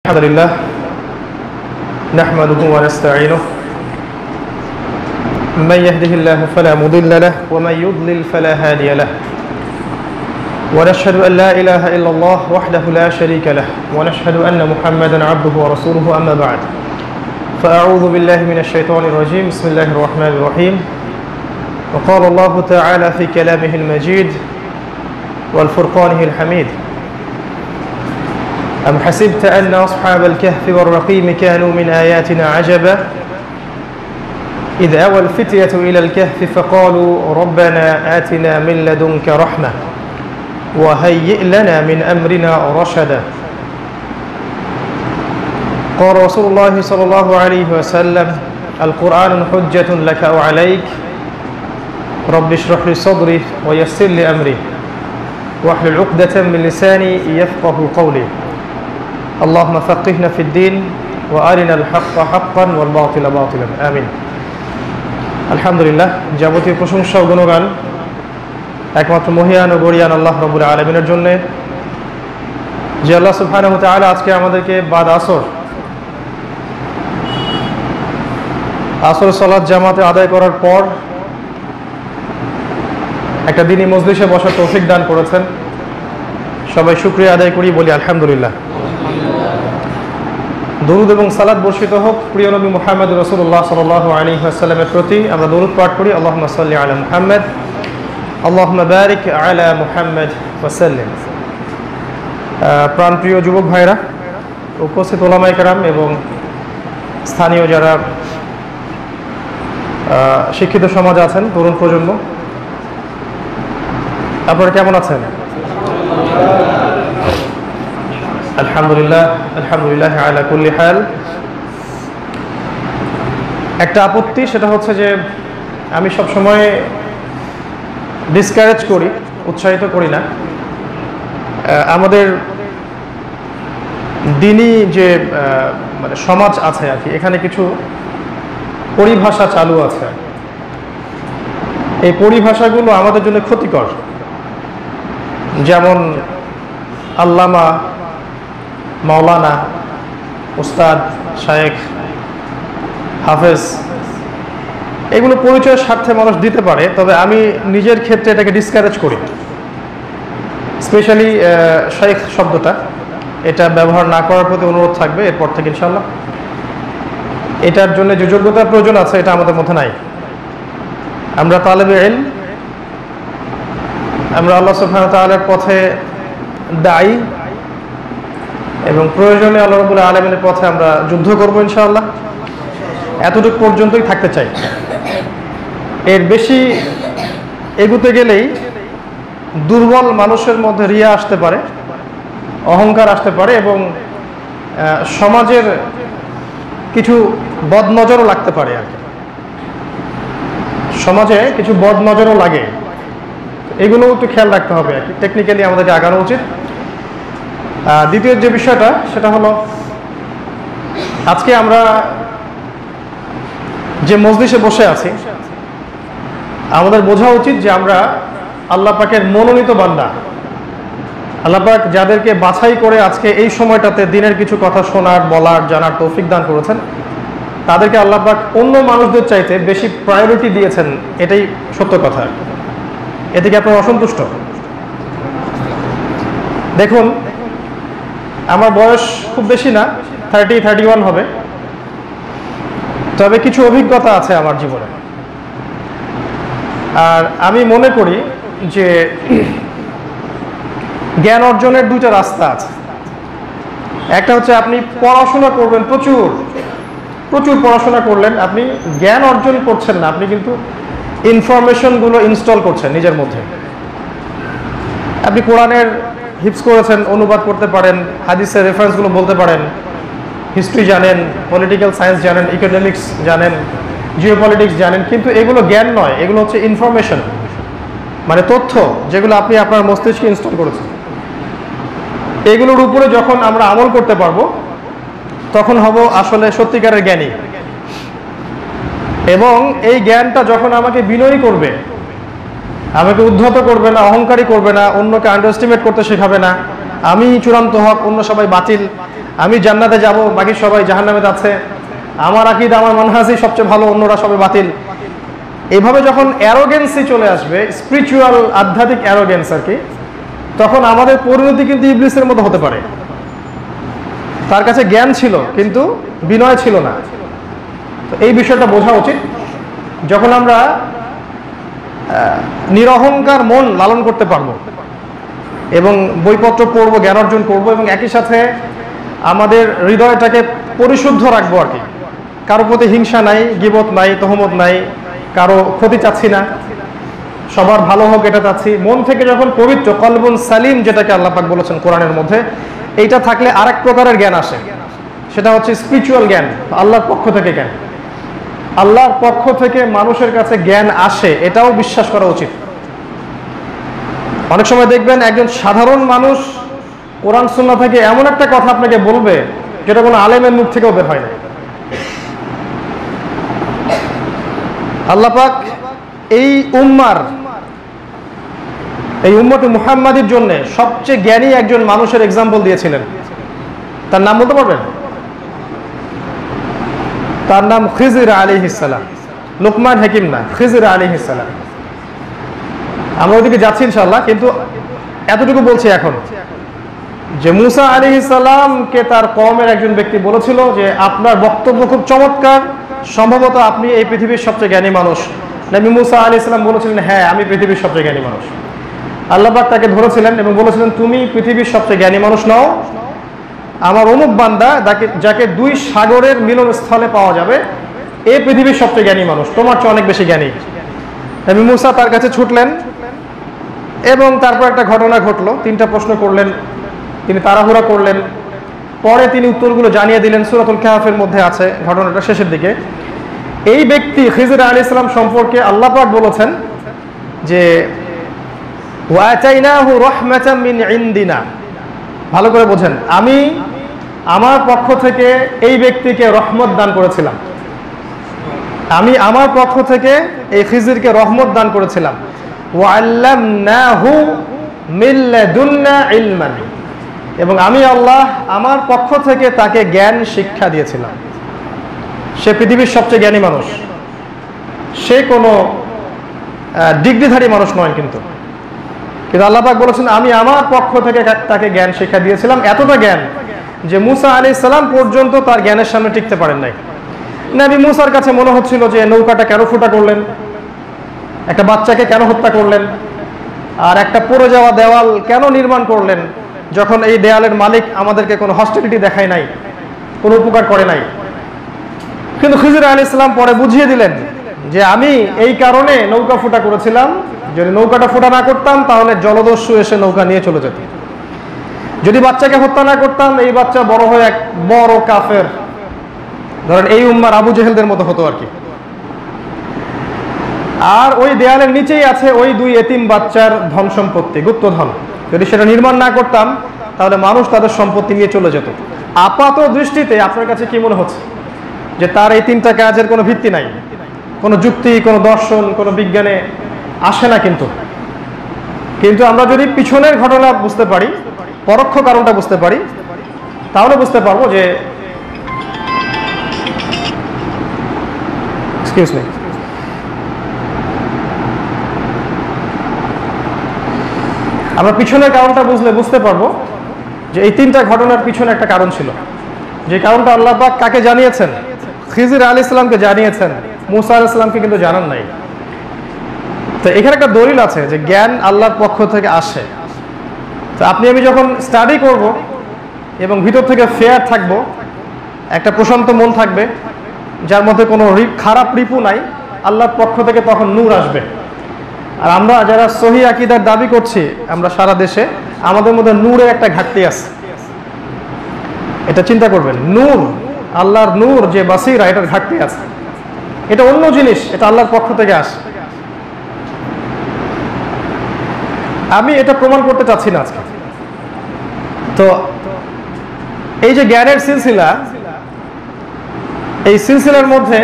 الحمد لله نحمده ونستعينه من يهده الله فلا مضل له ومن يضلل فلا هادي له ونشهد أن لا إله إلا الله وحده لا شريك له ونشهد أن محمدا عبده ورسوله أما بعد فأعوذ بالله من الشيطان الرجيم بسم الله الرحمن الرحيم وقال الله تعالى في كلامه المجيد والفرقانه الحميد أم حسبت أن أصحاب الكهف والرقيم كانوا من آياتنا عجبا إذ أوى الفتية إلى الكهف فقالوا ربنا آتنا من لدنك رحمة وهيئ لنا من أمرنا رشدا قال رسول الله صلى الله عليه وسلم القرآن حجة لك أو عليك رب اشرح لي صدري ويسر لي أمري واحلل عقدة من لساني يفقه قولي اللهم فقهنا في الدين وأرنا الحق حقا والباطل باطلا آمين আলহামদুলিল্লাহ যাবতীয় প্রশংসা ও গুণগান একমাত্র মহিয়ান ও গরিয়ান আল্লাহ রাব্বুল আলামিনের জন্য যে আল্লাহ সুবহানাহু ওয়া তাআলা আজকে আমাদেরকে বাদ আসর সালাত জামাতে আদায় করার পর একটা দিনী মজলিসে বসার তৌফিক দান করেছেন। সবাই শুকরিয়া আদায় করি, বলি আলহামদুলিল্লাহ। দরুদ এবং সালাত বর্ষিত হোক প্রিয় নবী মুহাম্মদ রাসূলুল্লাহ সাল্লাল্লাহু আলাইহি ওয়াসাল্লামের প্রতি। আমরা দরুদ পাঠ করি আল্লাহুম্মা সাল্লি আলা মুহাম্মদ আল্লাহুম্মা বারিক আলা মুহাম্মদ ওয়া সাল্লিম। প্রাণপ্রিয় যুবক ভাইরা, উপস্থিত ওলামায়ে কেরাম এবং স্থানীয় যারা শিক্ষিত সমাজ আছেন, তরুণ প্রজন্ম, আপনারা কেমন আছেন? আলহামদুলিল্লাহ আলহামদুলিল্লাহ আলা কুল্লি হাল। একটা আপত্তি, সেটা হচ্ছে যে আমি সবসময় ডিসকারেজ করি, উৎসাহিত করি না। আমাদের দিনী যে মানে সমাজ আছে আর কি, এখানে কিছু পরিভাষা চালু আছে। এই পরিভাষাগুলো আমাদের জন্য ক্ষতিকর। যেমন আল্লামা, মাওলানা, উস্তাদ, শায়েখ, হাফেজ, এগুলো পরিচয়ের স্বার্থে মানুষ দিতে পারে, তবে আমি নিজের ক্ষেত্রে এটাকে ডিসকারেজ করি। স্পেশালি শায়েখ শব্দটা, এটা ব্যবহার না করার প্রতি অনুরোধ থাকবে এরপর থেকে ইনশাআল্লাহ। এটার জন্য যে যোগ্যতার প্রয়োজন আছে এটা আমাদের মধ্যে নাই। আমরা তালেবে ইলম, আমরা আল্লাহ সুবহানাহু ওয়া তাআলার পথে দায়ী এবং প্রয়োজনে আল্লাহ রাব্বুল আলামিনের পথে আমরা যুদ্ধ করব ইনশাআল্লাহ। এতটুকু পর্যন্তই থাকতে চাই। এর বেশি এগুতে গেলেই দুর্বল মানুষের মধ্যে রিয়া আসতে পারে, অহংকার আসতে পারে এবং সমাজের কিছু বদনজরও লাগতে পারে আর কি। সমাজে কিছু বদনজরও লাগে, এগুলো একটু খেয়াল রাখতে হবে আর কি। টেকনিক্যালি আমাদেরকে আগানো উচিত। দ্বিতীয় যে বিষয়টা, সেটা হলো আজকে আমরা যে মজলিসে বসে আছি, আমাদের বোঝা উচিত যে আমরা আল্লাহ পাকের মনোনীত বান্দা। আল্লাহ পাক যাদেরকে বাছাই করে আজকে এই সময়টাতে দিনের কিছু কথা শোনার, বলার, জানার তৌফিক দান করেছেন, তাদেরকে আল্লাহ পাক অন্য মানুষদের চাইতে বেশি প্রায়োরিটি দিয়েছেন, এটাই সত্য কথা। এতে কি আপনারা অসন্তুষ্ট? দেখুন, আমার বয়স খুব বেশি না, 31 হবে, তবে কিছু অভিজ্ঞতা আছে আমার জীবনে। আর আমি মনে করি যে জ্ঞান অর্জনের দুইটা রাস্তা আছে। একটা হচ্ছে আপনি পড়াশোনা করবেন, প্রচুর প্রচুর পড়াশোনা করলেন, আপনি জ্ঞান অর্জন করছেন না, আপনি কিন্তু ইনফরমেশনগুলো ইনস্টল করছেন নিজের মধ্যে। আপনি কোরআনের হিফজ করেছেন, অনুবাদ করতে পারেন, হাদিসের রেফারেন্সগুলো বলতে পারেন, হিস্ট্রি জানেন, পলিটিক্যাল সায়েন্স জানেন, ইকোনমিক্স জানেন, জিওপলিটিক্স জানেন, কিন্তু এগুলো জ্ঞান নয়, এগুলো হচ্ছে ইনফরমেশন, মানে তথ্য যেগুলো আপনি আপনার মস্তিষ্কে ইনস্টল করেছেন। এগুলোর উপরে যখন আমরা আমল করতে পারবো, তখন হব আসলে সত্যিকারের জ্ঞানী। এবং এই জ্ঞানটা যখন আমাকে বিনয়ী করবে, আমাকে উদ্ধত করবে না, অহংকারী করবে না, অন্যকে আন্ডারএস্টিমেট করতে শেখাবে না, আমি চূড়ান্ত হক, অন্য সবাই বাতিল, আমি জান্নাতে যাব, বাকি সবাই জাহান্নামে যাচ্ছে, আমার আকীদা আমার মানহাজই সবচেয়ে ভালো, অন্যরা সবাই বাতিল। এভাবে যখন অ্যারোগেন্সি চলে আসবে, স্পিরিচুয়াল আধ্যাত্মিক অ্যারোগেন্স আর কি, তখন আমাদের পরিণতি কিন্তু ইবলিসের মতো হতে পারে। তার কাছে জ্ঞান ছিল কিন্তু বিনয় ছিল না। তো এই বিষয়টা বোঝা উচিত। যখন আমরা নিরহংকার মন লালন করতে পারবো এবং বইপত্র পড়বো, জ্ঞান অর্জন করবো, এবং একই সাথে আমাদের হৃদয়টাকে পরিশুদ্ধ রাখবো আর কি, কারো প্রতি হিংসা নাই, গীবত নাই, তহমত নাই, কারো ক্ষতি চাচ্ছি না, সবার ভালো হোক এটা চাচ্ছি, মন থেকে যখন পবিত্র, কলবুন সালিম যেটাকে আল্লাহ পাক বলেছেন কোরআনের মধ্যে, এইটা থাকলে আরেক প্রকারের জ্ঞান আসে, সেটা হচ্ছে স্পিরিচুয়াল জ্ঞান, আল্লাহর পক্ষ থেকে জ্ঞান। আল্লাহর পক্ষ থেকে মানুষের কাছে জ্ঞান আসে, এটাও বিশ্বাস করা উচিত। অনেক সময় দেখবেন একজন সাধারণ মানুষ কোরআন সুন্নাহ থেকে এমন একটা কথা আপনাকে বলবে যেটা কোনো আলেমের মুখ থেকেও বের হয় না। আল্লাহ পাক এই উম্মতে মুহাম্মাদির জন্য সবচেয়ে জ্ঞানী একজন মানুষের এক্সাম্পল দিয়েছিলেন। তার নাম বলতে পারবেন? তার নাম খিজির আলাইহিস সালাম। লুকমান হাকিম না, খিজির আলাইহিস সালাম। আমরা ওদিকে যাচ্ছি ইনশাআল্লাহ, কিন্তু এতটুকু বলছি এখন যে মুসা আলাইহিস সালামকে তার কওমের একজন ব্যক্তি বলেছিল যে আপনার বক্তব্য খুব চমৎকার, সম্ভবত আপনি এই পৃথিবীর সবচেয়ে জ্ঞানী মানুষ। নবী মুসা আলাইহিস সালাম বলেছিলেন, হ্যাঁ আমি পৃথিবীর সবচেয়ে জ্ঞানী মানুষ। আল্লাহ পাক তাকে ধরেছিলেন এবং বলেছিলেন, তুমি পৃথিবীর সবচেয়ে জ্ঞানী মানুষ নও, আমার অমুক বান্দা যাকে দুই সাগরের মিলনস্থলে পাওয়া যাবে, এই পৃথিবীর সবচেয়ে জ্ঞানী মানুষ, তোমার চেয়ে অনেক বেশি জ্ঞানী। নবী মুসা তার কাছে ছুটলেন এবং তারপর একটা ঘটনা ঘটলো, তিনটা প্রশ্ন করলেন, তিনি তাড়াহুড়া করলেন, পরে তিনি উত্তরগুলো জানিয়ে দিলেন। সূরাতুল কাহফের মধ্যে আছে ঘটনাটা শেষের দিকে। এই ব্যক্তি খিজির আলাইহিস সালাম সম্পর্কে আল্লাহ পাক বলেছেন যে ওয়াতাইনাহু রাহমাতাম মিন ইনদিনা, ভালো করে বোঝেন, আমি আমার পক্ষ থেকে এই ব্যক্তিকে রহমত দান করেছিলাম, আমি আমার পক্ষ থেকে এই খিজিরকে রহমত দান করেছিলাম। ওয়াল্লামনাহু মিন লাদুন্না ইলমান, এবং আমি আল্লাহ আমার পক্ষ থেকে তাকে জ্ঞান শিক্ষা দিয়েছিলাম। সে পৃথিবীর সবচেয়ে জ্ঞানী মানুষ, সে কোনো ডিগ্রিধারী মানুষ নয়, কিন্তু আল্লাহ পাক বলেছেন আমি আমার পক্ষ থেকে তাকে জ্ঞান শিক্ষা দিয়েছিলাম। এতটা জ্ঞান যে মুসা আলাইহিস সালাম পর্যন্ত তার জ্ঞানের সামনে টিকতে পারেন নাই। নবী মুসার কাছে মনে হচ্ছিল যে নৌকাটা কেন ফুটা করলেন, একটা বাচ্চাকে কেন হত্যা করলেন, আর একটা পড়ে যাওয়া দেওয়াল কেন নির্মাণ করলেন, যখন এই দেয়ালের মালিক আমাদেরকে কোনো হস্টিলিটি দেখায় নাই, কোনো উপকার করে নাই। কিন্তু খিজির আলাইহিস সালাম পরে বুঝিয়ে দিলেন যে আমি এই কারণে নৌকা ফুটা করেছিলাম, যদি নৌকাটা ফুটা না করতাম তাহলে জলদস্যু এসে নৌকা নিয়ে চলে যেত। যদি বাচ্চাকে হত্যা না করতাম, এই বাচ্চা বড় হয়ে এক বড় কাফের, ধরেন এই উম্মার আবু জেহেলদের মতো হতো আর কি। আর ওই দেয়ালের নিচেই আছে ওই দুই এতিম বাচ্চার ধন সম্পত্তি, গুপ্তধন। যদি সেটা নির্মাণ না করতাম তাহলে মানুষ তাদের সম্পত্তি নিয়ে চলে যেত। আপাত দৃষ্টিতে আপনার কাছে কি মনে হচ্ছে যে তার এই তিনটা কাজের কোনো ভিত্তি নাই, কোনো যুক্তি, কোনো দর্শন, কোনো বিজ্ঞানে আসে না। কিন্তু আমরা যদি পিছনের ঘটনা বুঝতে পারি, পরোক্ষ কারণটা বুঝতে পারি, তাহলে বুঝতে পারবো যে আমরা পিছনের কারণটা বুঝতে পারবো যে এই তিনটা ঘটনার পিছনে একটা কারণ ছিল, যে কারণটা আল্লাহ পাক কাকে জানিয়েছেন? খিজির আলাইহিস সালামকে জানিয়েছেন, মুসা আলাইহিস সালামকে কিন্তু জানান নাই। তো এখানে একটা দলিল আছে যে জ্ঞান আল্লাহর পক্ষ থেকে আসে। তো আপনি আমি যখন স্টাডি করব এবং ভিতর থেকে ফেয়ার থাকবো, একটা প্রশান্ত মন থাকবে যার মধ্যে কোনো খারাপ রিপু নাই, আল্লাহর পক্ষ থেকে তখন নূর আসবে। আর আমরা যারা সহি আকীদার দাবি করছি আমরা সারা দেশে, আমাদের মধ্যে নূরের একটা ঘাটতি আছে, এটা চিন্তা করবেন। নূর, আল্লাহর নূর যে বাসিরা, এটার ঘাটতি আছে। এটা অন্য জিনিস, এটা আল্লাহর পক্ষ থেকে আসে। আমি এটা প্রমাণ করতে চাচ্ছি না আজকে। তো এই যে জ্ঞানের সিলসিলা, এই সিলসিলার মধ্যে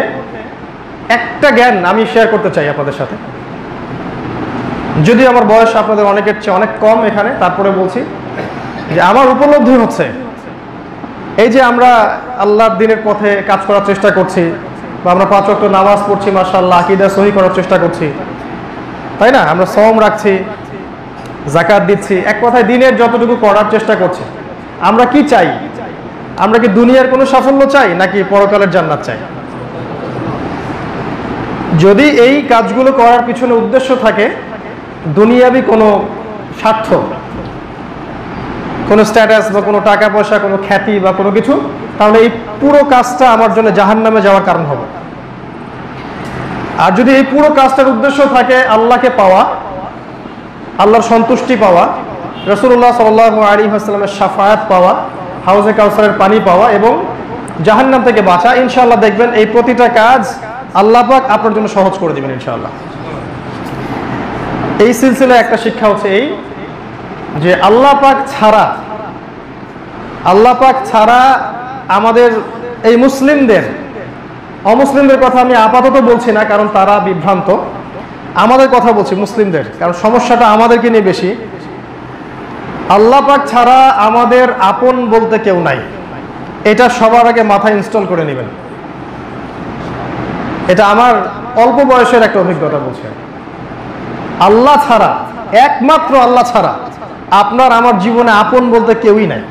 একটা জ্ঞান আমি শেয়ার করতে চাই আপনাদের সাথে। যদি আমার বয়স আপনাদের অনেকের চেয়ে অনেক কম এখানে, তারপরে বলছি যে আমার উপলব্ধি হচ্ছে এই যে আমরা আল্লাহর দ্বীনের পথে কাজ করার চেষ্টা করছি, বা আমরা 5 ওয়াক্ত নামাজ পড়ছি, মাশাআল্লাহ আকীদা সহি করার চেষ্টা করছি, তাই না? আমরা সওম রাখছি, যাকাত দিচ্ছি, এক কথায় দ্বীনের যতটুকু করার চেষ্টা করছি। আমরা কি চাই? আমরা কি দুনিয়ার কোনো সাফল্য চাই নাকি পরকালের জান্নাত চাই? যদি এই কাজগুলো করার পিছনে উদ্দেশ্য থাকে দুনিয়াবি কোনো স্বার্থ, কোনো স্ট্যাটাস বা কোনো টাকা পয়সা, কোনো খ্যাতি বা কোনো কিছু, তাহলে এই পুরো কাজটা আমার জন্য জাহান্নামে যাওয়ার কারণ হবে। আর যদি এই পুরো কাজটার উদ্দেশ্য থাকে আল্লাহকে পাওয়া, আল্লাহর সন্তুষ্টি পাওয়া, রাসূলুল্লাহ সাল্লাল্লাহু আলাইহি ওয়াসাল্লামের শাফায়াত পাওয়া, হাউজে কাউসারের পানি পাওয়া এবং জাহান্নাম থেকে বাঁচা, ইনশাআল্লাহ দেখবেন এই প্রতিটা কাজ আল্লাহ পাক আপনার জন্য সহজ করে দিবেন ইনশাআল্লাহ। এই সিলসিলায় একটা শিক্ষা হচ্ছে এই যে আল্লাহ পাক ছাড়া আমাদের এই মুসলিমদের, অমুসলিমদের কথা আমি আপাতত বলছি না কারণ তারা বিভ্রান্ত, আমাদের কথা বলছি মুসলিমদের, কারণ সমস্যাটা আমাদেরকে নিয়ে বেশি। আল্লাহ পাক ছাড়া আমাদের আপন বলতে কেউ নাই, এটা সবার আগে মাথায় ইনস্টল করে নেবেন। এটা আমার অল্প বয়সের একটা অভিজ্ঞতা বলছে। আল্লাহ ছাড়া, একমাত্র আল্লাহ ছাড়া আপনার আমার জীবনে আপন বলতে কেউই নাই,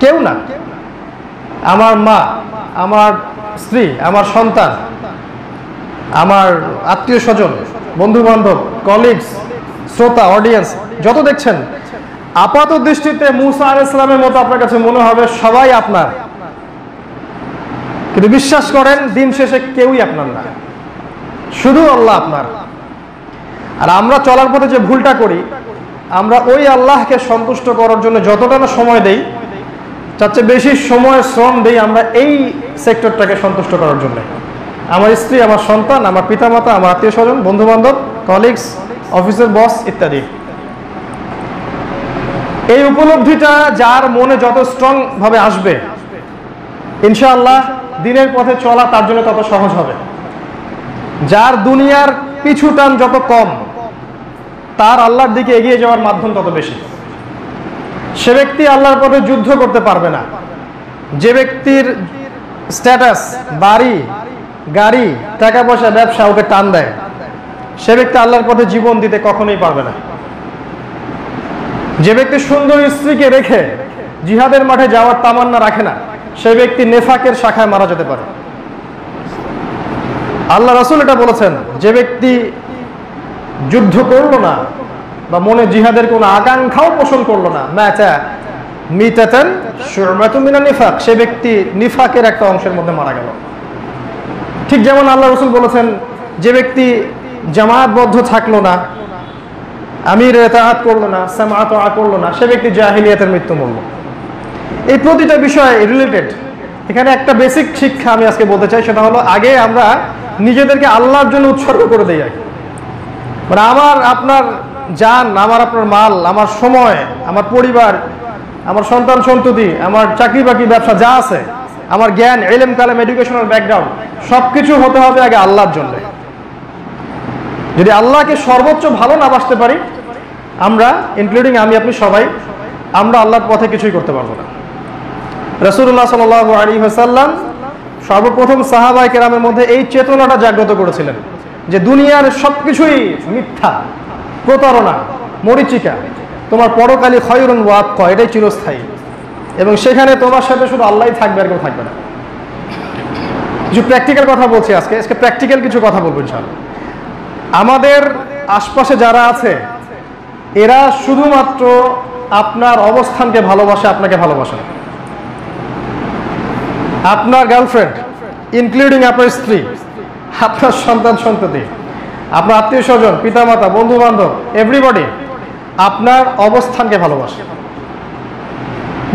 কেউ না। আমার মা, আমার স্ত্রী, আমার সন্তান, আমার আত্মীয় স্বজন, বন্ধু বান্ধব, কলিগস, শ্রোতা, অডিয়েন্স যত দেখছেন, আপাত দৃষ্টিতে মুসা আলাইহিস সালামের মতো আপনার কাছে মনে হবে সবাই আপনার, কিন্তু বিশ্বাস করেন দিন শেষে কেউই আপনার না, শুধু আল্লাহ আপনার। আর আমরা চলার পথে যে ভুলটা করি, আমরা ওই আল্লাহকে সন্তুষ্ট করার জন্য যতটা না সময় দেই, তার চেয়ে বেশি সময় শ্রম দেই আমরা এই সেক্টরটাকে সন্তুষ্ট করার জন্য। আমার স্ত্রী, আমার সন্তান, আমার পিতামাতা, আমার আত্মীয় স্বজন, বন্ধু বান্ধব, কলিগস, অফিসের বস ইত্যাদি। এই উপলব্ধিটা যার মনে যত স্ট্রং ভাবে আসবে, ইনশাআল্লাহ দিনের পথে চলা তার জন্য তত সহজ হবে। যার দুনিয়ার পিছু টান যত কম, তার আল্লাহর দিকে এগিয়ে যাওয়ার মাধ্যম তত বেশি। সে ব্যক্তি আল্লাহর পথে যুদ্ধ করতে পারবে না। যে ব্যক্তির স্ট্যাটাস, বাড়ি, গাড়ি, টাকা পয়সা, ব্যবসা ওকে টান দেয়, সে ব্যক্তি আল্লাহর পথে জীবন দিতে কখনোই পারবে না। যে ব্যক্তি সুন্দর স্ত্রীকে রেখে জিহাদের মাঠে যাওয়ার তামান্না রাখে না, সে ব্যক্তি নেফাকের শাখায় মারা যেতে পারে। আল্লাহ রাসূল এটা বলেছেন, যে ব্যক্তি যুদ্ধ করলো না বা মনে জিহাদের কোনো আকাঙ্ক্ষাও পোষণ করলো না, মাতা মিতাতান শুরমাতুম মিনান নিফাক, সে ব্যক্তি নিফাকের একটা অংশের মধ্যে মারা গেল। ঠিক যেমন আল্লাহ রাসূল বলেছেন, যে ব্যক্তি জামায়াতবদ্ধ থাকলো না, আমির ইতাআত করলো না, সামাআত ওয়া করলো না, সে ব্যক্তি জাহিলিয়াতের মৃত্যু মরল। এই প্রতিটা বিষয় রিলেটেড। এখানে একটা বেসিক শিক্ষা আমি আজকে বলতে চাই, সেটা হলো আগে আমরা নিজেদেরকে আল্লাহর জন্য উৎসর্গ করে দেই। মানে আমার আপনার জান, আমার আপনার মাল, আমার সময়, আমার পরিবার, আমার সন্তান সন্ততি, আমার চাকরি বাকরি, ব্যবসা যা আছে, আমার জ্ঞান, ইলম, কালাম, এডুকেশনাল ব্যাকগ্রাউন্ড, সবকিছু হতে হবে আগে আল্লাহর জন্য। যদি আল্লাহকে সর্বোচ্চ ভালো না বাসতে পারি, আমরা, ইনক্লুডিং আমি আপনি সবাই, আমরা আল্লাহর পথে কিছুই করতে পারবো না। রাসূলুল্লাহ সাল্লাল্লাহু আলাইহি ওয়াসাল্লাম সর্বপ্রথম সাহাবায়ে কেরামের মধ্যে এই চেতনাটা জাগ্রত করেছিলেন যে দুনিয়ার সবকিছুই মিথ্যা, প্রতারণা, মরীচিকা, তোমার পরকালী খয়রুন ওয়া আবকা, এটাই চিরস্থায়ী, এবং সেখানে তোমার সাথে শুধু আল্লাহই থাকবে, আর কেউ থাকবে না। কিছু প্র্যাকটিক্যাল কথা বলছি আজকে প্র্যাকটিক্যাল কিছু কথা বলবো ইনশাআল্লাহ। আমাদের আশপাশে যারা আছে এরা শুধুমাত্র আপনার অবস্থানকে ভালোবাসে, আপনাকে ভালোবাসে না। আপনার গার্লফ্রেন্ড, ইনক্লুডিং আপনার স্ত্রী, আপনার সন্তান সন্ততি, আপনার আত্মীয় স্বজন, পিতামাতা, বন্ধু বান্ধব, এভরিবডি আপনার অবস্থানকে ভালোবাসে।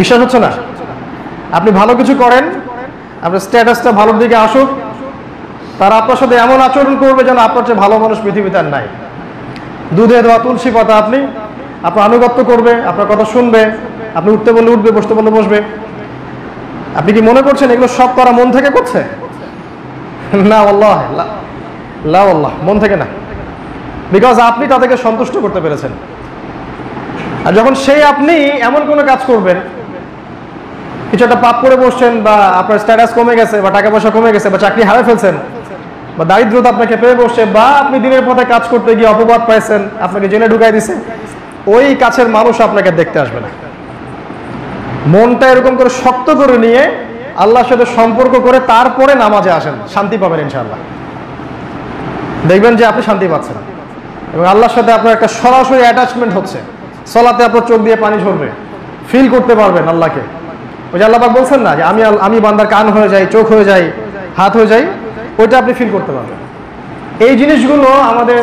বিশ্বাস হচ্ছে না? আপনি ভালো কিছু করেন, আপনার স্ট্যাটাসটা ভালোর দিকে আসুক, তারা আপনার সাথে এমন আচরণ করবে যেন আপনার চেয়ে ভালো মানুষ পৃথিবীতে আর নাই। দুধে দেওয়া তুলসী পাতা, আপনি আপনার আনুগত্য করবে, আপনার কথা শুনবে, আপনি উঠতে বললে উঠবে, বসতে বললে বসবে। আপনি কি মনে করছেন এগুলো সব করা মন থেকে করছে? না আল্লাহ, লা আল্লাহ, মন থেকে না। বিকজ আপনি তাদেরকে সন্তুষ্ট করতে পেরেছেন। আর যখন সেই আপনি এমন কোনো কাজ করবেন কিছু একটা পাপ করে বসছেন, বা আপনার স্ট্যাটাস কমে গেছে, বা টাকা পয়সা কমে গেছে, বা চাকরি হারিয়ে ফেলছেন, বা দারিদ্রতা আপনাকে পেয়ে বসছে, বা আপনি দিনের পথে কাজ করতে গিয়ে অপবাদ পাইছেন, আপনাকে জেলে ঢুকাই দিছে, ওই কাছের মানুষ আপনাকে দেখতে আসবে না। মনটা এরকম করে শক্ত করে নিয়ে আল্লাহর সাথে সম্পর্ক করে তারপরে নামাজে আসেন, শান্তি পাবেন ইনশাআল্লাহ। দেখবেন যে আপনি শান্তি পাচ্ছেন এবং আল্লাহর সাথে আপনার একটা সরাসরি অ্যাটাচমেন্ট হচ্ছে। সালাতে আপনার চোখ দিয়ে পানি ঝরবে, ফিল করতে পারবেন আল্লাহকে। ওই যে আল্লাহ পাক বলছেন না যে আমি বান্দার কান হয়ে যাই, চোখ হয়ে যাই, হাত হয়ে যাই, ওইটা আপনি ফিল করতে পারবেন। এই জিনিসগুলো আমাদের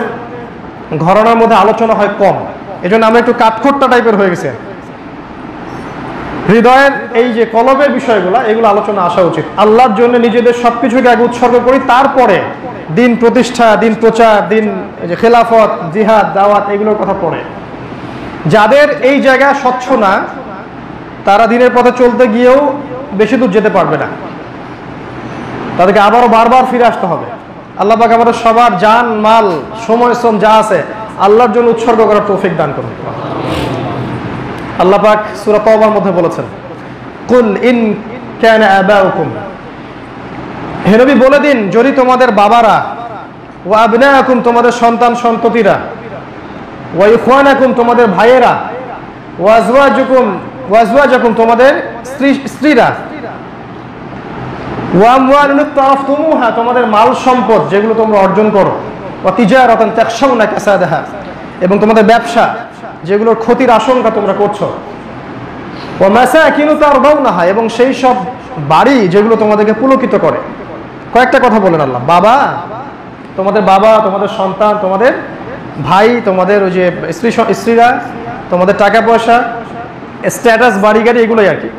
ঘরানার মধ্যে আলোচনা হয় কম, এই জন্য আমরা একটু কাঠখোট্টা টাইপের হয়ে গেছে। হৃদয়ের এই যে কলবের বিষয়গুলো, এগুলো আলোচনা আসা উচিত। আল্লাহর জন্য নিজেদের সবকিছুকে আগে উৎসর্গ করি, তারপরে দিন প্রতিষ্ঠা, দিন প্রচার, দিন যে খেলাফত, জিহাদ, দাওয়াত, এগুলোর কথা পড়ে। যাদের এই জায়গা স্বচ্ছ না, তারা দিনের পথে চলতে গিয়েও বেশি দূর যেতে পারবে না, তাদেরকে আবারও বারবার ফিরে আসতে হবে। আল্লাহ পাক আমাদের সবার জান, মাল, সময়, শ্রম যা আছে আল্লাহর জন্য উৎসর্গ করার তৌফিক দান করুন। আল্লাহ পাক সূরা তাওবার মধ্যে বলেছেন, কুল ইন কানা আবাউকুম, হে নবী বলে দিন, যদি তোমাদের বাবারা, ওয়া আবনাকুম তোমাদের সন্তান সন্ততিরা, ওয়া ইখওয়ানাকুম তোমাদের ভাইয়েরা, ওয়া আজওয়াজুকুম তোমাদের স্ত্রীরা, ওয়া আমওয়ালুন তারাফতুমুহা তোমাদের মাল সম্পদ যেগুলো তোমরা অর্জন করো, ওয়া তিজারাতান তাখশাউনা কাসাদাহা এবং তোমাদের ব্যবসা যেগুলোর ক্ষতির আশঙ্কা তোমরা করছো, ওয়া মাসাকিনু তারদাউনাহা এবং সেই সব বাড়ি যেগুলো তোমাদেরকে পুলকিত করে। কয়েকটা কথা বলেন আল্লাহ। তোমাদের বাবা, তোমাদের সন্তান, তোমাদের ভাই, তোমাদের ওই যে স্ত্রীরা, তোমাদের টাকা পয়সা, স্ট্যাটাস, বাড়ি গাড়ি, এগুলোই আর কি।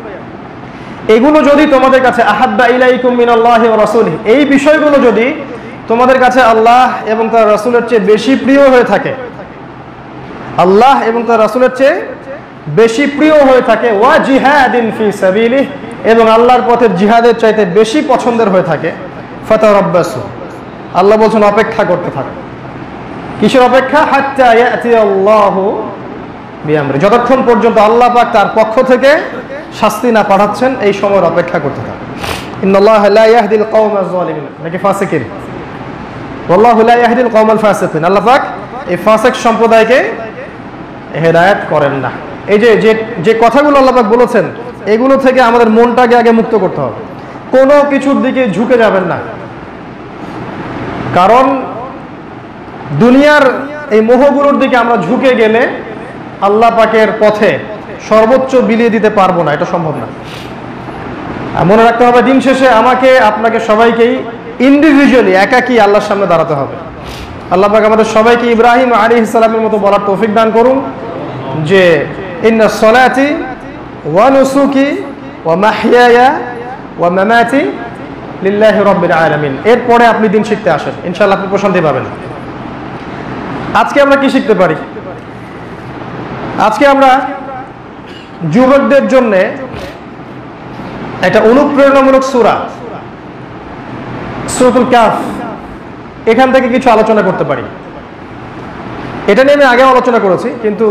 এগুলো যদি তোমাদের কাছে আহাব্বা ইলাইকুম মিনাল্লাহি ওয়া রাসূলিহি, এই বিষয়গুলো যদি তোমাদের কাছে আল্লাহ এবং তার রাসূলের চেয়ে বেশি প্রিয় হয়ে থাকে, আল্লাহ এবং তার রাসূলের চেয়ে বেশি প্রিয় হয়ে থাকে, ওয়া জিহাদিন ফি সাবিলিহি এবং আল্লাহর পথে জিহাদের চাইতে বেশি পছন্দের হয়ে থাকে, ফাতারাব্বাসু আল্লাহ বলছেন অপেক্ষা করতে থাকো। কিসের অপেক্ষা? হাত্তা ইয়াতি আল্লাহু বিআমরি, যতক্ষণ পর্যন্ত আল্লাহ পাক তার পক্ষ থেকে শাস্তি না পাঠাচ্ছেন এই সময়ের অপেক্ষা করতে থাকো। ইন্নাল্লাহা লা ইয়াহদিল কওমাজ যালিমিন, নাকি ফাসিকিন, ওয়াল্লাহু লা ইয়াহদিল কওমাল ফাসিকিন, আল্লাহ পাক এই ফাসিক সম্প্রদায়কে হেদায়েত করেন না। এই যে কথাগুলো আল্লাহ পাক বলেছেন, এগুলো থেকে আমাদের মনটাকে আগে মুক্ত করতে হবে। কোনো কিছুর দিকে ঝুঁকে যাবেন না, কারণ দুনিয়ার এই মোহগুলোর দিকে আমরা ঝুঁকে গেলে আল্লাহ পাকের পথে সর্বোচ্চ বিলিয়ে দিতে পারবো না, এটা সম্ভব না। মনে রাখতে হবে, দিন শেষে আমাকে, আপনাকে, সবাইকেই ইন্ডিভিজুয়ালি, একাকী আল্লাহর সামনে দাঁড়াতে হবে। আল্লাহ পাক আমাদের সবাইকে ইব্রাহিম আলাইহিস সালামের মতো বলার তৌফিক দান করুন যে ইন্না সলাতি ওয়া নুসুকি ওয়া মাহইয়ায়া ওয়া মামাতি লিল্লাহি রাব্বিল আলামিন। এরপরে আপনি দিন শিখতে আসেন, ইনশাআল্লাহ আপনি প্রশান্তি পাবেন। আজকে আমরা কি শিখতে পারি? আজকে আমরা যুবকদের জন্য একটা অনুপ্রেরণামূলক সূরা, সূরাতুল কাহফ, এখান থেকে কিছু আলোচনা করতে পারি। এটা নিয়ে আমি আগে আলোচনা করেছি, কিন্তু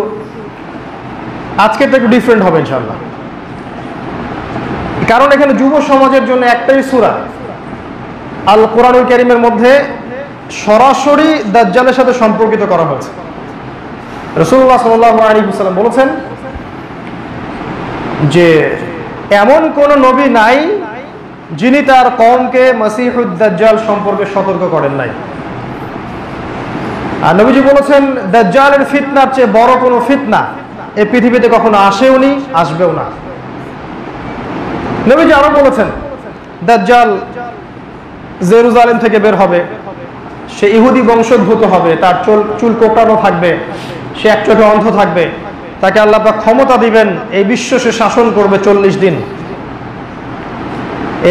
আজকেরটা একটু ডিফারেন্ট হবে ইনশাআল্লাহ। কারণ এখানে যুব সমাজের জন্য একটাই সূরা, আল কোরআনুল কারীমের মধ্যে সরাসরি দাজ্জালের সাথে সম্পর্কিত করা হয়েছে। রাসূলুল্লাহ সাল্লাল্লাহু আলাইহি ওয়াসাল্লাম বলেছেন যে এমন কোন নবী নাই যিনি তার কওমকে মাসিহুদ দাজ্জাল সম্পর্কে সতর্ক করেন নাই। আর নবীজি বলেছেন, দাজ্জালের ফিতনার চেয়ে বড় কোনো ফিতনা এই পৃথিবীতে কখনো আসেওনি, আসবেও না। নবীজি আরো বলেছেন, দাজ্জাল জেরুজালেম থেকে বের হবে, সে ইহুদি বংশোদ্ভূত হবে, তার চুল কোঁকড়ানো থাকবে, সে এক চোখে অন্ধ থাকবে, তাকে আল্লাহ পাক ক্ষমতা দিবেন, এই বিশ্ব সে শাসন করবে 40 দিন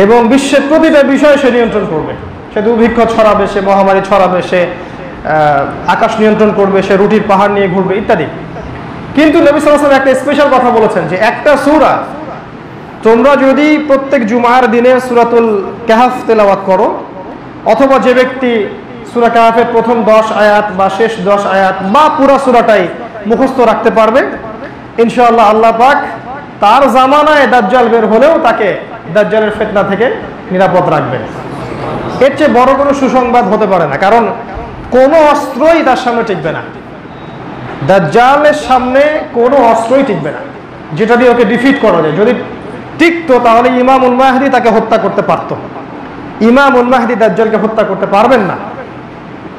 এবং বিশ্বের প্রতিটা বিষয় সে নিয়ন্ত্রণ করবে। সে দুর্ভিক্ষ ছড়াবে, সে মহামারী ছড়াবে, সে আকাশ নিয়ন্ত্রণ করবে, সে রুটির পাহাড় নিয়ে ঘুরবে ইত্যাদি। কিন্তু নবী সাল্লাল্লাহু আলাইহি ওয়াসাল্লাম একটা স্পেশাল কথা বলেছেন যে একটা সূরা তোমরা যদি প্রত্যেক জুমার দিনে সূরাতুল কাহফ তেলাওয়াত করো, অথবা যে ব্যক্তি সূরা কাহফের প্রথম 10 আয়াত বা শেষ 10 আয়াত বা পুরো সূরাটাই মুখস্থ রাখতে পারবে, ইনশাআল্লাহ আল্লাহ পাক তার জামানায় দাজ্জাল বের হলেও তাকে দাজ্জালের ফিতনা থেকে নিরাপদ রাখবেন। এর চেয়ে বড় কোনো সুসংবাদ হতে পারে না, কারণ কোনো অস্ত্রই তার সামনে টিকবে না। দাজ্জালের সামনে কোনো অস্ত্রই টিকবে না যেটা দিয়ে ওকে ডিফিট করা যায়। যদি টিকতো তাহলে ইমামুল মাহদী তাকে হত্যা করতে পারত। ইমামুল মাহদী দাজ্জালকে হত্যা করতে পারবেন না,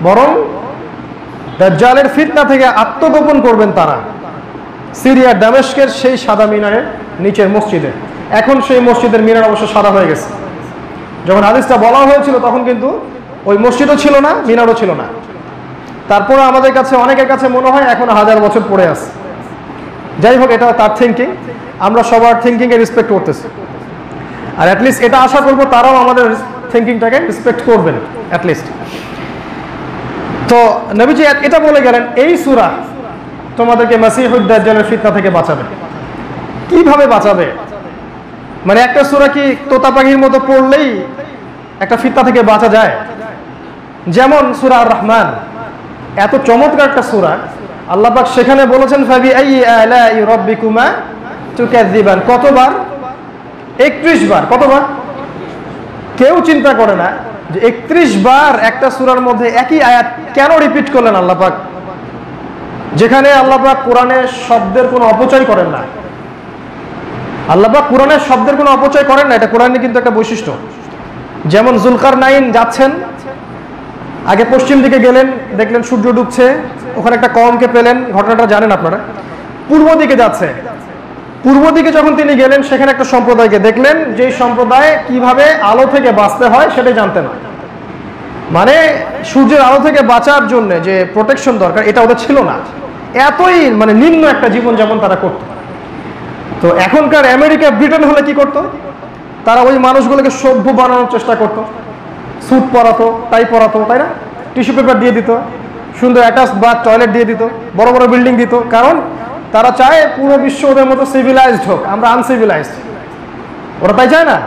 বরং দাজ্জালের ফিতনা থেকে আত্মগোপন করবেন তারা সিরিয়ার দামেস্কের সেই সাদা মিনারের নিচের মসজিদে। এখন সেই মসজিদের মিনার অবশ্য সাদা হয়ে গেছে। যখন হাদিসটা বলা হয়েছিল তখন কিন্তু ওই মসজিদও ছিল না, মিনারও ছিল না। তারপরে আমাদের কাছে অনেকের কাছে মনে হয় এখন 1000 বছর পড়ে আছে। যাই হোক, এটা তার থিঙ্কিং, আমরা সবার থিঙ্কিংয়ে রেসপেক্ট করতেছি। আর অ্যাটলিস্ট এটা আশা করবো তারাও আমাদের থিঙ্কিংটাকে রেসপেক্ট করবেন অ্যাটলিস্ট। তো নবীজি এটা বলে গেলেন, এই সূরা তোমাদেরকে মাসিহুদ দাজ্জালের ফিতনা থেকে বাঁচাবে। কিভাবে বাঁচাবে? মানে একটা সূরা কি তোতা পাখির মতো পড়লেই একটা ফিতনা থেকে বাঁচা যায়? যেমন সূরা আর রহমান, এত চমৎকার একটা সূরা, আল্লাহ পাক সেখানে বলেছেন ফাবি আইয়ি আলাই রাব্বিকুমা তুকাযযিবান। কতবার? 31 বার। কতবার? কেউ চিন্তা করে না যে 31 বার একটা সূরার মধ্যে একই আয়াত কেন রিপিট করলেন আল্লাহ পাক, যেখানে আল্লাহ পাক কোরআনের শব্দের কোনো অপচয় করেন না। আল্লাহ পাক কোরআনের শব্দের কোনো অপচয় করেন না, এটা কোরআনের কিন্তু একটা বৈশিষ্ট্য। যেমন যুলকারনাইন যাচ্ছেন, আগে পশ্চিম দিকে গেলেন, দেখলেন সূর্য ডুবছে, ওখানে একটা কওমকে পেলেন, ঘটনাটা জানেন আপনারা। পূর্ব দিকে যাচ্ছে, পূর্ব দিকে যখন তিনি গেলেন সেখানে একটা সম্প্রদায়কে দেখলেন, যেই সম্প্রদায় কিভাবে আলো থেকে বাঁচতে হয় সেটাই জানতেন। মানে সূর্যের আলো থেকে বাঁচার জন্য যে প্রোটেকশন দরকার এটা ওদের ছিল না, এতই মানে নিম্ন একটা জীবনযাপন তারা করত। তো এখনকার আমেরিকা ব্রিটেন হলে কি করত? তারা ওই মানুষগুলোকে সভ্য বানানোর চেষ্টা করত, স্যুট পরাতো, টাই পরাতো, তাই না? টিস্যু পেপার দিয়ে দিত, সুন্দর অ্যাটাচ বাথ টয়লেট দিয়ে দিত, বড় বড় বিল্ডিং দিত, কারণ তারা চায় পুরো বিশ্ব ওদের মতো সিভিলাইজড হোক, আমরা আনসিভিলাইজড। ওরা তাই চায় না?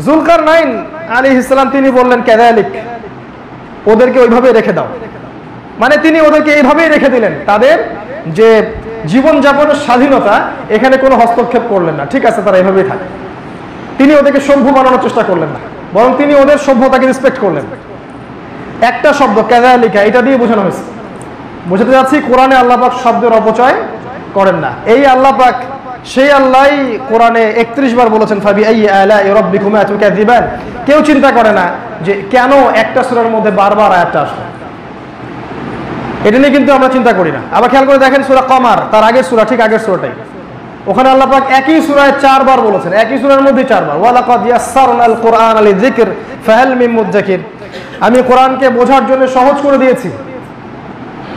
যুলকারনাইন আলাইহিস সালাম তিনি বললেন কাযালিক, ওদেরকে ওইভাবে রেখে দাও। মানে তিনি ওদেরকে এইভাবেই রেখে দিলেন, তাদের যে জীবনযাপনের স্বাধীনতা এখানে কোনো হস্তক্ষেপ করলেন না। ঠিক আছে, তারা এইভাবেই থাকে। তিনি ওদেরকে সভ্য বানানোর চেষ্টা করলেন না, বরং তিনি ওদের সভ্যতাকে রেসপেক্ট করলেন। একটা শব্দ কাযালিকা, এটা দিয়ে বোঝানো হয়েছে। বোঝাতে যাচ্ছি কোরআনে আল্লাহ পাক শব্দের অপচয় করেন না। এই আল্লাহ পাক সেই আল্লাহই কোরআনে 31 বার বলেছেন ফাবি আইয়ি আলাই রাব্বিকুমা তুকাযযিবান। কেউ চিন্তা করে না যে কেন একটা সূরার মধ্যে বারবার আয়াতটা আসলো, এটা নিয়ে কিন্তু আমরা চিন্তা করি না। আবার খেয়াল করে দেখেন সূরা কমার, তার আগের সূরা, ঠিক আগের সূরাটাই, ওখানে আল্লাহ পাক একই সূরায় 4 বার বলেছেন, একই সূরার মধ্যে 4 বার, ওয়ালাকাদ ইয়াসসারনাল কুরআনা লিযিকর ফাহাল মিন মুদ্দাকির। আমি কোরআনকে বোঝার জন্য সহজ করে দিয়েছি,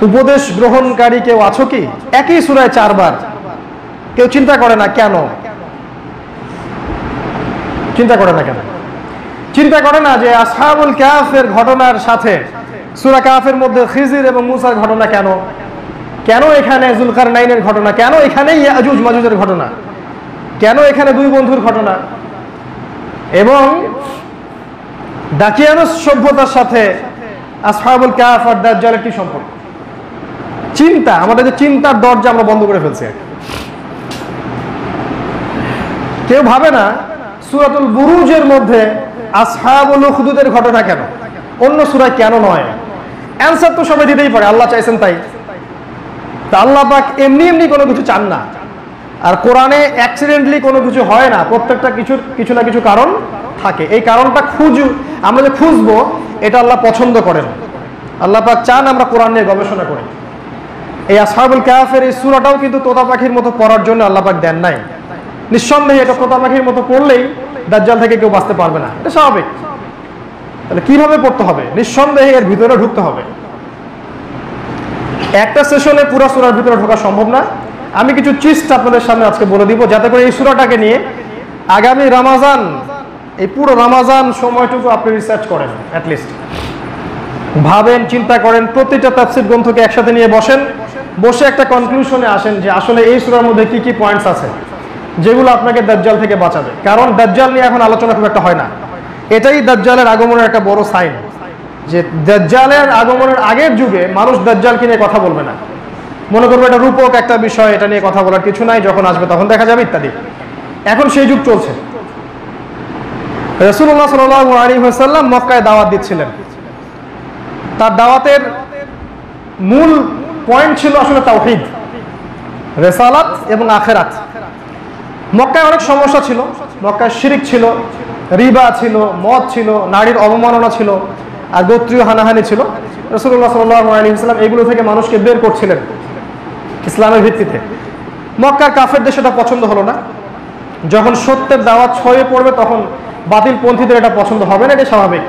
উপদেশ গ্রহণকারী কেউ আছো কি? একই সূরায় 4 বার। কেউ চিন্তা করে না কেন? চিন্তা করে না কেন? চিন্তা করে না যে আসহাবুল কাহফের ঘটনার সাথে সূরা কাহফের মধ্যে খিজির এবং মূসার ঘটনা কেন? কেন এখানে যুলকারনাইনের ঘটনা? কেন এখানে ইয়াজুজ মাজুজের ঘটনা? কেন এখানে দুই বন্ধুর ঘটনা? এবং দাকিয়ানুস সভ্যতার সাথে আসহাবুল কাহফ আর দাজ্জালের কি সম্পর্ক? চিন্তা, আমাদের যে চিন্তার দরজা আমরা বন্ধ করে ফেলছি। কেউ ভাবে না সূরাতুল বুরুজের মধ্যে আসহাবুল উখদুদের ঘটনা কেন, অন্য সূরায় কেন নয়? অ্যানসার তো সবাই দিতেই পারে, আল্লাহ চাইছেন তাই। তা আল্লাহ পাক এমনি এমনি কোনো কিছু চান না, আর কোরআনে অ্যাক্সিডেন্টলি কোনো কিছু হয় না, প্রত্যেকটা কিছু না কিছু কারণ থাকে। এই কারণটা আমরা যে খুঁজবো এটা আল্লাহ পছন্দ করেন। আল্লাহ পাক চান আমরা কোরআন নিয়ে গবেষণা করি। এই আসহাবুল কাহফের এই সূরাটাও কিন্তু তোতা পাখির মতো পড়ার জন্য আল্লাহ পাক দেন নাই। নিঃসন্দেহে এটা তোতা পাখির মতো পড়লেই দাজ্জাল থেকে কেউ বাঁচতে পারবে না, এটা স্বাভাবিক। তাহলে কিভাবে পড়তে হবে? নিঃসন্দেহে এর ভিতরে ঢুকতে হবে। একটা সেশনে পুরো সূরার ভিতরে ঢোকা সম্ভব না। আমি কিছু চিস্ট আপনাদের সামনে আজকে বলে দিব, যাতে করে এই সূরাটাকে নিয়ে আগামী রমাজান, এই পুরো রমাজান সময়টুকু আপনি রিসার্চ করেন, অ্যাটলিস্ট ভাবেন, চিন্তা করেন, প্রতিটা তাফসীর গ্রন্থকে একসাথে নিয়ে বসে একটা কনক্লুশনে আসেন যে আসলে এই সূরার মধ্যে কি কি পয়েন্টস আছে যেগুলো আপনাকে দাজ্জাল থেকে বাঁচাবে। কারণ দাজ্জাল নিয়ে এখন আলোচনা খুব একটা হয় না। এটাই দাজ্জালের আগমনের একটা বড় সাইন, যে দাজ্জালের আগমনের আগের যুগে মানুষ দাজ্জালকে নিয়ে কথা বলবে না। মনে করবো এটা রূপক একটা বিষয়, এটা নিয়ে কথা বলার কিছু নাই, যখন আসবে তখন দেখা যাবে ইত্যাদি। এখন সেই যুগ চলছে। রাসূলুল্লাহ সাল্লাল্লাহু আলাইহি ওয়াসাল্লাম মক্কায় দাওয়াত দিচ্ছিলেন। তার দাওয়াতের মূল পয়েন্ট ছিল আসলে তাওহীদ, রিসালাত এবং আখিরাত। মক্কায় অনেক সমস্যা ছিল, মক্কায় শিরক ছিল, রিবা ছিল, মদ ছিল, নারীর অবমাননা ছিল, আর গোত্রীয় হানাহানি ছিল। রাসূলুল্লাহ সাল্লাল্লাহু আলাইহি ওয়াসাল্লাম এগুলো থেকে মানুষকে বের করছিলেন ইসলামের ভিত্তিতে। মক্কার কাফেরদের সেটা পছন্দ হলো না। যখন সত্যের দাওয়াত ছড়িয়ে পড়বে তখন বাতিল পন্থীদের এটা পছন্দ হবে না, এটা স্বাভাবিক।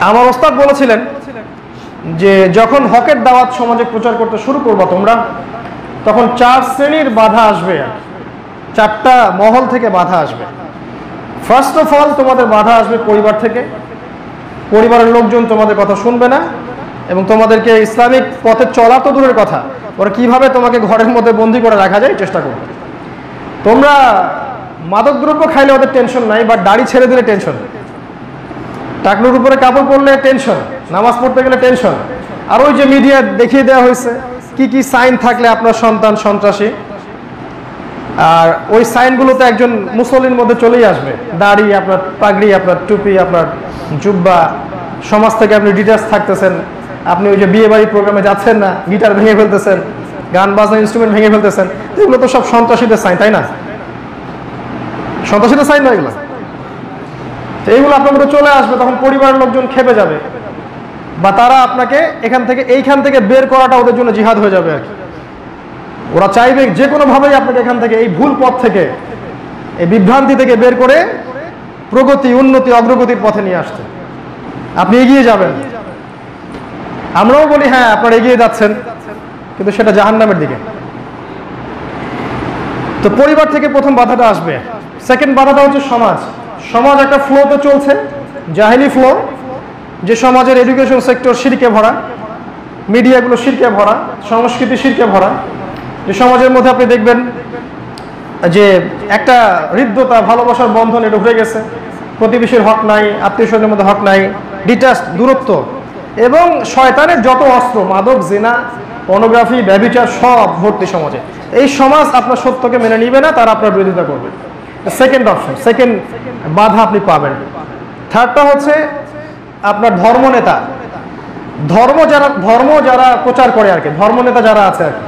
আমার ওস্তাদ বলেছিলেন যে যখন হকের দাওয়াত সমাজে প্রচার করতে শুরু করবো তোমরা, তখন 4 শ্রেণীর বাধা আসবে, 4টা মহল থেকে বাধা আসবে। ফার্স্ট অফ অল তোমাদের বাধা আসবে পরিবার থেকে। পরিবারের লোকজন তোমাদের কথা শুনবে না এবং তোমাদেরকে ইসলামিক পথে চলা তো দূরের কথা, ওরা কিভাবে তোমাকে ঘরের মধ্যে বন্দি করে রাখা যায় চেষ্টা করবে। তোমরা মাদকদ্রব্য খাইলে ওদের টেনশন নাই, বাট দাড়ি ছেড়ে দিলে টেনশন, টাকনুর উপরে কাপড় পরলে টেনশন, নামাজ পড়তে গেলে টেনশন। আর ওই যে মিডিয়া দেখিয়ে দেওয়া হয়েছে কি কি সাইন থাকলে আপনার সন্তান সন্ত্রাসী, আর ওই সাইনগুলোতে একজন মুসল্লির মধ্যে চলেই আসবে। দাড়ি, আপনার পাগড়ি, আপনার টুপি, আপনার জুব্বা, সমাজ থেকে আপনি ডিটাচ থাকতেছেন, আপনি ওই যে বিয়ে বাড়ি প্রোগ্রামে যাচ্ছেন না, গিটার ভেঙে ফেলতেছেন, গান বাজনা ইনস্ট্রুমেন্ট ভেঙে ফেলতেছেন, এগুলো তো সব সন্ত্রাসীদের সাইন, তাই না? সন্ত্রাসীদের সাইন না এগুলো। তো এইগুলো আপনার মধ্যে চলে আসবে, তখন পরিবারের লোকজন খেপে যাবে, বা তারা আপনাকে এইখান থেকে বের করাটা ওদের জন্য জিহাদ হয়ে যাবে আর কি। ওরা চাইবে যে কোনোভাবেই আপনাকে এখান থেকে, এই ভুল পথ থেকে, এই বিভ্রান্তি থেকে বের করে প্রগতি, উন্নতি, অগ্রগতির পথে নিয়ে আসতে। আপনি এগিয়ে যাবেন। আমরাও বলি হ্যাঁ আপনারা এগিয়ে যাচ্ছেন, কিন্তু সেটা জাহান্নামের দিকে। তো পরিবার থেকে প্রথম বাধাটা আসবে। সেকেন্ড বাধাটা হচ্ছে সমাজ। সমাজ একটা ফ্লোতে চলছে, জাহেলি ফ্লো, যে সমাজের এডুকেশন সেক্টর শিরকে ভরা, মিডিয়াগুলো শিরকে ভরা, সংস্কৃতি শিরকে ভরা। যে সমাজের মধ্যে আপনি দেখবেন যে একটা হৃদ্যতা, ভালোবাসার বন্ধন এটা উঠে গেছে, প্রতিবেশীর হক নাই, আত্মীয় স্বজনের মধ্যে হক নাই, ডিটাচ, দূরত্ব, এবং শয়তানের যত অস্ত্র, মাদক, জিনা, পর্নোগ্রাফি, ব্যভিচার, সব ভর্তি সমাজে। এই সমাজ আপনার সত্যকে মেনে নিবে না, তারা আপনার বিরোধিতা করবে। সেকেন্ড অপশন, সেকেন্ড বাধা আপনি পাবেন। থার্ডটা হচ্ছে আপনার ধর্মনেতা। ধর্ম যারা প্রচার করে আর কি, ধর্মনেতা যারা আছে আর কি,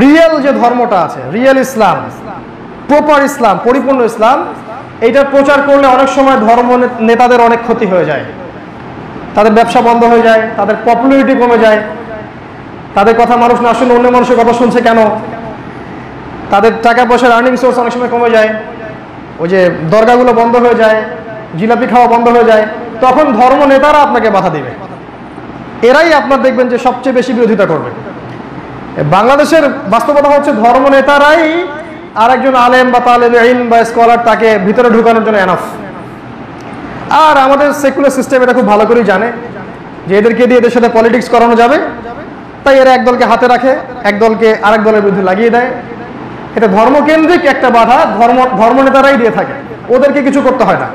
রিয়েল যে ধর্মটা আছে, রিয়েল ইসলাম, প্রপার ইসলাম, পরিপূর্ণ ইসলাম, এইটা প্রচার করলে অনেক সময় ধর্ম নেতাদের অনেক ক্ষতি হয়ে যায়। তাদের ব্যবসা বন্ধ হয়ে যায়, তাদের পপুলারিটি কমে যায়, তাদের কথা মানুষ না শুনে অন্য মানুষের কথা শুনছে কেন, তাদের টাকা পয়সার আর্নিং সোর্স অনেক সময় কমে যায়, ওই যে দরগাগুলো বন্ধ হয়ে যায়, জিলাপি খাওয়া বন্ধ হয়ে যায়, তখন ধর্ম নেতারা আপনাকে বাধা দিবে। এরাই আপনার দেখবেন যে সবচেয়ে বেশি বিরোধিতা করবে। বাংলাদেশের বাস্তবতা হচ্ছে ধর্ম নেতারাই আরেকজন আলেম বা তালেবে ইলম বা স্কলার তাকে ভিতরে ঢুকানোর জন্য এনাফ। আর আমাদের সেকুলার সিস্টেম এটা খুব ভালো করেই জানে যে এদেরকে দিয়ে এদের সাথে পলিটিক্স করানো যাবে, তাই এরা একদলকে হাতে রাখে, একদলকে আরেক দলের বিরুদ্ধে লাগিয়ে দেয়। এটা ধর্মকেন্দ্রিক একটা বাধা, ধর্ম নেতারাই দিয়ে থাকে, ওদেরকে কিছু করতে হয় না।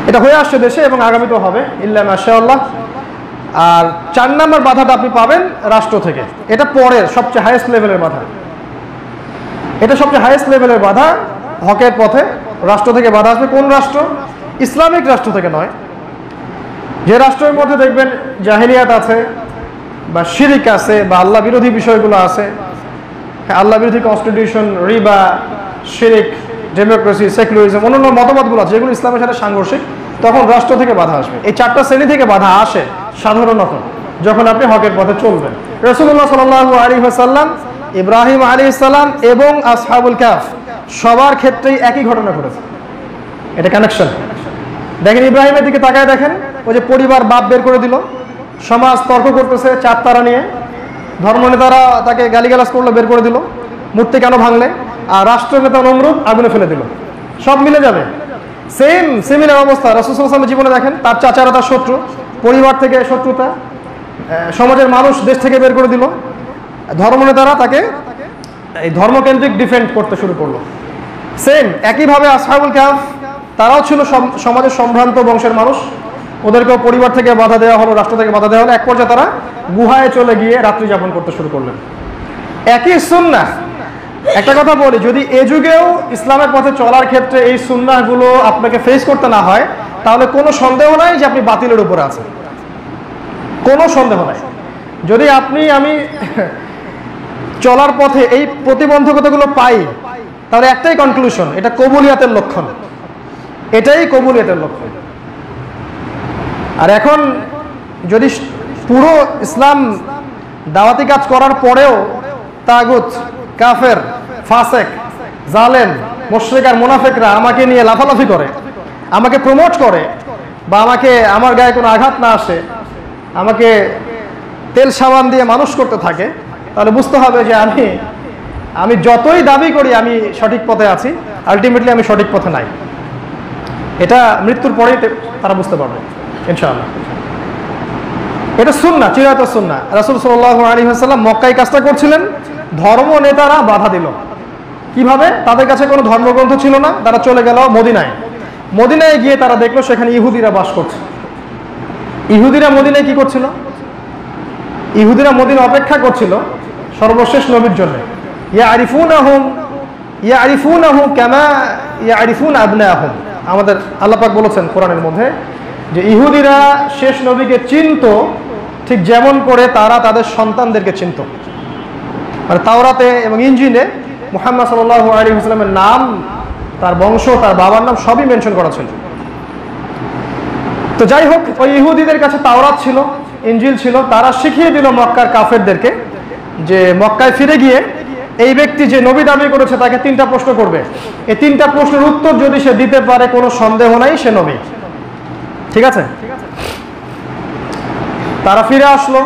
এটা হয়ে আসছে দেশে এবং আগামীতেও হবে ইল্লা মাশাআল্লাহ। আর 4 নম্বর বাধাটা আপনি পাবেন রাষ্ট্র থেকে। এটা পরের সবচেয়ে হাইয়েস্ট লেভেলের বাধা, এটা সবচেয়ে হাইয়েস্ট লেভেলের বাধা হকের পথে। রাষ্ট্র থেকে বাধা আসবে। কোন রাষ্ট্র? ইসলামিক রাষ্ট্র থেকে নয়। যে রাষ্ট্রের মধ্যে দেখবেন জাহেলিয়াত আছে বা শিরিক আছে বা আল্লাহ বিরোধী বিষয়গুলো আছে, আল্লাহ বিরোধী কনস্টিটিউশন, রিবা, শিরিক, ডেমোক্রেসি, সেকুলারিজম, অন্যান্য মতবাদগুলো আছে যেগুলো ইসলামের সাথে সাংঘর্ষিক, তখন রাষ্ট্র থেকে বাধা আসবে। এই 4টা শ্রেণী থেকে বাধা আসে সাধারণত যখন আপনি হকের পথে চলবেন। রাসূলুল্লাহ সাল্লাল্লাহু আলাইহি ওয়াসাল্লাম, ইব্রাহিম আলাইহিস সালাম এবং আসহাবুল কাহফ সবার ক্ষেত্রেই একই ঘটনা ঘটেছে। এটা কানেকশন। দেখেন ইব্রাহিমের দিকে তাকায় দেখেন, ওই যে পরিবার বাপ বের করে দিল, সমাজ তর্ক করতেছে 4 তারা নিয়ে, ধর্মনেতারা তাকে গালিগালাজ করলো, বের করে দিল, মূর্তি কেন ভাঙলে, আর রাষ্ট্রনেতা নমরুদ আগুনে ফেলে দিল। সব মিলে যাবে। সিমিলার অবস্থা রাসূল সাল্লাল্লাহু আলাইহি ওয়াসাল্লামের জীবনে দেখেন, তার চাচারা তার শত্রু, পরিবার থেকে শত্রুতা, সমাজের মানুষ দেশ থেকে বের করে দিল, ধর্মনেতারা তাকে এই ধর্মকেন্দ্রিক ডিফেন্ড করতে শুরু করলো। একইভাবে আসহাবুল কাহফ, তারাও ছিল সমাজের সম্ভ্রান্ত বংশের মানুষ, ওদেরকেও পরিবার থেকে বাধা দেওয়া হলো, রাষ্ট্র থেকে বাধা দেওয়া হলো। এক পর্যায়ে তারা গুহায় চলে গিয়ে রাত্রি যাপন করতে শুরু করলেন। একই সুন্নাহ। একটা কথা বলি, যদি এ যুগেও ইসলামের পথে চলার ক্ষেত্রে এই সুন্নাহগুলো আপনাকে ফেস করতে না হয়, তাহলে কোনো সন্দেহ নাই যে আপনি বাতিলের উপরে আছেন, কোনো সন্দেহ নাই। যদি আমি চলার পথে এই প্রতিবন্ধকতাগুলো পাই, তাহলে একটাই কনক্লুশন, এটা কবুলিয়াতের লক্ষণ, এটাই কবুলিয়াতের লক্ষণ। আর এখন যদি পুরো ইসলাম দাওয়াতি কাজ করার পরেও তাগুত, কাফের, ফাসেক, জালেম, মুশরিক আর মুনাফিকরা আমাকে নিয়ে লাফালাফি করে, আমাকে প্রমোট করে, বা আমার গায়ে কোনো আঘাত না আসে, আমাকে তেল সাবান দিয়ে মানুষ করতে থাকে, তাহলে বুঝতে হবে যে আমি যতই দাবি করি আমি সঠিক পথে আছি, আলটিমেটলি আমি সঠিক পথে নাই। এটা মৃত্যুর পরেই তারা বুঝতে পারবে ইনশাআল্লাহ। এটা সুন্নাহ, চিরায়ত সুন্নাহ। রাসূল সাল্লাল্লাহু আলাইহি ওয়াসাল্লাম মক্কায় কাজটা করছিলেন, ধর্ম নেতারা বাধা দিল। কিভাবে? তাদের কাছে কোনো ধর্মগ্রন্থ ছিল না, তারা চলে গেল মদিনায়। মদিনায় গিয়ে তারা দেখলো সেখানে ইহুদিরা বাস করছে। ইহুদিরা মদিনায় কি করছিল? ইহুদিরা মদিনা অপেক্ষা করছিল সর্বশেষ নবীর জন্য। ইয়ারিফুনাহু কামা ইয়ারিফুনা আবনাহুম। আমাদের আল্লাহ পাক বলেছেন কোরআনের মধ্যে যে ইহুদিরা শেষ নবীকে চিনতো ঠিক যেমন করে তারা তাদের সন্তানদেরকে চিনত। মানে তাওরাতে এবং ইনজিলে মুহাম্মদ সাল্লাল্লাহু আলাইহি ওয়াসাল্লামের নাম, তার বংশ, তার বাবার নাম সবই মেনশন করা ছিল। তো যাই হোক, ওই ইহুদিদের কাছে তাওরাত ছিল, ইনজিল ছিল। তারা শিখিয়ে দিল মক্কার কাফেরদেরকে যে মক্কায় ফিরে গিয়ে এই ব্যক্তি যে নবী দাবি করেছে তাকে 3টা প্রশ্ন করবে। এই 3টা প্রশ্নের উত্তর যদি সে দিতে পারে, কোনো সন্দেহ নাই সে নবী। ঠিক আছে? তারা ফিরে আসলো,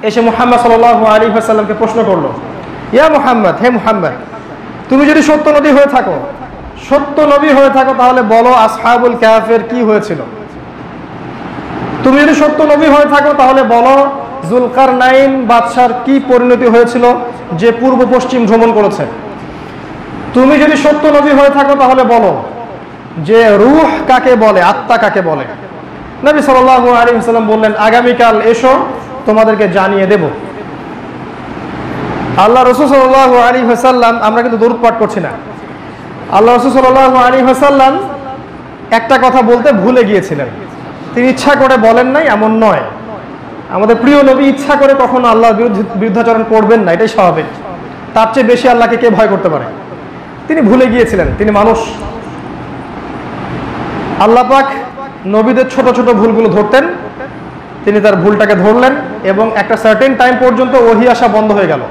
এসে মুহাম্মদ সাল্লাল্লাহু আলাইহি ওয়াসাল্লামকে প্রশ্ন করলো, ইয়া মুহাম্মদ, হে মুহাম্মদ, তুমি যদি সত্য নবী হয়ে থাকো তাহলে বলো আসহাবুল কাহফের কি হয়েছিল। তুমি যদি সত্য নবী হয়ে থাকো তাহলে বলো জুলকারনাইন বাদশার কি পরিণতি হয়েছিল যে পূর্ব পশ্চিম ভ্রমণ করেছে। তুমি যদি সত্য নবী হয়ে থাকো তাহলে বলো যে রূহ কাকে বলে, আত্মা কাকে বলে। নবী সাল্লাল্লাহু আলাইহি ওয়াসাল্লাম বললেন, আগামীকাল এসো, তোমাদেরকে জানিয়ে দেব। আল্লাহ রাসূল সাল্লাল্লাহু আলাইহি ওয়াসাল্লাম, আমরা কিন্তু দরুদ পাঠ করছি না, আল্লাহ রাসূল সাল্লাল্লাহু আলাইহি ওয়াসাল্লাম একটা কথা বলতে ভুলে গিয়েছিলেন। তিনি ইচ্ছা করে বলেন নাই এমন নয়। আমাদের প্রিয় নবী ইচ্ছা করে কখনো আল্লাহর বিরুদ্ধাচরণ করবেন না, এটাই স্বাভাবিক। তার চেয়ে বেশি আল্লাহকে কে ভয় করতে পারে? তিনি ভুলে গিয়েছিলেন, তিনি মানুষ। আল্লাহ পাক নবীদের ছোট ছোট ভুলগুলো ধরতেন, তিনি তার ভুলটাকে ধরলেন এবং একটা সার্টেন টাইম পর্যন্ত ওহী আসা বন্ধ হয়ে গেল।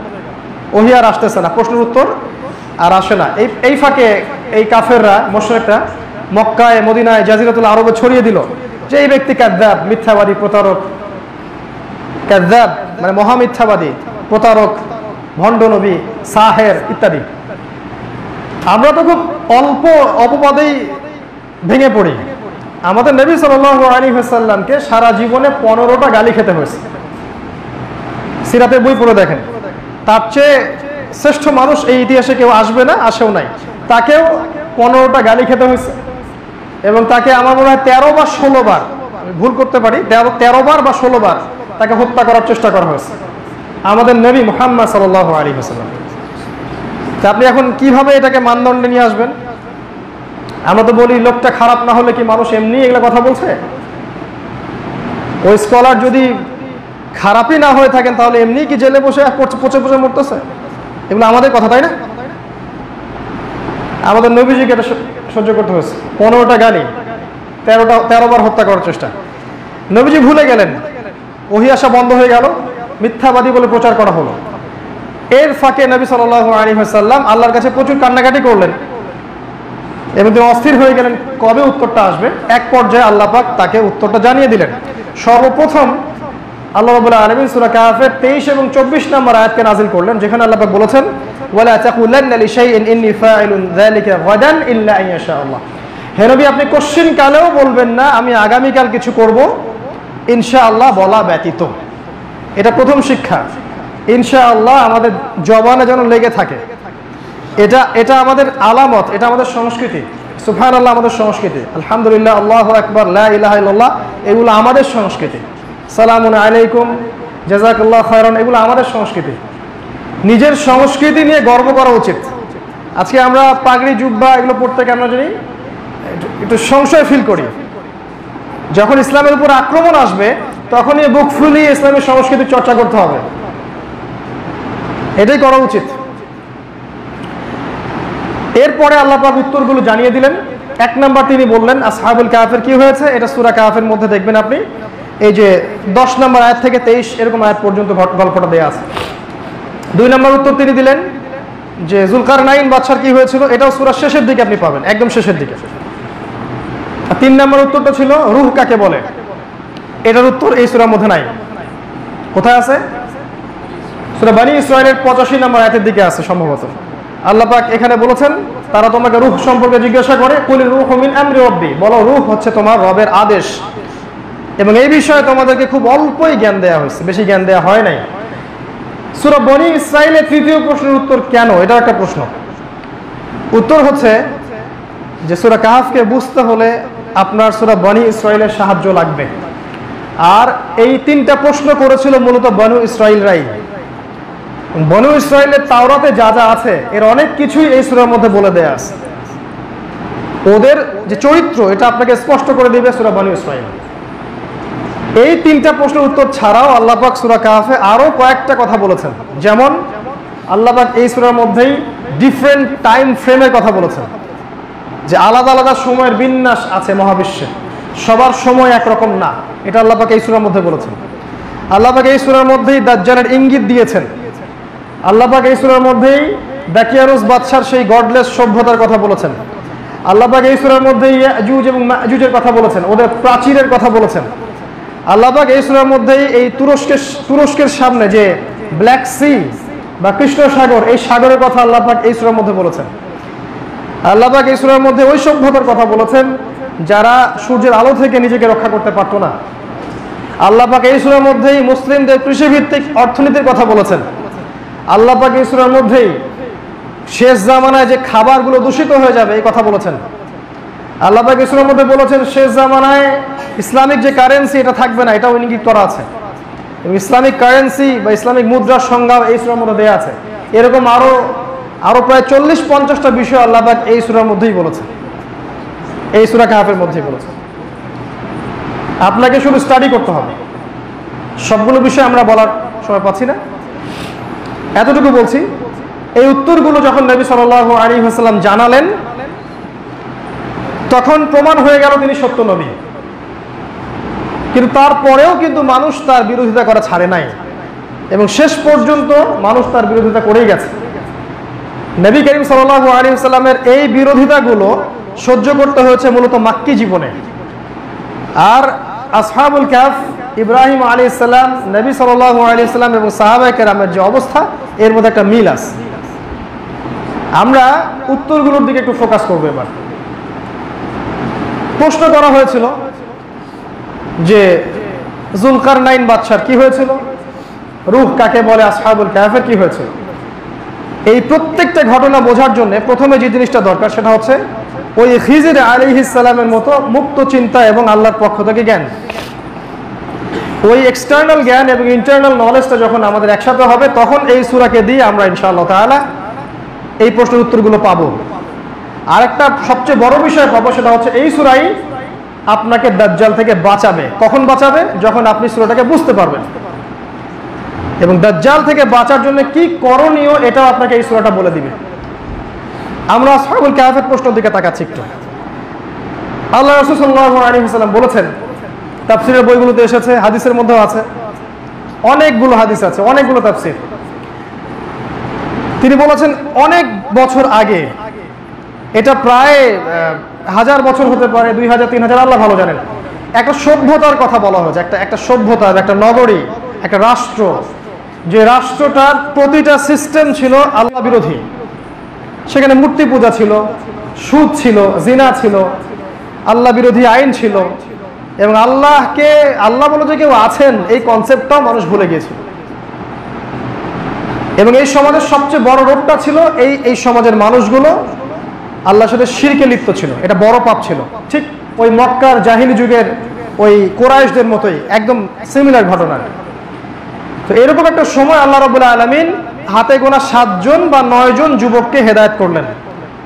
ওহী আর আসতেছে না, প্রশ্নের উত্তর আর আসে না। এই ফাঁকে এই কাফেররা, মুশরিকরা মক্কায়, মদিনায়, জাজিরাতুল আরবে ছড়িয়ে দিল যে এই ব্যক্তি কাযযাব, মিথ্যাবাদী, প্রতারক। কাযযাব মানে মহামিথ্যাবাদী, প্রতারক, ভণ্ড নবী, সাহের ইত্যাদি। আমরা তো খুব অল্প অপবাদেই ভেঙে পড়ি। আমাদের নবী সাল্লাল্লাহু আলাইহি ওয়াসাল্লামকে সারা জীবনে 15টা গালি খেতে হয়েছে। সিরাতের বই পড়ে দেখেন, তার চেয়ে শ্রেষ্ঠ মানুষ এই ইতিহাসে কেউ আসবে না, আসেও নাই। তাকেও 15টা গালি খেতে হয়েছে এবং তাকে আমার মনে হয় 13 বা 16 বার, আমি ভুল করতে পারি, 13 বার বা 16 বার তাকে হত্যা করার চেষ্টা করা হয়েছে আমাদের নবী মুহাম্মদ সাল্লাল্লাহু আলাইহি ওয়াসাল্লাম। তা আপনি এখন কিভাবে এটাকে মানদণ্ডে নিয়ে আসবেন? আমরা তো বলি লোকটা খারাপ না হলে কি মানুষ এমনি এগুলো কথা বলছে? ওই স্কলার যদি খারাপই না হয়ে থাকেন তাহলে এমনি কি জেলে বসে পচে পচে মরতেছে? এগুলো আমাদের কথা, তাই না? আমাদের নবীজিকে এটা সহ্য করতে হয়েছে, 15টা গালি, 13 বার হত্যা করার চেষ্টা। নবীজি ভুলে গেলেন, ওহী আসা বন্ধ হয়ে গেল, মিথ্যাবাদী বলে প্রচার করা হলো। এর ফাঁকে নবী সাল্লাল্লাহু আলাইহি ওয়াসাল্লাম আল্লাহর কাছে প্রচুর কান্নাকাটি করলেন এবং তিনি অস্থির হয়ে গেলেন কবে উত্তরটা আসবে। এক পর্যায়ে আল্লাহ পাক তাকে উত্তরটা জানিয়ে দিলেন। সর্বপ্রথম আল্লাহ রাব্বুল আলামিন সূরা কাহফের 23 এবং 24 নম্বর আয়াতকে নাযিল করলেন, যেখানে আল্লাহ পাক বলেছেন, ওয়ালা তাকুলান্না লিশাইইন ইন্নী ফাইলুন যালিকা গাদান ইল্লা আন ইয়াশাআল্লাহ। হে নবী, আপনি কোশ্চিন কালেও বলবেন না আমি আগামীকাল কিছু করব ইনশাআল্লাহ বলা ব্যতীত। এটা প্রথম শিক্ষা। ইনশাআল্লাহ আমাদের জবানে যেন লেগে থাকে। এটা আমাদের আলামত, এটা আমাদের সংস্কৃতি। সুবহানাল্লাহ আমাদের সংস্কৃতি, আলহামদুলিল্লাহ, আল্লাহু আকবার, লা ইলাহা ইল্লাল্লাহ, এগুলো আমাদের সংস্কৃতি। সালামুন আলাইকুম, জাযাকাল্লাহু খায়রান, এগুলো আমাদের সংস্কৃতি। নিজের সংস্কৃতি নিয়ে গর্ব করা উচিত। আজকে আমরা পাগড়ি জুব্বা এগুলো পড়তে কেন জানি একটু সংশয় ফিল করি। যখন ইসলামের উপর আক্রমণ আসবে তখনই বুক ফুলিয়ে ইসলামের সংস্কৃতি চর্চা করতে হবে, এটাই করা উচিত। এরপরে আল্লাহ পাক উত্তরগুলো জানিয়ে দিলেন। 1 নম্বর তিনি বললেন আসহাবুল কাহফের কি হয়েছে, এটা সূরা কাহফের মধ্যে দেখবেন আপনি, এই যে 10 নম্বর আয়াত থেকে 23 এরকম আয়াত পর্যন্ত গল্পটা দেয়া আছে। 2 নম্বর উত্তর তিনি দিলেন যে যুলকারনাইন বাদশার কি হয়েছিল, এটাও সূরার শেষের দিকে আপনি পাবেন, একদম শেষের দিকে। 3 নম্বর উত্তরটা ছিল রূহ কাকে বলে, এটার উত্তর এই সূরার মধ্যে নাই। কোথায় আছে? সূরা বনী ইসরাঈলের 85 নম্বর আয়াতের দিকে আছে সম্ভবত। আল্লাহ পাক এখানে বলেছেন তারা তোমাকে রূহ সম্পর্কে জিজ্ঞাসা করে, কুলির রূহু মিন আমরি রাব্বি, বলো রূহ হচ্ছে তোমার রবের আদেশ। এবং এই বিষয়ে তোমাদেরকে খুব অল্পই জ্ঞান দেওয়া হয়েছে, বেশি জ্ঞান দেওয়া হয় নাই। সূরা বনী ইসরাঈলের 3য় প্রশ্নের উত্তর কেন, এটা একটা প্রশ্ন। উত্তর হচ্ছে যে সূরা কাহফকে বুঝতে হলে আপনার সূরা বনী ইসরাঈলের সাহায্য লাগবে। আর এই 3টা প্রশ্ন করেছিল মূলত বনী ইসরাঈলরাই। বনী ইসরাঈলের তাওরাতে যা যা আছে এর অনেক কিছুই এই সূরার মধ্যে বলে দেয়া আছে। ওদের যে চরিত্র এটা আপনাকে স্পষ্ট করে দিবে সূরা বনী ইসরাঈল। এই 3টা প্রশ্নের উত্তর ছাড়াও আল্লাহ পাক সূরা কাহফে আরো কয়েকটা কথা বলেছেন। যেমন আল্লাহ পাক এই সূরার মধ্যেই ডিফারেন্ট টাইম ফ্রেমের কথা বলেছেন, যে আলাদা আলাদা সময়ের বিন্যাস আছে মহাবিশ্বে, সবার সময় একরকম না, এটা আল্লাহ পাক এই সূরার মধ্যে বলেছেন। আল্লাহ পাক এই সূরার মধ্যেই দাজ্জালের ইঙ্গিত দিয়েছেন। আল্লাহ পাক এই সূরার মধ্যেই দাকিয়ানুস বাদশার সেই গডলেস সভ্যতার কথা বলেছেন। আল্লাহ পাক এই সূরার মধ্যেই ইয়াজুজ এবং মাজুজের কথা বলেছেন, ওদের প্রাচীরের কথা বলেছেন। আল্লাহ পাক এই সূরার মধ্যেই এই তুরস্কের সামনে যে ব্ল্যাক সি বা কৃষ্ণ সাগর, এই সাগরের কথা আল্লাহ পাক এই সূরার মধ্যে বলেছেন। আল্লাহ পাক এই সূরার মধ্যে ওই সভ্যতার কথা বলেছেন যারা সূর্যের আলো থেকে নিজেকে রক্ষা করতে পারতো না। আল্লাহ পাক এই সূরার মধ্যেই মুসলিমদের কৃষিভিত্তিক অর্থনীতির কথা বলেছেন। আল্লাহ পাক এই সূরার মধ্যেই শেষ জামানায় যে খাবারগুলো দূষিত হয়ে যাবে এই কথা বলেছেন। আল্লাহ পাক এই সূরার মধ্যে বলেছেন শেষ জামানায় ইসলামিক যে কারেন্সি এটা থাকবে না, এটাও ইঙ্গিত করা আছে। এবং ইসলামিক কারেন্সি বা ইসলামিক মুদ্রার সংজ্ঞা এই সূরার মধ্যে দেয়া আছে। এরকম আরো প্রায় 40-50টা বিষয় আল্লাহ পাক এই সূরার মধ্যেই বলেছেন, এই সূরা কাহফের মধ্যেই বলেছেন। আপনাকে শুধু স্টাডি করতে হবে, সবগুলো বিষয় আমরা বলার সময় পাচ্ছি না, এতটুকু বলছি। এই উত্তরগুলো যখন নবী সাল্লাল্লাহু আলাইহি ওয়াসাল্লাম জানালেন তখন প্রমাণ হয়ে গেল তিনি সত্য নবী। কিন্তু তারপরেও কিন্তু মানুষ তার বিরোধিতা করা ছাড়ে নাই এবং শেষ পর্যন্ত মানুষ তার বিরোধিতা করেই গেছে। নবী করিম সাল্লাল্লাহু আলাইহি ওয়াসাল্লামের এই বিরোধিতাগুলো সহ্য করতে হয়েছে মূলত মাক্কি জীবনে। আর আসহাবুল কাহফ, ইব্রাহিম আলাইহিস সালাম, নবী সাল্লাল্লাহু আলাইহি ওয়াসাল্লাম এবং সাহাবায়ে কেরামের যে অবস্থা এর মধ্যে একটা মিল আছে। আমরা উত্তরগুলোর দিকে একটু ফোকাস করব। এবার প্রশ্ন করা হয়েছিল যে যুলকারনাইন বাদশার কি হয়েছিল, রূহ কাকে বলে, আসহাবুল কাহফের কি হয়েছিল। এই প্রত্যেকটা ঘটনা বোঝার জন্য প্রথমে যে জিনিসটা দরকার সেটা হচ্ছে ওই খিজির আলাইহিস সালামের মতো মুক্ত চিন্তা এবং আল্লাহর পক্ষ থেকে জ্ঞান। ওই এক্সটার্নাল জ্ঞান এবং ইন্টারনাল নলেজটা যখন আমাদের একসাথে হবে তখন এই সূরাকে দিয়ে আমরা ইনশাআল্লাহ তাআলা এই প্রশ্নের উত্তরগুলো পাবো। আরেকটা সবচেয়ে বড় বিষয় পাবো, সেটা হচ্ছে এই সূরাই আপনাকে দাজ্জাল থেকে বাঁচাবে। কখন বাঁচাবে? যখন আপনি সূরাটাকে বুঝতে পারবেন। এবং দাজ্জাল থেকে বাঁচার জন্য কি করণীয় এটাও আপনাকে এই সূরাটা বলে দিবে। আমরা আসহাবুল কাহফের প্রশ্নের দিকে তাকাচ্ছি একটু। আল্লাহ রাসূল সাল্লাল্লাহু আলাইহি ওয়াসাল্লাম বলেছেন, তাফসীরের বইগুলোতে এসেছে, হাদিসের মধ্যেও আছে, অনেকগুলো হাদিস আছে, অনেকগুলো তাফসীর। তিনি বলেছেন অনেক বছর আগে, এটা প্রায় 1000 বছর হতে পারে, 2000, 3000, আল্লাহ ভালো জানেন, একটা সভ্যতার কথা বলা হয়েছে। একটা সভ্যতা, একটা নগরী, একটা রাষ্ট্র, যে রাষ্ট্রটার প্রতিটা সিস্টেম ছিল আল্লাহ বিরোধী। সেখানে মূর্তি পূজা ছিল, সুদ ছিল, জিনা ছিল, আল্লাহ বিরোধী আইন ছিল এবং আল্লাহকে আল্লাহ বলে যে কেউ আছেন এই কনসেপ্টটাও মানুষ ভুলে গিয়েছিল। এবং এই সমাজের সবচেয়ে বড় রোগটা ছিল এই সমাজের মানুষগুলো আল্লাহর সাথে শিরকে লিপ্ত ছিল, এটা বড় পাপ ছিল। ঠিক ওই মক্কার জাহিলি যুগের ওই কোরাইশদের মতোই একদম সিমিলার ঘটনা। তো এরকম একটা সময় আল্লাহ রাব্বুল আলামিন হাতে গোনা 7 জন বা 9 জন যুবককে হেদায়েত করলেন।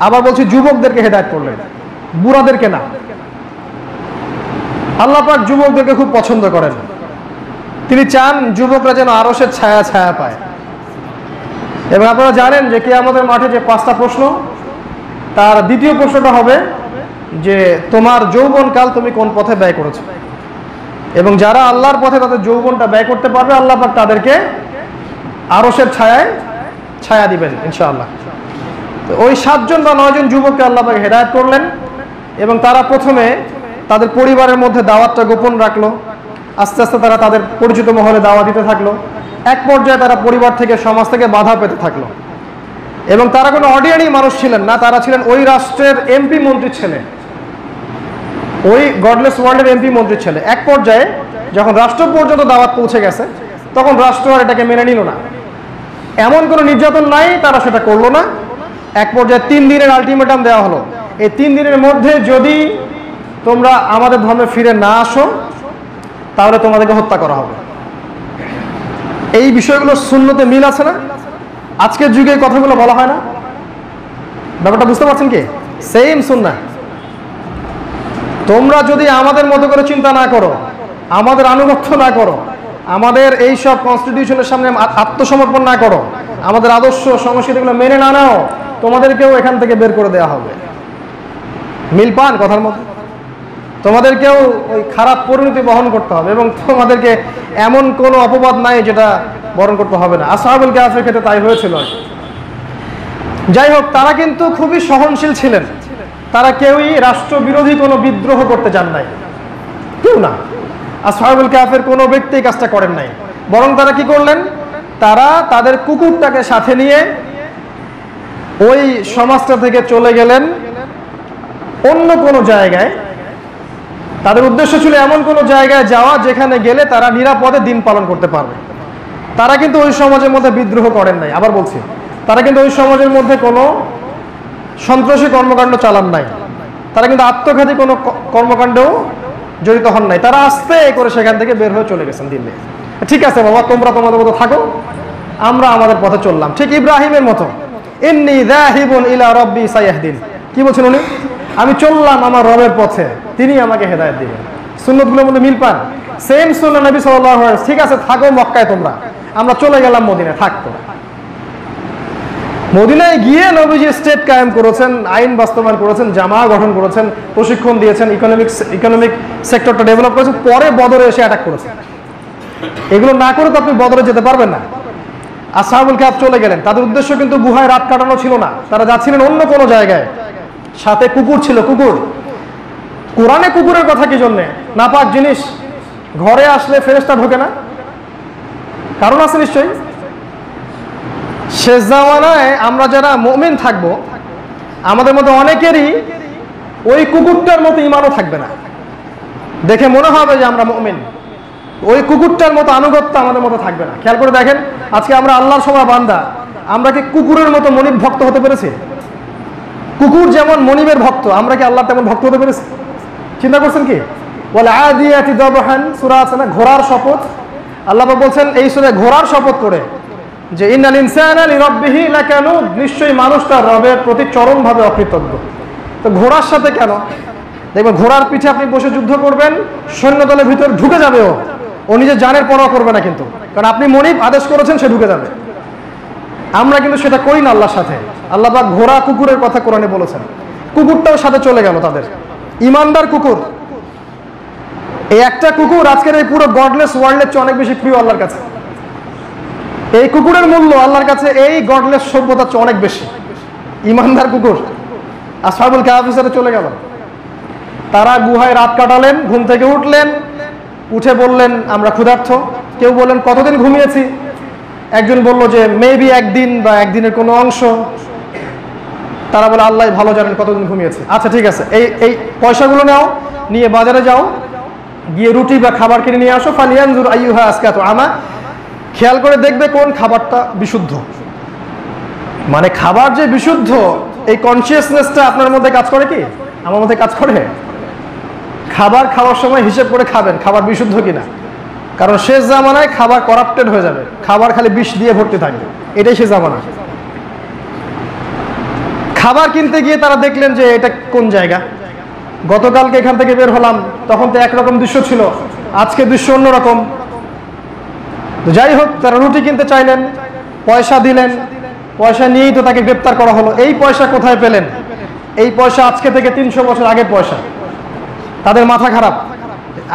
আবার বলছি যুবকদেরকে হেদায়েত করলেন, বুড়াদেরকে না। আল্লাহ পাক যুবকদেরকে খুব পছন্দ করেন। তিনি চান যুবকরা যেন আরশের ছায়া ছায়া পায়। এবং আপনারা জানেন যে কিয়ামতের মাঠে যে 5টা প্রশ্ন, তার দ্বিতীয় প্রশ্নটা হবে যে তোমার যৌবনকাল তুমি কোন পথে ব্যয় করেছো। এবং যারা আল্লাহর পথে তাদের যৌবনটা ব্যয় করতে পারবে, আল্লাহ পাক তাদেরকে আরশের ছায়ায় ছায়া দিবেন ইনশাআল্লাহ। তো ওই 7 জন বা 9 জন যুবককে আল্লাহ পাক হেদায়েত করলেন। এবং তারা প্রথমে তাদের পরিবারের মধ্যে দাওয়াতটা গোপন রাখলো। আস্তে আস্তে তারা তাদের পরিচিত মহলে দাওয়াত দিতে থাকলো। এক পর্যায়ে তারা পরিবার থেকে, সমাজ থেকে বাধা পেতে থাকলো। এবং তারা কোনো অর্ডিনারি মানুষ ছিলেন না, তারা ছিলেন ওই রাষ্ট্রের এমপি মন্ত্রীর ছেলে, ওই গডলেস ওয়ার্ল্ডের এমপি মন্ত্রীর ছেলে। এক পর্যায়ে যখন রাষ্ট্র পর্যন্ত দাওয়াত পৌঁছে গেছে, তখন রাষ্ট্র আর এটাকে মেনে নিল না। এমন কোনো নির্যাতন নাই, তারা সেটা করলো না। এক পর্যায়ে 3 দিনের আলটিমেটাম দেওয়া হলো, এই 3 দিনের মধ্যে যদি তোমরা আমাদের ধর্মে ফিরে না আসো তাহলে তোমাদেরকে হত্যা করা হবে। এই বিষয়গুলো সুন্নতে মিল আছে না? আজকের যুগে এই কথাগুলো বলা হয় না? ব্যাপারটা বুঝতে পারছেন কি? সেম সুন্নাহ। তোমরা যদি আমাদের মতো করে চিন্তা না করো, আমাদের আনুগত্য না করো, আমাদের এই সব কনস্টিটিউশনের সামনে আত্মসমর্পণ না করো, আমাদের আদর্শ সংস্কৃতিগুলো মেনে না নাও, তোমাদেরকেও এখান থেকে বের করে দেওয়া হবে। মিল পান কথার মধ্যে? তোমাদেরকেও ওই খারাপ পরিণতি বহন করতে হবে এবং তোমাদেরকে এমন কোনো অপবাদ নাই যেটা বরণ করতে হবে না। আসহাবুল কাহফের ক্ষেত্রে তাই হয়েছিল। যাই হোক, তারা কিন্তু খুবই সহনশীল ছিলেন। তারা কেউই রাষ্ট্রবিরোধী কোনো বিদ্রোহ করতে চান নাই, কেউ না। আসহাবুল কাহফের কোনো ব্যক্তি কাজটা করেন নাই। বরং তারা কি করলেন? তারা তাদের কুকুরটাকে সাথে নিয়ে ওই সমাজটা থেকে চলে গেলেন অন্য কোনো জায়গায়। তাদের উদ্দেশ্য ছিল এমন কোনো জায়গায় যাওয়া যেখানে গেলে তারা নিরাপদে দিন পালন করতে পারবে। তারা কিন্তু ওই সমাজের মধ্যে বিদ্রোহ করেন নাই। আবার বলছি, তারা কিন্তু ওই সমাজের মধ্যে কোনো সন্ত্রাসী কর্মকাণ্ড চালান নাই। তারা কিন্তু আত্মঘাতী কোনো কর্মকাণ্ডেও জড়িত হন নাই। তারা আস্তে করে সেখান থেকে বের হয়ে চলে গেছেন দিল্লি। ঠিক আছে বাবা, তোমরা তোমাদের মতো থাকো, আমরা আমাদের পথে চললাম। ঠিক ইব্রাহিমের মতো, ইন্নী যাহিবুন ইলা রাব্বি সায়াহদিন। কি বলছেন উনি? আমি চললাম আমার রবের পথে, তিনি আমাকে হেদায়েত দিবেন। সুন্নতগুলোর মধ্যে মিল পান? সেম সুন্নাহ নবী সাল্লাল্লাহু আলাইহি ওয়াসাল্লাম। ঠিক আছে, থাকো মক্কায় তোমরা, আমরা চলে গেলাম মদিনায়। থাকতো মদিনায় গিয়ে নবীজি স্টেট কায়েম করেছেন, আইন বাস্তবায়ন করেছেন, জামা গঠন করেছেন, প্রশিক্ষণ দিয়েছেন, ইকোনমিক সেক্টরটা ডেভেলপ করেছেন। পরে বদরে এসে অ্যাটাক করেছেন। এগুলো না করে তো আপনি বদরে যেতে পারবেন না। আসহাবুল কাহফ চলে গেলেন। তাদের উদ্দেশ্য কিন্তু গুহায় রাত কাটানো ছিল না, তারা যাচ্ছিলেন অন্য কোনো জায়গায়। সাথে কুকুর ছিল, কুকুর। কোরআনে কুকুরের কথা কি জন্যে? নাপাক জিনিস ঘরে আসলে ফেরেশতা ঢোকে না, কারণ আছে নিশ্চয়ই। শেষ জামানায় আমরা যারা মুমিন থাকবো, আমাদের মধ্যে অনেকেরই ওই কুকুরটার মতো ঈমানও থাকবে না। দেখে মনে হবে যে আমরা মুমিন, ওই কুকুরটার মতো আনুগত্য আমাদের মতো থাকবে না। খেয়াল করে দেখেন, আজকে আমরা আল্লাহর সভা বান্দা, আমরা কি কুকুরের মতো মনিব ভক্ত হতে পেরেছি? কুকুর যেমন মনিবের ভক্ত, আমরা কি আল্লাহ তেমন ভক্ত হতে পেরেছি? চিন্তা করছেন কি? বলে আদিয়াতি দাবহান, সূরা আছে না, ঘোড়ার শপথ। আল্লাহ বলছেন এই সূরায় ঘোড়ার শপথ করে যে ইন্নাল ইনসানা লিরাব্বিহি লাকানুদ, নিশ্চয়ই মানুষ তার রবের প্রতি চরমভাবে অকৃতজ্ঞ। তো ঘোড়ার সাথে কেন? দেখবেন ঘোড়ার পিঠে আপনি বসে যুদ্ধ করবেন, সৈন্যদলের ভিতর ঢুকে যাবে ও নিজের জানের পরোয়া করবে না কিন্তু, কারণ আপনি মনিব আদেশ করেছেন, সে ঢুকে যাবে। আমরা কিন্তু সেটা করি না আল্লাহর সাথে। আল্লাহ পাক ঘোড়া কুকুরের কথা কোরআনে বলেছেন, কুকুরটাও সাথে চলে গেল তাদের। ইমানদার কুকুর, এই একটা কুকুর আজকের এই পুরো গডলেস ওয়ার্ল্ডের চেয়ে অনেক বেশি প্রিয় আল্লাহর কাছে। এই কুকুরের মূল্য আল্লাহর কাছে এই গডলেস সভ্যতার চেয়ে অনেক বেশি। ইমানদার কুকুর আসহাবুল কাহফের সাথে চলে গেল। তারা গুহায় রাত কাটালেন, ঘুম থেকে উঠলেন, উঠে বললেন আমরা ক্ষুধার্ত। কেউ বললেন কতদিন ঘুমিয়েছি, একজন বলল যে মেবি একদিন বা একদিনের কোনো অংশ। তারা বলে আল্লাহ ভালো জানেন কতদিন ঘুমিয়েছে। আচ্ছা ঠিক আছে, এই পয়সাগুলো নাও, নিয়ে বাজারে যাও, গিয়ে রুটি বা খাবার কিনে নিয়ে আসো। ফালিয়ানজুর আইয়ুহা আসকাতু আমা, খেয়াল করে দেখবে কোন খাবারটা বিশুদ্ধ। মানে খাবার যে বিশুদ্ধ এই কনসিয়াসনেসটা আপনার মধ্যে কাজ করে কি? আমার মধ্যে কাজ করে? খাবার খাওয়ার সময় হিসেব করে খাবেন খাবার বিশুদ্ধ কিনা, কারণ শেষ জামানায় খাবার করাপ্টেড হয়ে যাবে, খাবার খালি বিষ দিয়ে ভর্তি থাকবে, এটাই শেষ জামানা। খাবার কিনতে গিয়ে তারা দেখলেন যে এটা কোন জায়গা, গতকালকে এখান থেকে বের হলাম তখন তো একরকম দৃশ্য ছিল, আজকে দৃশ্য অন্যরকম। যাই হোক, তারা রুটি কিনতে চাইলেন, পয়সা দিলেন, পয়সা নিয়েই তো তাকে গ্রেপ্তার করা হলো। এই পয়সা কোথায় পেলেন? এই পয়সা আজকে থেকে 300 বছর আগের পয়সা। তাদের মাথা খারাপ,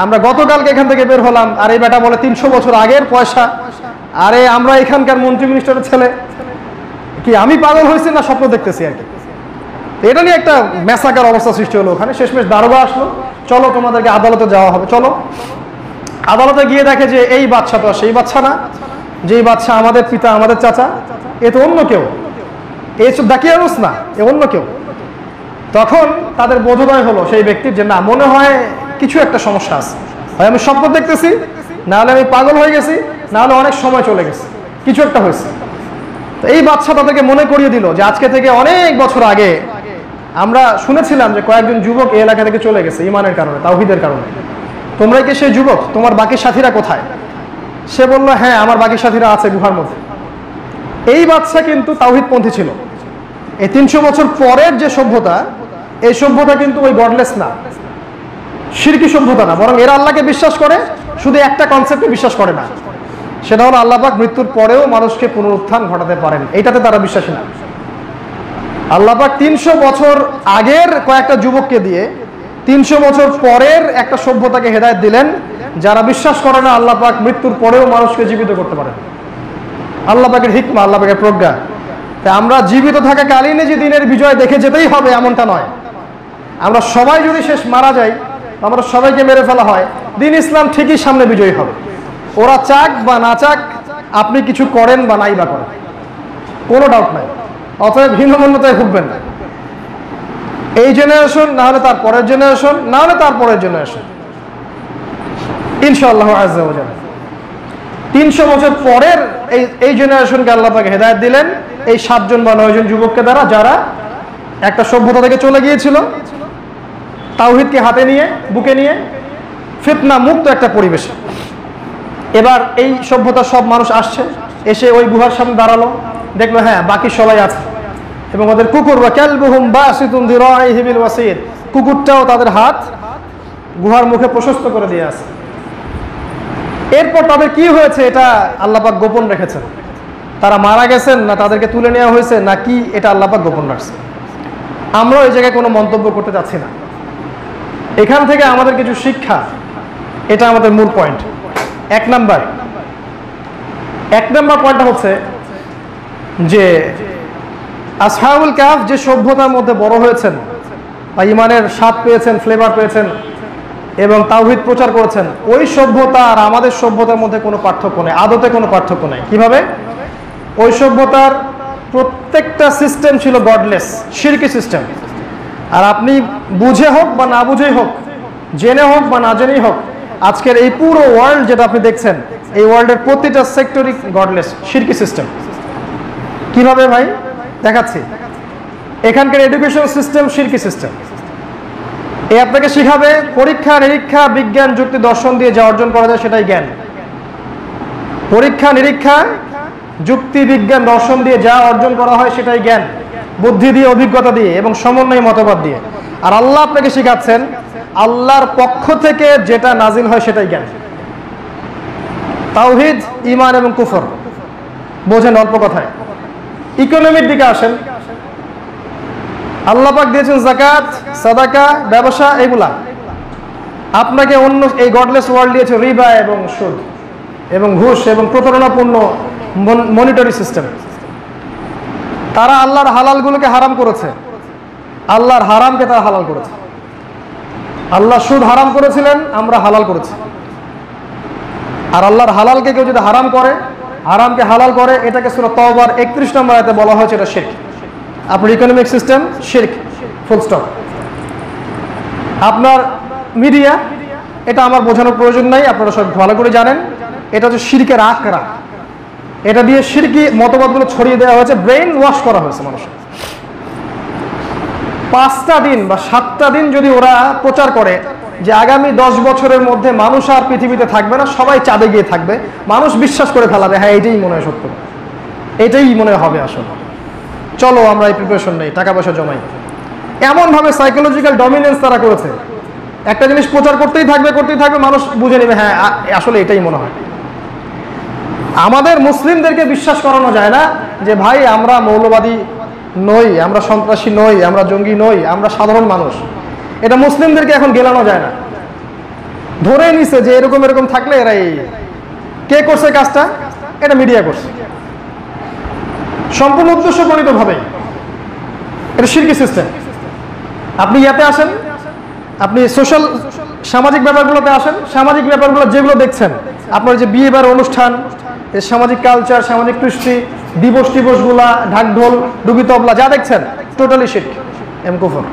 আমরা গতকালকে এখান থেকে বের হলাম আর এই বেটা বলে 300 বছর আগের পয়সা। আরে আমরা এখানকার মন্ত্রী মিনিস্টারের ছেলে, কি আমি পাগল হয়েছি না স্বপ্ন দেখতেছি আর কি। এটা নিয়ে একটা মেসাকার অবস্থা সৃষ্টি হলো ওখানে। শেষমেশ দারোগা আসলো, চলো তোমাদেরকে আদালতে যাওয়া হবে, চলো। আদালতে গিয়ে দেখে যে এই বাচ্চা তো সেই বাচ্চা না, যেই বাচ্চা আমাদের পিতা আমাদের চাচা, এ তো অন্য কেউ, এইসব দাকিয়ানুস না, এ অন্য কেউ। তখন তাদের বোধোদয় হলো সেই ব্যক্তির যে না, মনে হয় কিছু একটা সমস্যা আছে, হয় আমি স্বপ্ন দেখতেছি, না হলে আমি পাগল হয়ে গেছি, না হলে অনেক সময় চলে গেছে, কিছু একটা হয়েছে। তো এই বাচ্চা তাদেরকে মনে করিয়ে দিল যে আজকে থেকে অনেক বছর আগে আমরা শুনেছিলাম যে কয়েকজন যুবক এই এলাকা থেকে চলে গেছে ইমানের কারণে, তাওহীদের কারণে। তোমরাই কি সেই যুবক? তোমার বাকি সাথীরা কোথায়? সে বলল, হ্যাঁ আমার বাকি সাথীরা আছে গুহার মধ্যে। এই বাচ্চা কিন্তু তাওহীদপন্থী ছিল। এই 300 বছর পরের যে সভ্যতা, এই সভ্যতা কিন্তু ওই গডলেস না, শিরকি সভ্যতা না, বরং এরা আল্লাহকে বিশ্বাস করে, শুধু একটা কনসেপ্টে বিশ্বাস করে না, সেটা হলো আল্লাহ পাক মৃত্যুর পরেও মানুষকে পুনরুত্থান ঘটাতে পারেন, এইটাতে তারা বিশ্বাসী না। আল্লাহ পাক 300 বছর আগের কয়েকটা যুবককে দিয়ে 300 বছর পরের একটা সভ্যতাকে হেদায়েত দিলেন, যারা বিশ্বাস করে না আল্লাহ পাক মৃত্যুর পরেও মানুষকে জীবিত করতে পারেন। আল্লাহ পাকের হিকমা, আল্লাহ পাকের প্রজ্ঞা। তাই আমরা জীবিত থাকাকালীনই যে দিনের বিজয় দেখে যেতেই হবে এমনটা নয়। আমরা সবাই যদি শেষ মারা যাই, আমরা সবাইকে মেরে ফেলা হয়, দিন ইসলাম ঠিকই সামনে বিজয়ী হবে। ওরা চাক বা না চাক, আপনি কিছু করেন বা নাই বা করেন, কোনো ডাউট নাই। অতএব হীনমন্যতায় ভুগবেন না। এই জেনারেশন না হলে তার পরের জেনারেশন, না হলে তার পরের জেনারেশন, ইনশাআল্লাহ আজ্জা ওয়া জাল্লা 300 বছর পরের এই জেনারেশনকে আল্লাহ পাক হেদায়েত দিলেন এই 7 জন বা 9 জন যুবককে দ্বারা, যারা একটা সভ্যতা থেকে চলে গিয়েছিল তাওহীদকে হাতে নিয়ে, বুকে নিয়ে, ফিতনা মুক্ত একটা পরিবেশে। এবার এই সভ্যতার সব মানুষ আসছে, এসে ওই গুহার সামনে দাঁড়ালো, দেখলো হ্যাঁ বাকি সবাই আছে, এবং ওদের কুকুর ওয়া কালবুহুম বাসিতুন যিরাইহি বিল ওয়াসির, কুকুরটাও তাদের হাত গুহার মুখে প্রশস্ত করে দিয়ে আছে। এরপর তাদের কি হয়েছে এটা আল্লাহ পাক গোপন রেখেছেন। তারা মারা গেছেন না তাদেরকে তুলে নেওয়া হয়েছে না কি, এটা আল্লাহ পাক গোপন রাখছে। আমরা এই জায়গায় কোনো মন্তব্য করতে চাচ্ছি না। এখান থেকে আমাদের কিছু শিক্ষা, এটা আমাদের মূল পয়েন্ট। এক নাম্বার পয়েন্টটা হচ্ছে যে আসহাবুল কাহফ যে সভ্যতার মধ্যে বড় হয়েছেন বা ইমানের স্বাদ পেয়েছেন, ফ্লেভার পেয়েছেন এবং তাওহীদ প্রচার করেছেন, ওই সভ্যতা আর আমাদের সভ্যতার মধ্যে কোনো পার্থক্য নেই, আদতে কোনো পার্থক্য নেই। কিভাবে? ওই সভ্যতার প্রত্যেকটা সিস্টেম ছিল গডলেস, শিরকি সিস্টেম। আর আপনি বুঝে হোক বা না বুঝেই হোক, জেনে হোক বা না জেনেই হোক, আজকের এই পুরো ওয়ার্ল্ড যেটা আপনি দেখছেন, এই ওয়ার্ল্ডের প্রতিটা সেক্টরই গডলেস, শিরকি সিস্টেম। কিভাবে ভাই? দেখাচ্ছি। এখানকার এডুকেশন সিস্টেম শিরকি সিস্টেম। এই আপনাকে শিখাবে পরীক্ষা নিরীক্ষা বিজ্ঞান যুক্তি দর্শন দিয়ে যা অর্জন করা যায় সেটাই জ্ঞান। পরীক্ষা নিরীক্ষা যুক্তি বিজ্ঞান দর্শন দিয়ে যা অর্জন করা হয় সেটাই জ্ঞান, বুদ্ধি দিয়ে, অভিজ্ঞতা দিয়ে এবং সমন্বয় মতবাদ দিয়ে। আর আল্লাহ আপনাকে শিখাচ্ছেন আল্লাহর পক্ষ থেকে যেটা নাজিল হয় সেটাই জ্ঞান। তাওহীদ, ঈমান এবং কুফর বোঝেন অল্প কথায়। ইকোনমির দিকে আসেন, আল্লাহ পাক দিয়েছেন যাকাত, সাদাকা, ব্যবসা, এগুলা। আপনাকে অন্য এই গডলেস ওয়ার্ল্ড দিয়েছে রিবা এবং সুদ এবং ঘুষ এবং প্রতারণাপূর্ণ মনিটরি সিস্টেম। তারা আল্লাহর হালালগুলোকে হারাম করেছে, আল্লাহর হারামকে তারা হালাল করেছে। আল্লাহ সুদ হারাম করেছিলেন, আমরা হালাল করেছি। আর আল্লাহর হালালকে কেউ যদি হারাম করে, হারামকে হালাল করে, এটাকে সূরা তাওবার 31 নম্বর আয়াতে বলা হয়েছে এটা শিরক। আপনার ইকোনমিক সিস্টেম শিরক, ফুল স্টপ। আপনার মিডিয়া, এটা আমার বোঝানোর প্রয়োজন নাই, আপনারা সব ভালো করে জানেন, এটা হচ্ছে শিরকের আকরা। এটা দিয়ে শিরকি মতবাদগুলো ছড়িয়ে দেওয়া হয়েছে, ব্রেইন ওয়াশ করা হয়েছে মানুষের। 5টা দিন বা 7টা দিন যদি ওরা প্রচার করে যে আগামী 10 বছরের মধ্যে মানুষ আর পৃথিবীতে থাকবে না, সবাই চাঁদে গিয়ে থাকবে, মানুষ বিশ্বাস করে ফেলাবে হ্যাঁ এটাই মনে হয় সত্য, এটাই মনে হবে আসলে, চলো আমরা এই প্রিপারেশন নেই, টাকা পয়সা জমাই। এমনভাবে সাইকোলজিক্যাল ডমিনেন্স তারা করেছে, একটা জিনিস প্রচার করতেই থাকবে, মানুষ বুঝে নেবে হ্যাঁ আসলে এটাই মনে হয়। আমাদের মুসলিমদেরকে বিশ্বাস করানো যায় না যে ভাই আমরা মৌলবাদী নই, আমরা সন্ত্রাসী নই, আমরা জঙ্গি নই, আমরা সাধারণ মানুষ। এটা মুসলিমদেরকে এখন গেলানো যায় না, ধরে নিছে যে এরকম এরকম থাকলে এরা এই। কে করছে কাজটা? এটা মিডিয়া করছে সম্পূর্ণ উদ্দেশ্য প্রণীতভাবে। এটা শিরকি সিস্টেম। আপনি ইয়াতে আসেন, আপনি সোশ্যাল সামাজিক ব্যাপারগুলোতে আসেন, সামাজিক ব্যাপারগুলো যেগুলো দেখছেন আপনার যে বিয়ে বার অনুষ্ঠান, সামাজিক কালচার, সামাজিক কৃষ্টি, দিবস টিবসগুলা, ঢাকঢোল, ডুবি তবলা যা দেখছেন টোটালি শিরক, কুফর।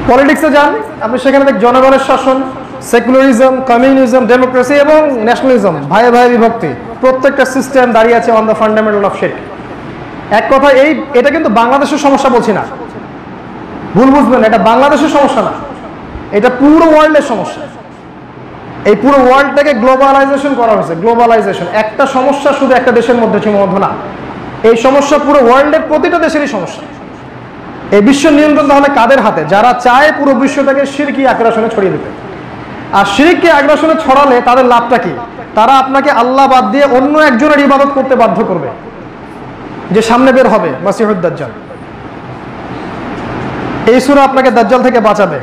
পলিটিক্সে যান আপনি, সেখানে দেখ জনগণের শাসন, সেকুলারিজম, কমিউনিজম, ডেমোক্রেসি এবং ন্যাশনালিজম, ভাইয়ে ভাইয়ে বিভক্তি, প্রত্যেকটা সিস্টেম দাঁড়িয়ে আছে অন দ্য ফান্ডামেন্টাল অফ শিরক। এক কথা এটা কিন্তু বাংলাদেশের সমস্যা বলছি না, ভুল বুঝবেন, এটা বাংলাদেশের সমস্যা না, এটা পুরো ওয়ার্ল্ডের সমস্যা। এই পুরো ওয়ার্ল্ডটাকে গ্লোবালাইজেশন করা হয়েছে। গ্লোবালাইজেশন একটা সমস্যা শুধু একটা দেশের মধ্যে সীমাবদ্ধ না, এই সমস্যা পুরো ওয়ার্ল্ডের প্রতিটা দেশেরই সমস্যা। এই বিশ্ব নিয়ন্ত্রণ তাহলে কাদের হাতে? যারা চায় পুরো বিশ্বটাকে শিরকি আগ্রাসনে ছড়িয়ে দিতে। আর শিরকি আগ্রাসনে ছড়ালে তাদের লাভটা কি? তারা আপনাকে আল্লাহ বাদ দিয়ে অন্য একজনের ইবাদত করতে বাধ্য করবে, যে সামনে বের হবে মাসিহুদ দাজ্জাল। এই সূরা আপনাকে দাজ্জাল থেকে বাঁচাবে,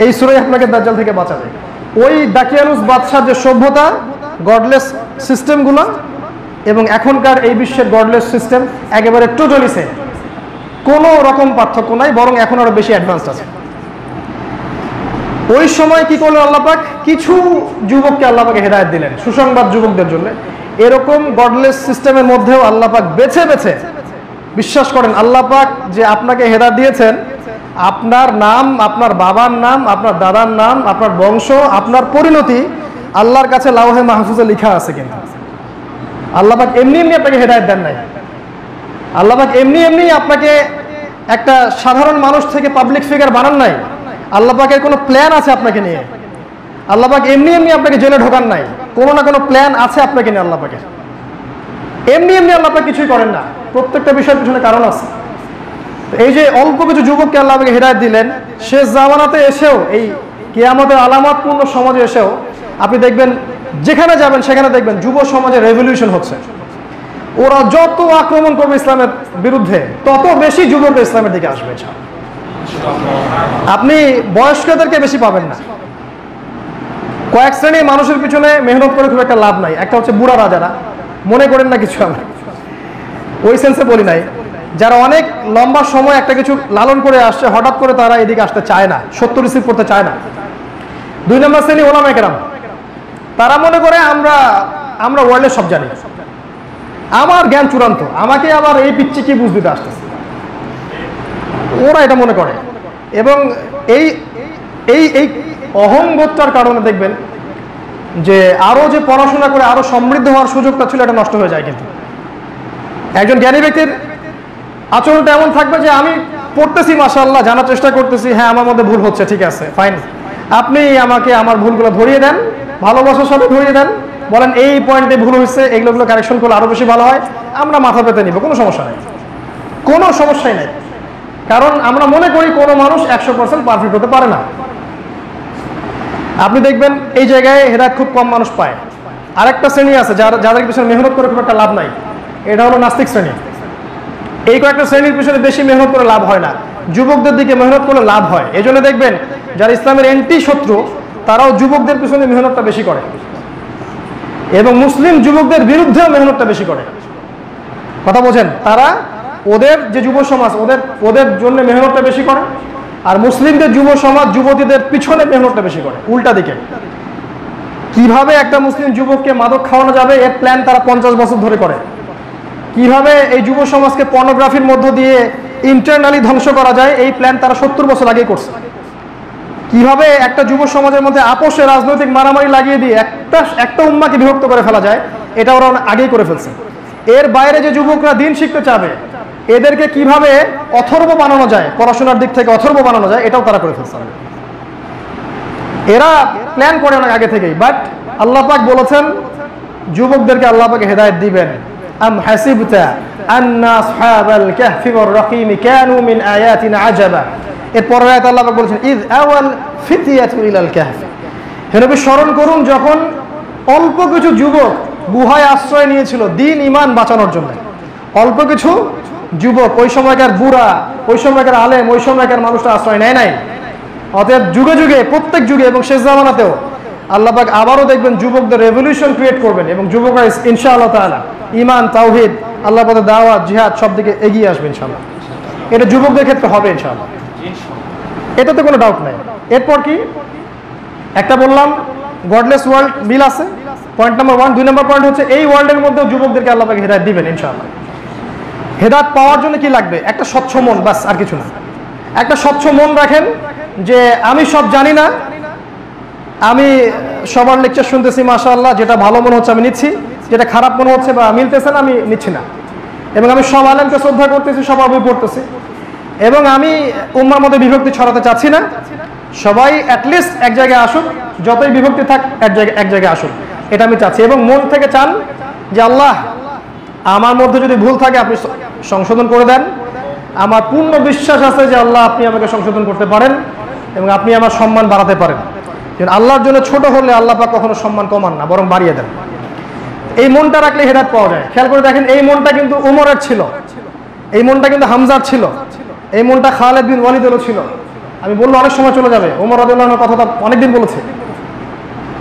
এই সূরাই আপনাকে দাজ্জাল থেকে বাঁচাবে। ওই দাকিয়ানুস বাদশার যে সভ্যতা, গডলেস সিস্টেমগুলো এবং এখনকার এই বিশ্বের গডলেস সিস্টেম একেবারে টোটালি সেম, কোনো রকম পার্থক্য নাই, বরং এখন আরো বেশি অ্যাডভান্সড আছে। ওই সময় কি করলেন আল্লাহ পাক? কিছু যুবককে আল্লাহ পাক হেদায়েত দিলেন, সুসংবাদ যুবকদের জন্য। এরকম গডলেস সিস্টেমের মধ্যেও আল্লাহ পাক বেছে বেছে, বিশ্বাস করেন আল্লাহ পাক যে আপনাকে হেদায়েত দিয়েছেন, আপনার নাম, আপনার বাবার নাম, আপনার দাদার নাম, আপনার বংশ, আপনার পরিণতি আল্লাহর কাছে লাওহে মাহফুজে লেখা আছে। কিন্তু আল্লাহ পাক এমনি এমনি আপনাকে হেদায়েত দেন নাই। আল্লাহ পাক এমনি এমনি আপনাকে একটা সাধারণ মানুষ থেকে পাবলিক ফিগার বানান নাই। আল্লাহ পাকের কোনো প্ল্যান আছে আপনাকে নিয়ে। আল্লাহ পাক এমনি এমনি আপনাকে জেলে ঢোকান নাই, কোনো না কোনো প্ল্যান আছে আপনাকে নিয়ে। আল্লাহ পাকের এমনি এমনি আল্লাহ পাক কিছুই করেন না, প্রত্যেকটা বিষয়ের পিছনে কারণ আছে। এই যে অল্প কিছু যুবককে আল্লাহ পাক হেদায়েত দিলেন, শেষ জামানাতে এসেও, এই কিয়ামতের আলামতপূর্ণ সমাজে এসেও আপনি দেখবেন, যেখানে যাবেন সেখানে দেখবেন যুব সমাজে রেভলিউশন হচ্ছে। ওরা যত আক্রমণ করবে ইসলামের বিরুদ্ধে, তত বেশি যুবক ইসলামের দিকে আসবে। আপনি বয়স্কদেরকে বেশি পাবেন না। কয়েক শ্রেণীর মানুষের পিছনে মেহনত করে খুব একটা লাভ নাই। একটা হচ্ছে বুড়ারা, যারা মনে করেন না কিছু, আমরা ওই সেন্সে বলি নাই, যারা অনেক লম্বা সময় একটা কিছু লালন করে আসছে, হঠাৎ করে তারা এদিকে আসতে চায় না, সত্য রিসিভ করতে চায় না। 2 নম্বর শ্রেণী ওলামায়ে কেরাম, তারা মনে করে আমরা ওয়ার্ল্ডের সব জানি, আমার জ্ঞান চূড়ান্ত, আমাকে আবার এই পিচ্ছি কি বুঝ দিতে আসতেছে, ওরা এটা মনে করে। এবং এই এই এই অহংবোধটার কারণে দেখবেন যে আরো যে পড়াশোনা করে আরো সমৃদ্ধ হওয়ার সুযোগটা ছিল, এটা নষ্ট হয়ে যায়। কিন্তু একজন জ্ঞানী ব্যক্তির আচরণটা এমন থাকবে যে আমি পড়তেছি, মাশাআল্লাহ, জানার চেষ্টা করতেছি, হ্যাঁ আমার মধ্যে ভুল হচ্ছে, ঠিক আছে, ফাইন, আপনি আমাকে আমার ভুলগুলো ধরিয়ে দেন, ভালোবাসার সাথে ধরিয়ে দেন, বলেন এই পয়েন্টে ভুল হয়েছে, এগুলো কারেকশন করলে আরো বেশি ভালো হয়, আমরা মাথা পেতে নিব, কোনো সমস্যা নেই, কোনো সমস্যাই নেই। কারণ আমরা মনে করি কোনো মানুষ 100% পারফেক্ট হতে পারে না। আপনি দেখবেন এই জায়গায় হেদায়েত খুব কম মানুষ পায়। আরেকটা শ্রেণী আছে যাদের পিছনে মেহনত করে খুব একটা লাভ নাই, এটা হলো নাস্তিক শ্রেণী। এই কয়েকটা শ্রেণীর পিছনে বেশি মেহনত করে লাভ হয় না, যুবকদের দিকে মেহনত করে লাভ হয়। এই জন্য দেখবেন যারা ইসলামের এন্টি শত্রু, তারাও যুবকদের পিছনে মেহনতটা বেশি করে, এবং মুসলিম যুবকদের বিরুদ্ধেও মেহনতটা বেশি করে। কথা বোঝেন? তারা ওদের যে যুব সমাজ, ওদের জন্য মেহনতটা বেশি করে, আর মুসলিমদের যুব সমাজ যুবতীদের পিছনে মেহনতটা বেশি করে। উল্টা দিকে কিভাবে একটা মুসলিম যুবককে মাদক খাওয়ানো যাবে, এর প্ল্যান তারা 50 বছর ধরে করে। কিভাবে এই যুব সমাজকে পর্নোগ্রাফির মধ্য দিয়ে ইন্টারনালি ধ্বংস করা যায়, এই প্ল্যান তারা 70 বছর আগেই করছে। কিভাবে একটা যুব সমাজের মধ্যে আপোষে রাজনৈতিক মারামারি লাগিয়ে দিয়ে একটা উম্মাকে বিভক্ত করে ফেলা যায়, এটা ওরা আগেই করে ফেলছে। এর বাইরে যে যুবকরা দিন শিখতে চাবে, এদেরকে কিভাবে অথর্ব বানানো যায়, পড়াশোনার দিক থেকে অথর্ব বানানো যায়, এটাও তারা করে ফেলছে। এরা প্ল্যান করে অনেক আগে থেকেই, বাট আল্লাহ পাক বলেছেন যুবকদেরকে আল্লাহ পাক হেদায়েত দিবেন। আম হাসিবতা আন্না আসহাবাল কাহফি ওয়ার রাকিম কানু মিন আয়াতিনা আজাবা। এর পরের আয়াতে আল্লাহ পাক বলেছেন ইয আওয়াল ফিতিয়াতু ইলাল কাহফ। হে নবী স্মরণ করুন যখন অল্প কিছু যুবক গুহায় আশ্রয় নিয়েছিল দ্বীন ঈমান বাঁচানোর জন্য। অল্প কিছু যুবক, ওই সময়কার বুড়া, ওই সময়কার আলেম, ওই সময়কার মানুষরা আশ্রয় নেয় নাই। অতএব যুগে যুগে, প্রত্যেক যুগে এবং শেষ জামানাতেও আল্লাহ পাক আবারও দেখবেন যুবকদের রেভলিউশন ক্রিয়েট করবেন এবং যুবকরা ইনশাআল্লাহ তাআলা ঈমান, তাওহীদ, আল্লাহ পথে দাওয়াত, জিহাদ সব দিকে এগিয়ে আসবে ইনশাআল্লাহ। এটা যুবকদের ক্ষেত্রে হবে ইনশাআল্লাহ, এটাতে কোনো ডাউট নাই। এরপর কি একটা বললাম গডলেস ওয়ার্ল্ড মিল আছে, পয়েন্ট নাম্বার 1। 2 নম্বর পয়েন্ট হচ্ছে এই ওয়ার্ল্ডের মধ্যেও যুবকদেরকে আল্লাহ পাক হেদায়েত দিবেন ইনশাআল্লাহ। হেদায়েত পাওয়ার জন্য কি লাগবে? একটা স্বচ্ছ মন, বাস, আর কিছু না। একটা স্বচ্ছ মন রাখেন যে আমি সব জানি না, আমি সবার লেকচার শুনতেছি মাশাআল্লাহ, যেটা ভালো মনে হচ্ছে আমি নিচ্ছি, যেটা খারাপ মনে হচ্ছে বা মিলতেছে না আমি নিচ্ছি না, এবং আমি সব আলেমকে শ্রদ্ধা করতেছি, সবার বই পড়তেছি, এবং আমি উম্মার মধ্যে বিভক্তি ছড়াতে চাচ্ছি না। সবাই অ্যাটলিস্ট এক জায়গায় আসুক, যতই বিভক্তি থাক এক জায়গায় আসুক, এটা আমি চাচ্ছি। এবং মন থেকে চান যে আল্লাহ আমার মধ্যে যদি ভুল থাকে আপনি সংশোধন করে দেন। আমার পূর্ণ বিশ্বাস আছে যে আল্লাহ আপনি আমাকে সংশোধন করতে পারেন এবং আপনি আমার সম্মান বাড়াতে পারেন। আল্লাহর জন্য ছোট হলে আল্লাহ পাক কখনো সম্মান কমান না, বরং বাড়িয়ে দেন। এই মনটা রাখলে হেদায়েত পাওয়া যায়। খেয়াল করে দেখেন, এই মনটা কিন্তু উমরের ছিল, এই মনটা কিন্তু হামজার ছিল, এই মনটা খালিদ বিন ওয়ালিদেরও ছিল। আমি বললে অনেক সময় চলে যাবে, ওমর রাদিয়াল্লাহু আনহুর কথাটা অনেকদিন বলেছে।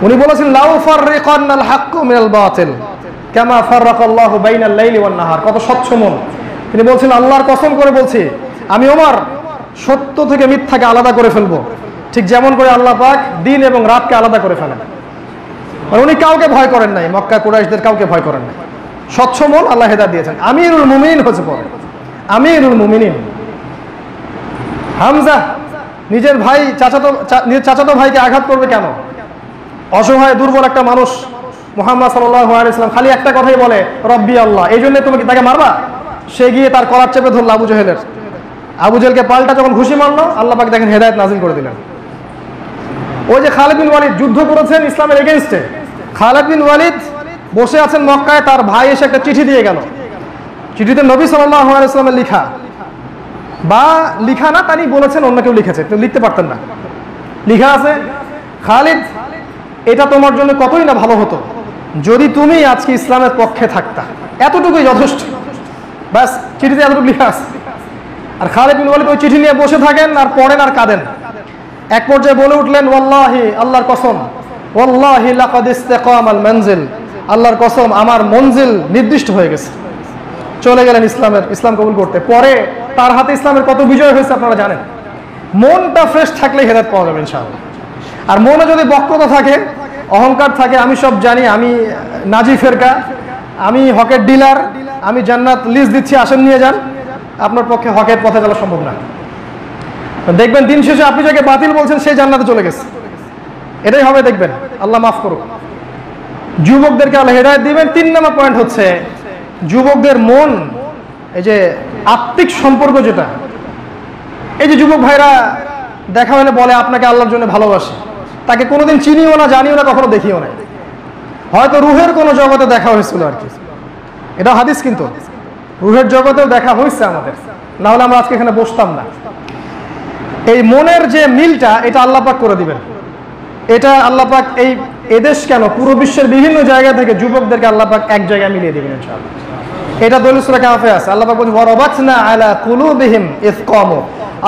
উনি বলেছেন লাউ ফাররিকান্নাল হাক্কু মিনাল বাতিল কামা ফাররাকাল্লাহু বাইনাল লাইলি ওয়ান নাহার। কত স্বচ্ছ মন। তিনি বলছেন আল্লাহর কসম করে বলছি আমি ওমর সত্য থেকে মিথ্যাকে আলাদা করে ফেলবো, ঠিক যেমন করে আল্লাহ পাক দিন এবং রাতকে আলাদা করে ফেলেন। মানে উনি কাউকে ভয় করেন নাই, মক্কা কুরাইশদের কাউকে ভয় করেন নাই। স্বচ্ছ মন আল্লাহ হেদায়েত দিয়েছেন। আমিরুল মুমিনিন হচ্ছে পরে, আমিরুল মুমিনিন হামজা নিজের ভাই নিজের চাচাতো ভাইকে আঘাত করবে কেন? অসহায় দুর্বল একটা মানুষ মুহাম্মদ সাল্লাল্লাহু আলাইহি ওয়াসাল্লাম খালি একটা কথাই বলে রব্বি আল্লাহ, এই জন্য তুমি তাকে মারবা? সে গিয়ে তার কলার চেপে ধরল আবু জেহেলের। আবু জেহেলকে পাল্টা যখন ঘুষি মারলো, আল্লাহ পাক দেখেন হেদায়েত নাজিল করে দিলেন। ওই যে খালিদ বিন ওয়ালিদ যুদ্ধ করেছেন ইসলামের এগেইনস্টে, খালিদ বিন ওয়ালিদ বসে আছেন মক্কায়, তার ভাই এসে একটা চিঠি দিয়ে গেল। চিঠিতে নবী সাল্লাল্লাহু আলাইহি ওয়াসাল্লামের লিখা, বা লিখা না, তানি বলেছেন অন্য কেউ লিখেছে, তো লিখতে পারতেন না। লিখা আছে, খালিদ এটা তোমার জন্য কতই না ভালো হতো যদি তুমি আজকে ইসলামের পক্ষে থাকতা। এতটুকুই যথেষ্ট, ব্যাস। চিঠিতে এতটুকু লিখা আছে। আর খালিদ বিন ওয়ালিদ ওই চিঠি নিয়ে বসে থাকেন আর পড়েন আর কাঁদেন। এক পর্যায়ে বলে উঠলেন ওয়াল্লাহি, আল্লাহর কসম, ওয়াল্লাহি লাকাদ ইসতাকামাল মানজিল, আল্লাহর কসম আমার মঞ্জিল নির্দিষ্ট হয়ে গেছে। চলে গেলেন ইসলাম কবুল করতে। পরে তার হাতে ইসলামের কত বিজয় হয়েছে আপনারা জানেন। মনটা ফ্রেশ থাকলে হেদায়েত পাওয়া যাবে ইনশাআল্লাহ। আর মনে যদি বক্রতা থাকে, অহংকার থাকে, আমি সব জানি, আমি নাজি ফেরকা, আমি হকের ডিলার, আমি জান্নাত লিস্ট দিচ্ছি, আসেন নিয়ে যান, আপনার পক্ষে হকের পথে চলা সম্ভব না। দেখবেন দিন শেষে আপনি যাকে বাতিল বলছেন সেই জান্নাতে চলে গেছে। এটাই হবে, দেখবেন। আল্লাহ মাফ করুক। যুবকদেরকে আল্লাহ হেদায়েত দিবেন। 3 নম্বর পয়েন্ট হচ্ছে যুবকদের মন, এই যে আত্মিক সম্পর্ক, যেটা এই যে যুবক ভাইরা দেখা হলে বলে আপনাকে আল্লাহর জন্য ভালোবাসি, তাকে কোনোদিন চিনিও না, জানিও না, কখনো দেখিও না, হয়তো রুহের কোনো জগতে দেখা হয়েছিল আর কি। এটা হাদিস, কিন্তু রুহের জগতেও দেখা হয়েছে আমাদের, না হলে আমরা আজকে এখানে বসতাম না। এই মনের যে মিলটা, এটা আল্লাহ পাক করে দিবেন। এটা আল্লাহ পাক এদেশ কেন, পুরো বিশ্বের বিভিন্ন জায়গা থেকে যুবকদেরকে আল্লাহ পাক এক জায়গায় মিলিয়ে দিবেন ইনশাআল্লাহ। এটা দলিল সূরা কাহফে আছে। আল্লাহ পাক বলেন ওয়ারাবাতনা আলা কুলুবিহিম ইয কামু,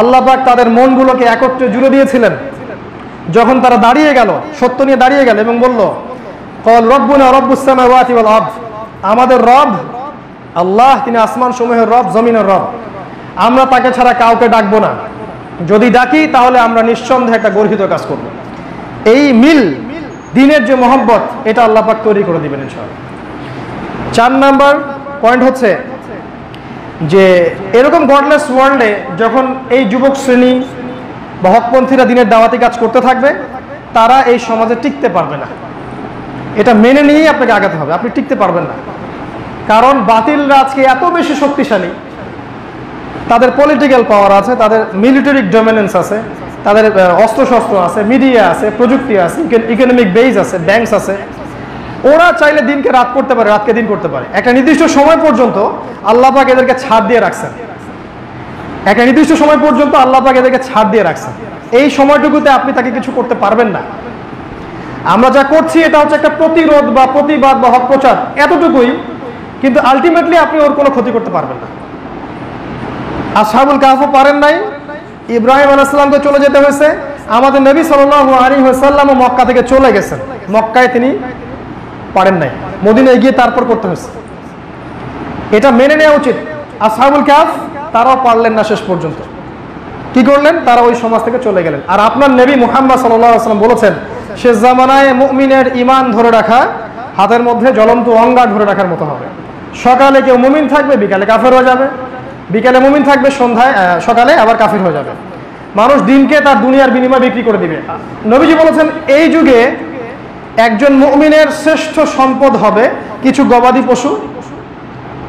আল্লাহ পাক তাদের মনগুলোকে একত্রে জুড়ে দিয়েছিলেন যখন তারা দাঁড়িয়ে গেল, সত্য নিয়ে দাঁড়িয়ে গেল এবং বলল ক্বাল রাব্বুনা রাব্বুস সামাওয়াতি ওয়াল আরদ, আমাদের রব আল্লাহ, তিনি আসমান সমূহের রব, জমিনের রব, আমরা তাকে ছাড়া কাউকে ডাকবো না, যদি ডাকি তাহলে আমরা নিঃসন্দেহে একটা গর্হিত কাজ করব। এই মিল, দিনের যে মহব্বত, এটা আল্লাহ পাক তৈরি করে দিবেন ইনশাআল্লাহ। 4 নাম্বার পয়েন্ট হচ্ছে যে এরকম গডলেস ওয়ার্ল্ডে যখন এই যুবক শ্রেণী বা হকপন্থীরা দিনের দাওয়াতি কাজ করতে থাকবে, তারা এই সমাজে টিকতে পারবে না। এটা মেনে নিয়েই আপনাকে আগাতে হবে, আপনি টিকতে পারবেন না। কারণ বাতিলরা আজকে এত বেশি শক্তিশালী, তাদের পলিটিক্যাল পাওয়ার আছে, তাদের মিলিটারি ডমিনেন্স আছে, তাদের অস্ত্রশস্ত্র আছে, মিডিয়া আছে, প্রযুক্তি আছে, ইকোনমিক বেস আছে, ব্যাংকস আছে। ওরা চাইলে দিনকে রাত করতে পারে, রাতকে দিন করতে পারে। একটা নির্দিষ্ট সময় পর্যন্ত আল্লাহ পাক এদেরকে ছাড় দিয়ে রাখছেন, একটা নির্দিষ্ট সময় পর্যন্ত আল্লাহ পাক এদেরকে ছাড় দিয়ে রাখছেন। এই সময়টুকুতে আপনি তাকে কিছু করতে পারবেন না। আমরা যা করছি এটা হচ্ছে একটা প্রতিরোধ বা প্রতিবাদ বা হক প্রচার, এতটুকুই। কিন্তু আলটিমেটলি আপনি ওর কোনো ক্ষতি করতে পারবেন না। আসহাবুল কাহফও পারেন নাই, ইব্রাহিম আলাইহিস সালামকে চলে যেতে হয়েছে, আমাদের নবী সাল্লাল্লাহু আলাইহি ওয়াসাল্লামও মক্কা থেকে চলে গেছেন, মক্কায় তিনি পারেন নাই, মদিনায় গিয়ে তারপর করতে হয়েছে। এটা মেনে নেওয়া উচিত। আসহাবুল কাহফ তারাও পারলেন না শেষ পর্যন্ত। কি করলেন? তারা ওই সমাজ থেকে চলে গেলেন। আর আপনার নবী মুহাম্মদ সাল্লাল্লাহু আলাইহি ওয়াসাল্লাম বলেছেন, শেষ জামানায় মুমিনের ঈমান ধরে রাখা হাতের মধ্যে জ্বলন্ত অঙ্গার ধরে রাখার মতো হবে। সকালে কেউ মুমিন থাকবে, বিকালে কাফের হয়ে যাবে, বিকালে মুমিন থাকবে, সন্ধ্যায় সকালে আবার কাফের হয়ে যাবে। মানুষ দিনকে তার দুনিয়ার বিনিময়ে বিক্রি করে দিবে। নবীজি বলেছেন, এই যুগে একজন মুমিনের শ্রেষ্ঠ সম্পদ হবে কিছু গবাদি পশু,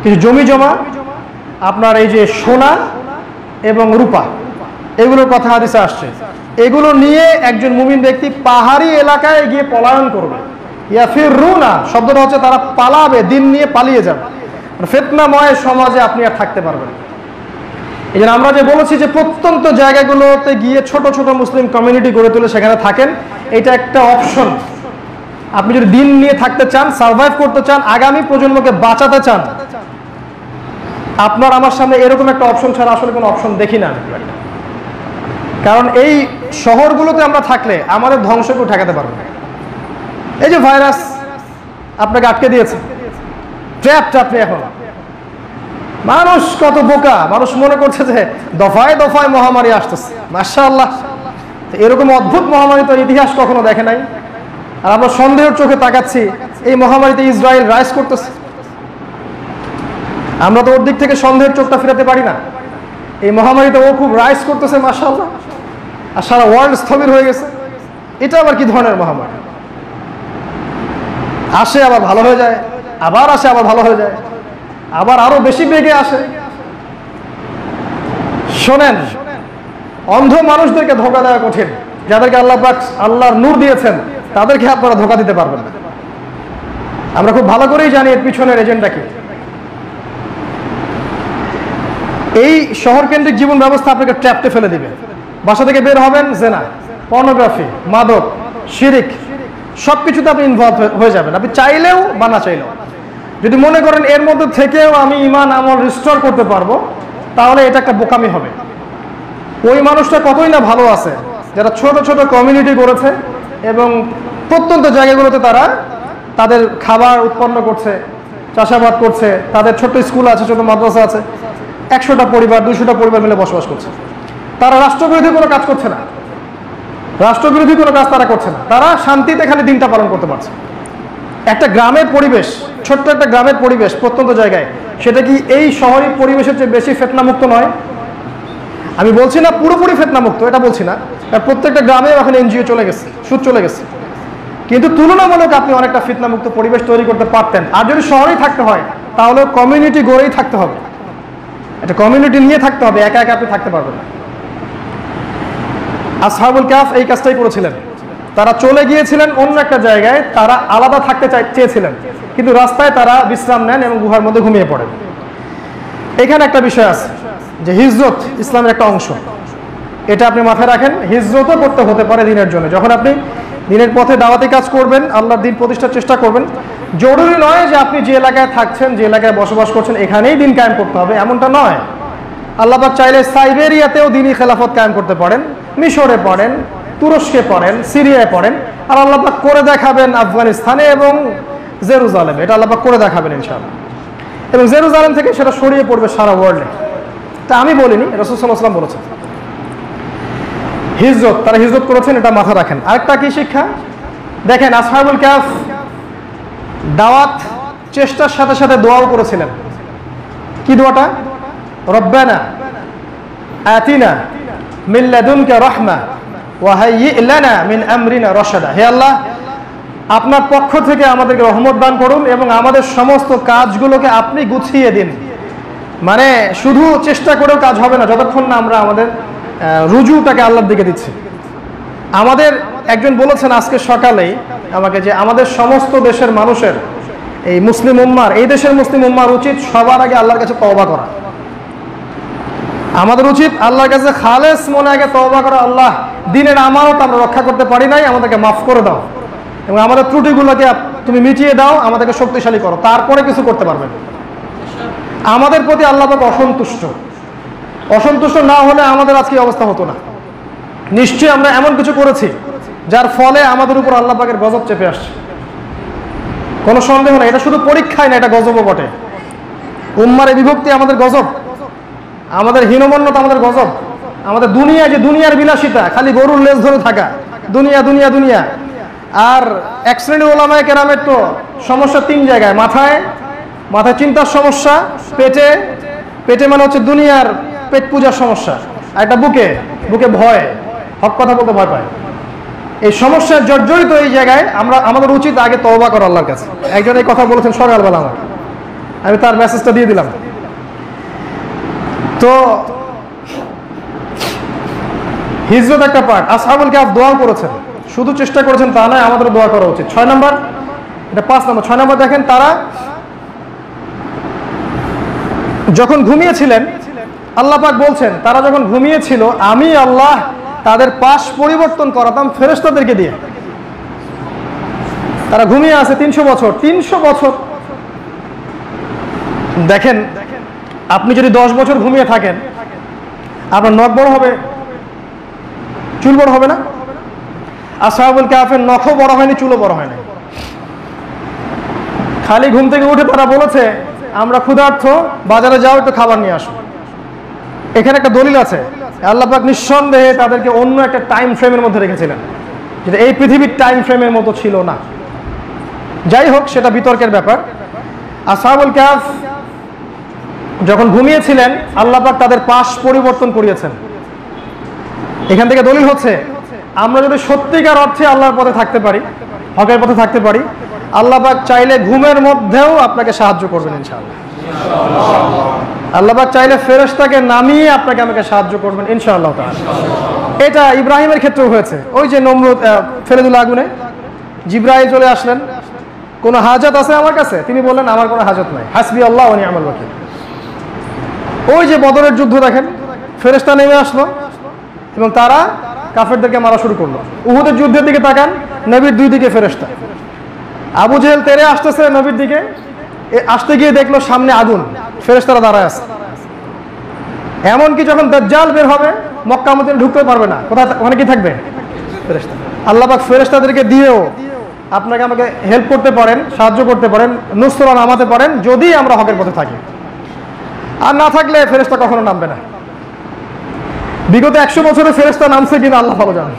কিছু জমি জমা, আপনার এই যে সোনা এবং রূপা, এগুলোর কথা হাদিসে আসছে। এগুলো নিয়ে একজন মুমিন ব্যক্তি পাহাড়ি এলাকায় গিয়ে পলায়ন করবে। ইয়াফিরুনা শব্দটা হচ্ছে তারা পালাবে, দিন নিয়ে পালিয়ে যাবে। ফিতনাময় সমাজে আপনি আর থাকতে পারবেন। এই জন্য আমরা যে বলেছি যে প্রত্যন্ত জায়গাগুলোতে গিয়ে ছোট ছোট মুসলিম কমিউনিটি গড়ে তুলে সেখানে থাকেন, এটা একটা অপশন। আপনি যদি দিন নিয়ে থাকতে চান, সার্ভাইভ করতে চান, আগামী প্রজন্মকে বাঁচাতে চান, আপনার আমার সামনে এরকম একটা অপশন ছাড়া আসলে কোনো অপশন দেখি না। কারণ এই শহরগুলোতে আমরা থাকলে আমাদের ধ্বংসকেও ঠেকাতে পারবো না। এই যে ভাইরাস আপনাকে আটকে দিয়েছে, ট্র্যাপড আপনি এখন। মানুষ কত বোকা, মানুষ মনে করছে যে দফায় দফায় মহামারী আসতেছে। মাশাআল্লাহ, এরকম অদ্ভুত মহামারী তো ইতিহাস কখনো দেখে নাই। আর আমরা সন্দেহের চোখে তাকাচ্ছি, এই মহামারীতে ইসরায়েল রাইজ করতেছে। আমরা তো ওর দিক থেকে সন্দেহের চোখটা ফিরাতে পারি না। এই মহামারীতে ও খুব রাইজ করতেছে, মাশাআল্লাহ, আর সারা ওয়ার্ল্ড স্থবির হয়ে গেছে। এটা আবার কি ধরনের মহামারী? আসে আবার ভালো হয়ে যায়, আবার আসে আবার ভালো হয়ে যায়, আবার আরো বেশি বেগে আসে। শোনেন, অন্ধ মানুষদেরকে ধোঁকা দেওয়া কঠিন। যাদেরকে আল্লাহ পাক আল্লাহর নূর দিয়েছেন তাদেরকে আপনারা ধোঁকা দিতে পারবেন না। আমরা খুব ভালো করেই জানি এর পিছনের এজেন্ডা কি। এই শহর কেন্দ্রিক জীবন ব্যবস্থা আপনাকে ট্র্যাপটে ফেলে দিবে। বাসা থেকে বের হবেন, জেনা, পর্নোগ্রাফি, মাদক, শিরিক, সবকিছুতে আপনি ইনভলভ হয়ে যাবেন, আপনি চাইলেও বা না চাইলেও। যদি মনে করেন এর মধ্যে থেকেও আমি ঈমান আমল রিস্টোর করতে পারবো, তাহলে এটা একটা বোকামি হবে। ওই মানুষটা কতই না ভালো আছে যারা ছোট ছোট কমিউনিটি করেছে এবং প্রত্যন্ত জায়গাগুলোতে তারা তাদের খাবার উৎপন্ন করছে, চাষাবাদ করছে, তাদের ছোট স্কুল আছে, ছোট মাদ্রাসা আছে, 100টা পরিবার 200টা পরিবার মিলে বসবাস করছে। তারা রাষ্ট্রবিরোধী কোনো কাজ করছে না, রাষ্ট্রবিরোধী কোনো কাজ তারা করছে না, তারা শান্তিতে খালি দিনটা পালন করতে পারছে। একটা গ্রামের পরিবেশ, ছোট্ট একটা গ্রামের পরিবেশ প্রত্যন্ত জায়গায়, সেটা কি এই শহরি পরিবেশের চেয়ে বেশি ফিতনামুক্ত নয়? আমি বলছি না পুরোপুরি ফিতনামুক্ত, এটা বলছি না। প্রত্যেকটা গ্রামে এখন এনজিও চলে গেছে, সুদ চলে গেছে, কিন্তু তুলনামূলক আপনি অনেকটা ফিতনামুক্ত পরিবেশ তৈরি করতে পারতেন। আর যদি শহরেই থাকতে হয় তাহলে কমিউনিটি গড়েই থাকতে হবে, একটা কমিউনিটি নিয়ে থাকতে হবে, একা একা আপনি থাকতে পারবেন না। আসহাবুল কাহফ এই কাজটাই করেছিলেন। তারা চলে গিয়েছিলেন অন্য একটা জায়গায়, তারা আলাদা থাকতে চেয়েছিলেন, কিন্তু রাস্তায় তারা বিশ্রাম নেন এবং গুহার মধ্যে ঘুমিয়ে পড়েন। এখানে একটা বিষয় আছে যে হিজরত ইসলামের একটা অংশ, এটা আপনি মাথায় রাখেন। হিজরতও করতে হতে পারে দিনের জন্য। যখন আপনি দিনের পথে দাওয়াতি কাজ করবেন, আল্লাহর দিন প্রতিষ্ঠার চেষ্টা করবেন, জরুরি নয় যে আপনি যে এলাকায় থাকছেন, যে এলাকায় বসবাস করছেন, এখানেই দিন কায়েম করতে হবে, এমনটা নয়। আল্লাহ পাক চাইলে সাইবেরিয়াতেও দিনই খেলাফত কায়েম করতে পারেন, মিশরে পড়েন, তুরস্কে পড়েন, সিরিয়ায় পড়েন, আর আল্লাহ পাক করে দেখাবেন আফগানিস্তানে এবং জেরুজালেমে। এটা আল্লাহ পাক করে দেখাবেন ইনশাআল্লাহ, এবং জেরুজালেম থেকে সেটা ছড়িয়ে পড়বে সারা ওয়ার্ল্ডে। তা আমি বলিনি, রাসূল সাল্লাল্লাহু আলাইহি ওয়াসাল্লাম বলেছেন। হিজরত, তারা হিজরত করেছেন, এটা মাথা রাখেন। আরেকটা কি শিক্ষা দেখেন, আসহাবুল কাহফ দাওয়াত চেষ্টার সাথে সাথে দোয়াও করেছিলেন। কি দোয়াটা? রব্বানা আতিনা মিন লাদুনকা রাহমা ওয়া হাইয়্যি লানা মিন আমরিনা রাশাদা। হে আল্লাহ, আপনার পক্ষ থেকে আমাদেরকে রহমত দান করুন এবং আমাদের সমস্ত কাজগুলোকে আপনি গুছিয়ে দিন। মানে শুধু চেষ্টা করেও কাজ হবে না যতক্ষণ না আমরা আমাদের রুজুটাকে আল্লাহর দিকে দিচ্ছি। আমাদের একজন বলেছেন আজকে সকালেই আমাকে যে আমাদের সমস্ত দেশের মানুষের, এই মুসলিম উম্মার, এই দেশের মুসলিম উম্মার উচিত সবার আগে আল্লাহর কাছে তওবা করা। আমাদের উচিত আল্লাহর কাছে খালেস মনে আগে তওবা করা, আল্লাহ দিনের আমানত আমরা রক্ষা করতে পারি নাই, আমাদেরকে মাফ করে দাও এবং আমাদের ত্রুটিগুলোকে তুমি মিটিয়ে দাও, আমাদেরকে শক্তিশালী করো, তারপরে কিছু করতে পারবেন। আমাদের প্রতি আল্লাহ পাক অসন্তুষ্ট না হলে আমাদের আজকে অবস্থা হতো না। নিশ্চয়ই আমরা এমন কিছু করেছি যার ফলে আমাদের উপর আল্লাহ পাকের গজব চেপে আসছে, কোনো সন্দেহ নেই। এটা শুধু পরীক্ষায় না, এটা গজবও বটে। উম্মার এই বিভক্তি আমাদের গজব, আমাদের হীনমন্যতা আমাদের গজব, আমাদের দুনিয়া, যে দুনিয়ার বিলাসিতা, খালি গরুর লেজ ধরে থাকা, দুনিয়া দুনিয়া দুনিয়া। আর এক শ্রেণীর ওলামায়ে কেরামের তো সমস্যা 3 জায়গায়, মাথায় চিন্তার সমস্যা, পেটে মানে হচ্ছে দুনিয়ার পেট পূজার সমস্যা, আর একটা বুকে ভয়, হক কথা বলতে ভয় পায়। এই সমস্যার জর্জরিত এই জায়গায় আমাদের উচিত আগে তওবা করা আল্লাহর কাছে। একজন এই কথা বলেছেন সকালবেলা, আমি তার মেসেজটা দিয়ে দিলাম। তো হিজরত একটা পার্ট, আসহাবুল কাহফ দোয়া করেছেন, শুধু চেষ্টা করেছেন তা নয়, আমাদের দোয়া করা উচিত। 6 নম্বর, এটা 5 নম্বর। 6 নম্বর দেখেন, তারা যখন ঘুমিয়েছিলেন, আল্লাহ পাক বলছেন তারা যখন ঘুমিয়েছিল আমি আল্লাহ তাদের পাশ পরিবর্তন করাতাম ফেরেশতাদেরকে দিয়ে। তারা ঘুমিয়ে আছে 300 বছর। দেখেন, আপনি যদি 10 বছর ঘুমিয়ে থাকেন, আপনার নখ বড় হবে, চুল বড় হবে না? আসহাবুল কাহফের নখও বড় হয়নি, চুলও বড় হয়নি। খালি ঘুম থেকে উঠে তারা বলেছে আমরা ক্ষুধার্ত, বাজারে যাও, একটু খাবার নিয়ে আসো। এখানে একটা দলিল আছে, আল্লাহ পাক নিঃসন্দেহে তাদেরকে অন্য একটা টাইম ফ্রেমের মধ্যে রেখেছিলেন, যেটা এই পৃথিবীর টাইম ফ্রেমের মতো ছিল না। যাই হোক, সেটা বিতর্কের ব্যাপার। আসহাবুল কাহফ যখন ঘুমিয়েছিলেন, আল্লাহ পাক তাদের পাশ পরিবর্তন করিয়েছেন। এখান থেকে দলিল হচ্ছে, আমরা যদি সত্যিকার অর্থে আল্লাহর পথে থাকতে পারি, হকের পথে থাকতে পারি, আল্লাহ পাক চাইলে ঘুমের মধ্যেও আপনাকে সাহায্য করবেন ইনশাআল্লাহ। আল্লাহ পাক চাইলে ফেরেশতাকে নামিয়ে আপনাকে আমাকে সাহায্য করবেন ইনশাআল্লাহ তাআলা। এটা ইব্রাহিমের ক্ষেত্রেও হয়েছে। ওই যে নমরুদ ফেলে দিল আগুনে, জিবরাইল চলে আসলেন, কোনো হাজত আছে আমার কাছে? তিনি বললেন আমার কোনো হাজত নাই, হাসবি আল্লাহ ওয়া নি'মাল ওয়াকিল। ওই যে বদরের যুদ্ধ দেখেন, ফেরেশতা নেমে আসলো এবং তারা কাফেরদেরকে মারা শুরু করলো। উহুদের যুদ্ধের দিকে তাকান, নবীর 2 দিকে ফেরেশতা। আবু জেহেল তেরে আসতেছে নবীর দিকে, আসতে গিয়ে দেখলো সামনে আগুন, ফেরেশতারা দাঁড়ায় আছে। এমনকি যখন দাজ্জাল বের হবে, মক্কা মদিনা ঢুকতে পারবে না, ওখানে কি থাকবে? ফেরেশতা। আল্লাহ পাক ফেরেশতাদেরকে দিয়েও আপনাকে আমাকে হেল্প করতে পারেন, সাহায্য করতে পারেন, নুসরা নামাতে পারেন, যদি আমরা হকের পথে থাকি। আর না থাকলে ফেরেশতা কখনো নামবে না। বিগত 100 বছরে ফেরেশতা নামছে কিনা আল্লাহ ভালো জানেন।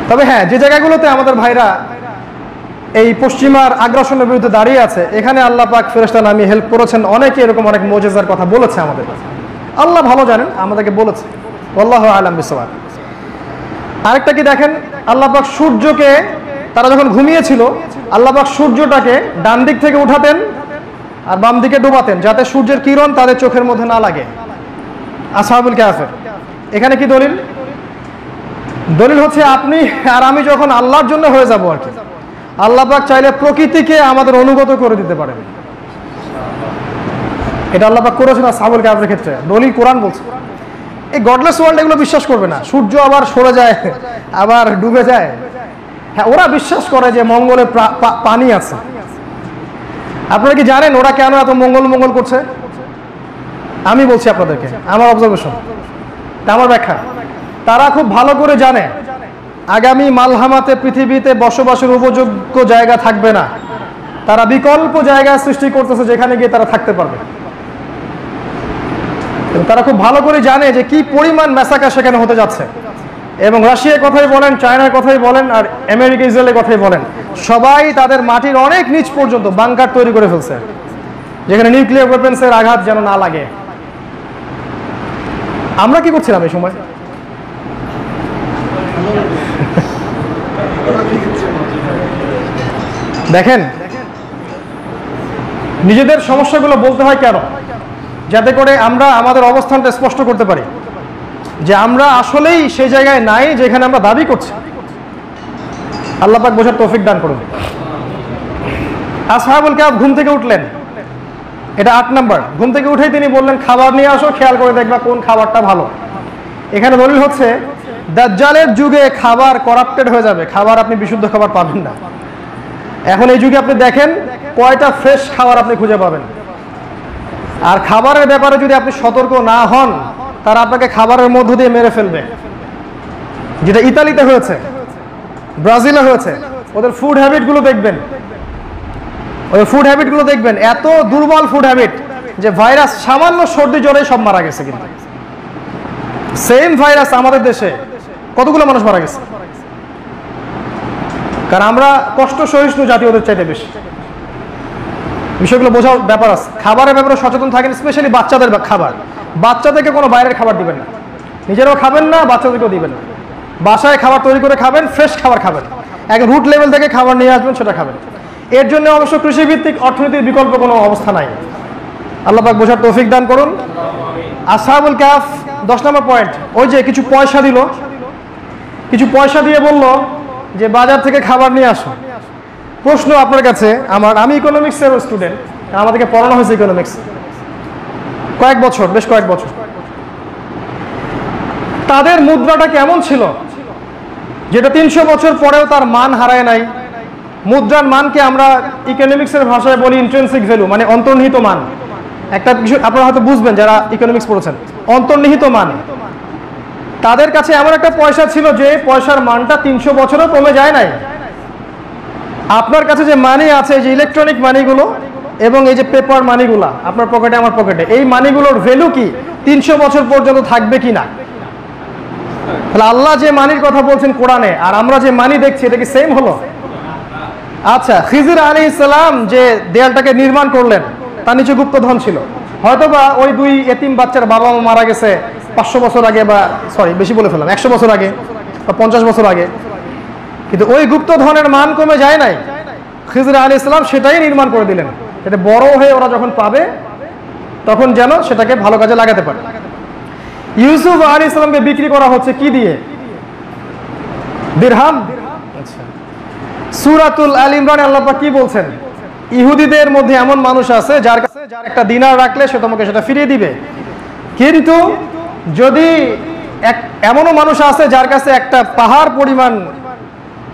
তবে হ্যাঁ, যে জায়গাগুলোতে আমাদের ভাইরা এই পশ্চিমার আগ্রাসনের বিরুদ্ধে দাঁড়িয়ে আছে, এখানে আল্লাহ পাক ফেরেশতা নামিয়ে হেল্প করেছেন। অনেকে এরকম অনেক মুজিজার কথা বলেছে আমাদের কাছে, আল্লাহ ভালো জানেন, আমাদেরকে বলেছে। আল্লাহু আ'লাম বিসওয়াব। আরেকটা কি দেখেন, আল্লাহ পাক সূর্যকে, তারা যখন ঘুমিয়েছিল, আল্লাহ পাক সূর্যটাকে ডান দিক থেকে উঠাতেন আর বাম দিকে ডুবাতেন, যাতে সূর্যের কিরণ তাদের চোখের মধ্যে না লাগে। আসহাবুল কাহফের এখানে কি দলিল? দলিল হচ্ছে আপনি আর আমি যখন আল্লাহর জন্য হয়ে যাব আর কি, আল্লাহ পাক চাইলে প্রকৃতিকে আমাদের অনুগত করে দিতে পারেন। এটা আল্লাহ পাক করেছেন আসহাবুল কাহফের ক্ষেত্রে, দলিল কোরআন বলছে। এই গডলেস ওয়ার্ল্ড এগুলো বিশ্বাস করবে না, সূর্য আবার সরে যায়, আবার ডুবে যায়। হ্যাঁ, ওরা বিশ্বাস করে যে মঙ্গলে পানি আছে। আপনারা কি জানেন ওরা কেন এত মঙ্গল করছে? আমি বলছি আপনাদেরকে আমার অবজারভেশন, আমার ব্যাখ্যা। তারা খুব ভালো করে জানে আগামী মালহামাতে পৃথিবীতে বসবাসের উপযোগ্য জায়গা থাকবে না। তারা বিকল্প জায়গা সৃষ্টি করতেছে যেখানে গিয়ে তারা থাকতে পারবে। তারা খুব ভালো করে জানে যে কি পরিমাণ ম্যাসাকার সেখানে হতে যাচ্ছে। এবং রাশিয়ার কথাই বলেন, চায়নার কথাই বলেন, আর আমেরিকা ইসরায়েলের কথাই বলেন, সবাই তাদের মাটির অনেক নিচ পর্যন্ত বাংকার তৈরি করে ফেলছে, যেখানে নিউক্লিয়ার ওয়েপন্সের আঘাত যেন না লাগে। আমরা কি করছিলাম এই সময়? দেখেন, নিজেদের সমস্যাগুলো বলতে হয় কেন? যাতে করে আমরা আমাদের অবস্থানটা স্পষ্ট করতে পারি যে আমরা আসলেই সেই জায়গায় নাই যেখানে আমরা দাবি করছি। আল্লাহ পাক বোঝার তৌফিক দান করুন। আসহাবুল কাহফ ঘুম থেকে উঠলেন, এটা 8 নাম্বার। ঘুম থেকে উঠেই তিনি বললেন খাবার নিয়ে আসো, খেয়াল করে দেখবা কোন খাবারটা ভালো। এখানে দলিল হচ্ছে দাজ্জালের যুগে খাবার করাপ্টেড হয়ে যাবে, খাবার আপনি বিশুদ্ধ খাবার পাবেন না। এখন এই যুগে আপনি দেখেন কয়টা ফ্রেশ খাবার আপনি খুঁজে পাবেন। আর খাবারের ব্যাপারে যদি আপনি সতর্ক না হন, তারা আপনাকে খাবারের মধ্য দিয়ে মেরে ফেলবে, যেটা ইতালিতে হয়েছে, ব্রাজিলে হয়েছে। ওদের ফুড হ্যাবিটগুলো দেখবেন, ওদের ফুড হ্যাবিটগুলো দেখবেন এত দুর্বল ফুড হ্যাবিট যে ভাইরাস সামান্য সর্দি জ্বরে সব মারা গেছে। কিন্তু সেম ভাইরাস আমাদের দেশে কতগুলো মানুষ মারা গেছে, কারণ আমরা কষ্ট সহিষ্ণু জাতি ওদের চাইতে বেশি। বিষয়গুলো বোঝার ব্যাপার আছে। খাবারের ব্যাপারে সচেতন থাকেন, স্পেশালি বাচ্চাদের খাবার। বাচ্চাদেরকে কোনো বাইরের খাবার দিবেন না, নিজেরাও খাবেন না, বাচ্চাদেরকেও দিবেন না। বাসায় খাবার তৈরি করে খাবেন, ফ্রেশ খাবার খাবেন, একদম রুট লেভেল থেকে খাবার নিয়ে আসবেন, সেটা খাবেন। এর জন্য অবশ্য কৃষিভিত্তিক অর্থনীতির বিকল্প কোনো অবস্থা নাই। আল্লাহ পাক বোঝার তৌফিক দান করুন। আসহাবুল কাহফ 10 নম্বর পয়েন্ট, ওই যে কিছু পয়সা দিল, কিছু পয়সা দিয়ে বলল যে বাজার থেকে খাবার নিয়ে আসো। প্রশ্ন আপনার কাছে আমার, আমি ইকোনমিক্সের স্টুডেন্ট, আমাদেরকে পড়ানো হয়েছে ইকোনমিক্স কয়েক বছর, বেশ কয়েক বছর। তাদের মুদ্রাটা কেমন ছিল যেটা 300 বছর পরেও তার মান হারায় নাই? মুদ্রার মানকে আমরা ইকোনমিক্সের ভাষায় বলি ইন্ট্রিনসিক ভ্যালু, মানে অন্তর্নিহিত মান। একটা কিছু আপনারা হয়তো বুঝবেন যারা ইকোনমিক্স পড়েছেন, অন্তর্নিহিত মান। তাদের কাছে এমন একটা পয়সা ছিল যে পয়সার মানটা 300 বছরও কমে যায় নাই। আপনার কাছে যে মানি আছে, যে ইলেকট্রনিক মানিগুলো এবং এই যে পেপার মানিগুলা আপনার পকেটে আমার পকেটে, এই মানিগুলোর ভ্যালু কি 300 বছর পর্যন্ত থাকবে কিনা? তাহলে আল্লাহ যে মানির কথা বলছেন কোরআনে আর আমরা যে মানি দেখছি, এটা কি সেম হলো? আচ্ছা, খিজির আলাইহিস সালাম যে দেয়ালটাকে নির্মাণ করলেন তার নিচে গুপ্তধন ছিল। হয়তোবা ওই 2 এতিম বাচ্চার বাবা মা মারা গেছে 500 বছর আগে, বা সরি বেশি বলে ফেললাম, 100 বছর আগে বা 50 বছর আগে, কিন্তু ওই গুপ্তধনের মান কমে যায় নাই। খিজির আলাইহিস সালাম সেটাই নির্মাণ করে দিলেন, এটা বড় হয়ে ওরা যখন পাবে তখন যেন সেটাকে ভালো কাজে লাগাতে পারে। ইউসুফ আলাইহিস সালামকে বিক্রি করা হচ্ছে কি দিয়ে? দিরহাম। আচ্ছা, সূরাতুল আল ইমরানে আল্লাহ পাক কি বলছেন? ইহুদিদের মধ্যে এমন মানুষ আছে যার কাছে একটা দিনার রাখলে সে তোমাকে সেটা ফিরিয়ে দিবে, কিন্তু যদি এমনও মানুষ আছে যার কাছে একটা পাহাড় পরিমাণ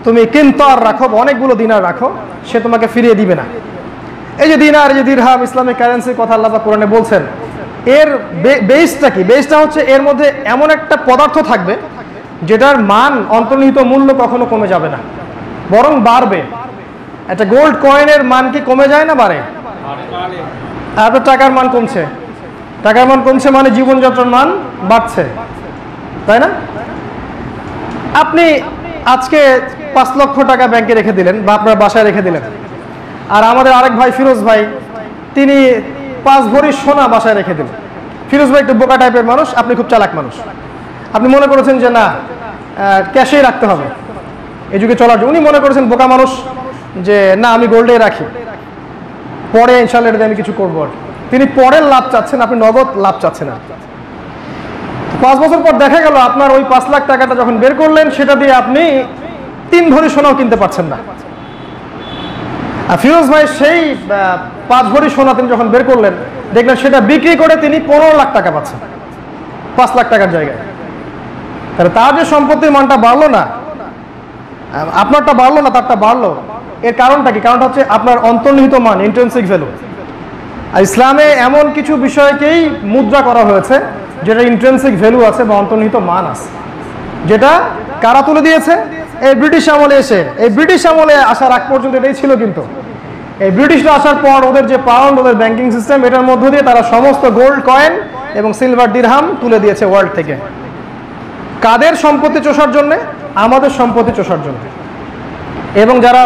তুমি কিনতার রাখো, অনেকগুলো দিনার রাখো, সে তোমাকে ফিরিয়ে দিবে না। এই যে দিনার, এই যে দিরহাম, ইসলামিক কারেন্সির কথা আল্লাহ পাক কোরআনে বলছেন, এর বেসটা কি? বেসটা হচ্ছে এর মধ্যে এমন একটা পদার্থ থাকবে যেটার মান, অন্তর্নিহিত মূল্য কখনো কমে যাবে না, বরং বাড়বে। একটা গোল্ড কয়েনের মান কি কমে যায় না বাড়ে? আপনার টাকার মান কমছে, টাকার মান কমছে মানে জীবনযাত্রার মান বাড়ছে, তাই না? আপনি আজকে 5 লক্ষ টাকা ব্যাংকে রেখে দিলেন বা আপনার বাসায় রেখে দিলেন, আর আমাদের আরেক ভাই ফিরোজ ভাই, তিনি 5 ভরি সোনা বাসায় রেখে দিলেন। ফিরোজ ভাই একটু বোকা টাইপের মানুষ, আপনি খুব চালাক মানুষ। আপনি মনে করেছেন যে না, ক্যাশেই রাখতে হবে এই যুগে চলার জন্য। উনি মনে করেছেন, বোকা মানুষ, যে না আমি গোল্ডে রাখি, পরে ইনশাআল্লাহ এটা আমি কিছু করবো। তিনি পরের লাভ চাচ্ছেন, আপনি নগদ লাভ চাচ্ছেন না। 5 বছর পর দেখা গেল আপনার ওই 5 লাখ টাকাটা যখন বের করলেন, সেটা দিয়ে আপনি 3 ভরি সোনাও কিনতে পারছেন না। আর ফিরোজ ভাই সেই 5 ভরি সোনা তিনি যখন বের করলেন, দেখলেন সেটা বিক্রি করে তিনি 15 লাখ টাকা পাচ্ছেন 5 লাখ টাকার জায়গায়। তাহলে তার যে সম্পত্তির মানটা বাড়লো না, আপনারটা বাড়লো না, তারটা বাড়লো। এর কারণটা কি? কারণটা হচ্ছে আপনার অন্তর্নিহিত মান, ইন্ট্রিনসিক ভ্যালু। আর ইসলামে এমন কিছু বিষয়কেই মুদ্রা করা হয়েছে যেটা ইন্ট্রিনসিক ভ্যালু আছে বা অন্তর্নিহিত মান আছে, যেটা কারা তুলে দিয়েছে? এই ব্রিটিশ আমলে এসে, এই ব্রিটিশ আমলে আসার আগ পর্যন্ত এটাই ছিল, কিন্তু এই ব্রিটিশরা আসার পর ওদের যে পাউন্ড, ওদের ব্যাংকিং সিস্টেম, এটার মধ্য দিয়ে তারা সমস্ত গোল্ড কয়েন এবং সিলভার দিরহাম তুলে দিয়েছে ওয়ার্ল্ড থেকে। কাদের সম্পত্তি চষার জন্যে? আমাদের সম্পত্তি চষার জন্য। এবং যারা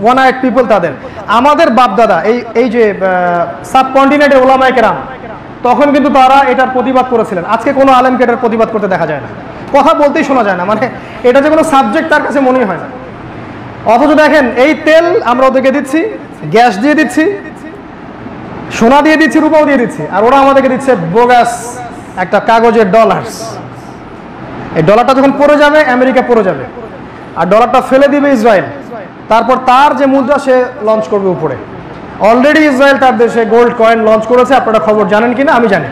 ওয়ান আইড পিপল, তাদের, আমাদের বাপদাদা, এই যে সাবকন্টিনেন্টের ওলামায়ে কেরাম, তখন কিন্তু তারা এটার প্রতিবাদ করেছিলেন। আজকে কোনো আলেমকে এটার প্রতিবাদ করতে দেখা যায় না, কথা বলতেই শোনা যায় না, মানে এটা যে কোনো সাবজেক্ট তার কাছে মনেই হয় না। অথচ দেখেন, এই তেল আমরা ওদেরকে দিচ্ছি, গ্যাস দিয়ে দিচ্ছি, সোনা দিয়ে দিচ্ছি, রূপাও দিয়ে দিচ্ছি, আর ওরা আমাদেরকে দিচ্ছে বোগাস একটা কাগজের ডলার্স। এই ডলারটা যখন পড়ে যাবে, আমেরিকা পড়ে যাবে, আর ডলারটা ফেলে দিবে ইসরায়েল। তারপর তার যে মুদ্রা সে লঞ্চ করবে উপরে। অলরেডি ইসরায়েল তার দেশে গোল্ড কয়েন লঞ্চ করেছে, আপনারা খবর জানেন কিনা আমি জানি।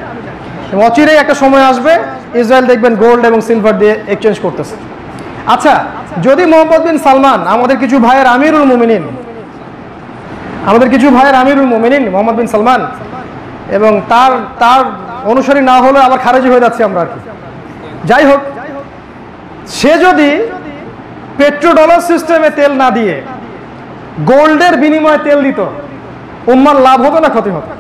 অচিরেই একটা সময় আসবে ইসরায়েল দেখবেন গোল্ড এবং সিলভার দিয়ে এক্সচেঞ্জ করতেছে। আচ্ছা, যদি মোহাম্মদ বিন সালমান, আমাদের কিছু ভাইয়ের আমিরুল মুমিনিন, মোহাম্মদ বিন সালমান, এবং তার অনুসারী না হলে আবার খারেজি হয়ে যাচ্ছে আমরা আর কি। যাই হোক, সে যদি পেট্রো ডলার সিস্টেমে তেল না দিয়ে গোল্ডের বিনিময়ে তেল দিত, উম্মার লাভ হতো না ক্ষতি হতো?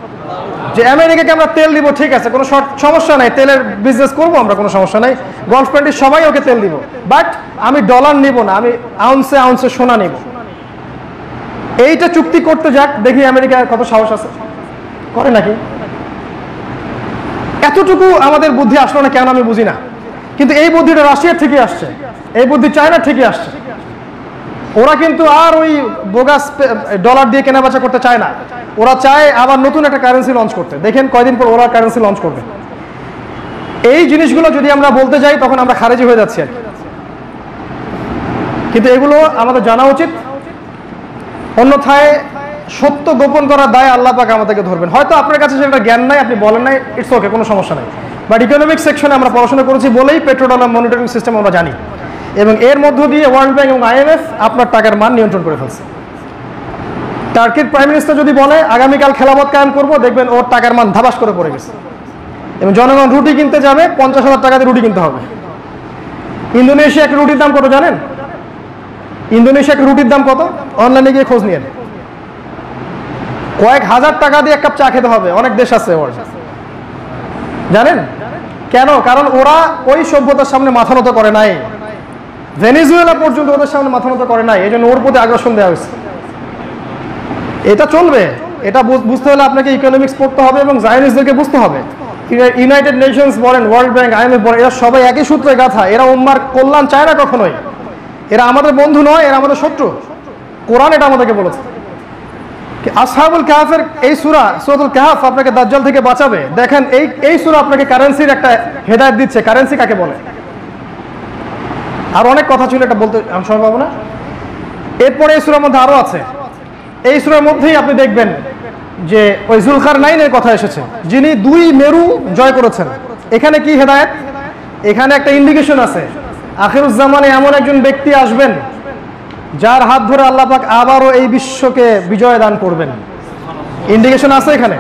যে আমেরিকাকে আমরা তেল দিব, ঠিক আছে, কোনো সমস্যা নাই, তেলের বিজনেস করবো আমরা, কোনো সমস্যা নাই, গলফ কান্ট্রির সবাই ওকে তেল দিব, বাট আমি ডলার নিব না, আমি আউন্সে আউন্সে সোনা নিব। এইটা চুক্তি করতে যাক, দেখি আমেরিকার কত সাহস আছে, করে নাকি? এতটুকু আমাদের বুদ্ধি আসলো না কেন আমি বুঝি না। কিন্তু এই বুদ্ধিটা রাশিয়ার থেকে আসছে, এই বুদ্ধি চায়নার থেকে আসছে। ওরা কিন্তু আর ওই বোগাস ডলার দিয়ে কেনাবেচা করতে চায় না, ওরা চায় আবার নতুন একটা কারেন্সি লঞ্চ করতে। দেখেন কয়দিন পর ওরা কারেন্সি লঞ্চ করবে। এই জিনিসগুলো যদি আমরা বলতে যাই তখন আমরা খারেজি হয়ে যাচ্ছি আর কি। কিন্তু এগুলো আমাদের জানা উচিত, অন্যথায় সত্য গোপন করার দায় আল্লাহ পাক আমাদেরকে ধরবেন। হয়তো আপনার কাছে সেটা জ্ঞান নাই, আপনি বলেন নাই, ইটস ওকে, কোনো সমস্যা নাই। বাট ইকোনমিক সেকশনে আমরা পড়াশোনা করেছি বলেই পেট্রো ডলার মনিটরিং সিস্টেম আমরা জানি, এবং এর মধ্য দিয়ে ওয়ার্ল্ড ব্যাংক এবং IMF আপনার টাকার মান নিয়ন্ত্রণ করে ফেলছে। টার্কির প্রাইম মিনিস্টার যদি বলে আগামীকাল খেলাফত কায়েম করবো, দেখবেন ওর টাকার মান ধাবাস করে পড়ে গেছে, এবং জনগণ রুটি কিনতে যাবে, 50,000 টাকা দিয়ে রুটি কিনতে হবে। ইন্দোনেশিয়া একটা রুটির দাম কত জানেন? ইন্দোনেশিয়া একটা রুটির দাম কত? অনলাইনে গিয়ে খোঁজ নিয়ে, কয়েক হাজার টাকা দিয়ে এক কাপ চা খেতে হবে। অনেক দেশ আছে ওয়ার্ল্ড, জানেন কেন? কারণ ওরা ওই সভ্যতার সামনে মাথা নত করে নাই, ভেনেজুয়েলা পর্যন্ত ওদের সামনে মাথা নত করে নাই, এই জন্য ওর প্রতি আগ্রাসন দেওয়া হয়েছে। এটা চলবে, এটা বুঝতে হলে আপনাকে ইকোনমিক্স পড়তে হবে এবং জায়নিস্টদেরকে বুঝতে হবে। ইউনাইটেড নেশনস বলেন, ওয়ার্ল্ড ব্যাংক, IMF বলেন, এরা সবাই একই সূত্রে গাথা। এরা উম্মার কল্যাণ চায় না কখনোই। এরা আমাদের বন্ধু নয়, এরা আমাদের শত্রু। কোরআন এটা আমাদেরকে বলেছে। আসহাবুল কাহফের এই সূরাতুল কাহফ আপনাকে দাজ্জাল থেকে বাঁচাবে। দেখেন এই সূরা আপনাকে কারেন্সির একটা হেদায়েত দিচ্ছে, কারেন্সি কাকে বলে। আর অনেক কথা ছিল, এটা বলতে আমি সময় পাবো না। এরপরে এই সূরার মধ্যে আরো আছে। এই সূরার মধ্যেই আপনি দেখবেন যে ওই যুলকারনাইনের কথা এসেছে, যিনি 2 মেরু জয় করেছেন। এখানে কি হেদায়েত? এখানে একটা ইন্ডিকেশন আছে, আখিরুজ্জামানে এমন একজন ব্যক্তি আসবেন যার হাত ধরে আল্লাহ পাক আবারও এই বিশ্বকে বিজয় দান করবেন। ইন্ডিকেশন আছে এখানে।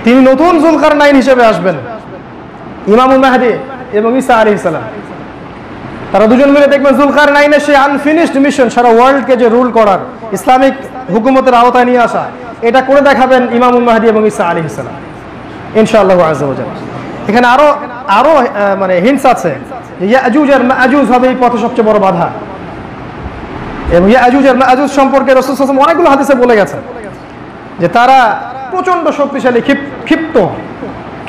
তিনি নতুন যুলকারনাইন হিসেবে আসবেন, ইমামুল মাহদী এবং ঈসা আলাইহিস সালাম। তারা দুজন মিলে দেখবেন যুলকারনাইনের সেই আনফিনিশড মিশন, সারা ওয়ার্ল্ডকে যে রুল করার, ইসলামিক হুকুমতের আওতায় নিয়ে আসা, এটা করে দেখাবেন ইমামুল মাহদী এবং ঈসা আলাইহিস সালাম ইনশাআল্লাহ আযজা ওয়া জাল। এখানে আরো মানে হিন্টস আছে, ইয়াজুজ আর মাজুজ হবে এই পথে সবচেয়ে বড় বাধা। এবং ইয়াজুজ আর মাজুজ সম্পর্কে রাসূল সাল্লাল্লাহু আলাইহি ওয়াসাল্লাম অনেকগুলো হাদিসে বলে গেছেন যে তারা প্রচন্ড শক্তিশালী,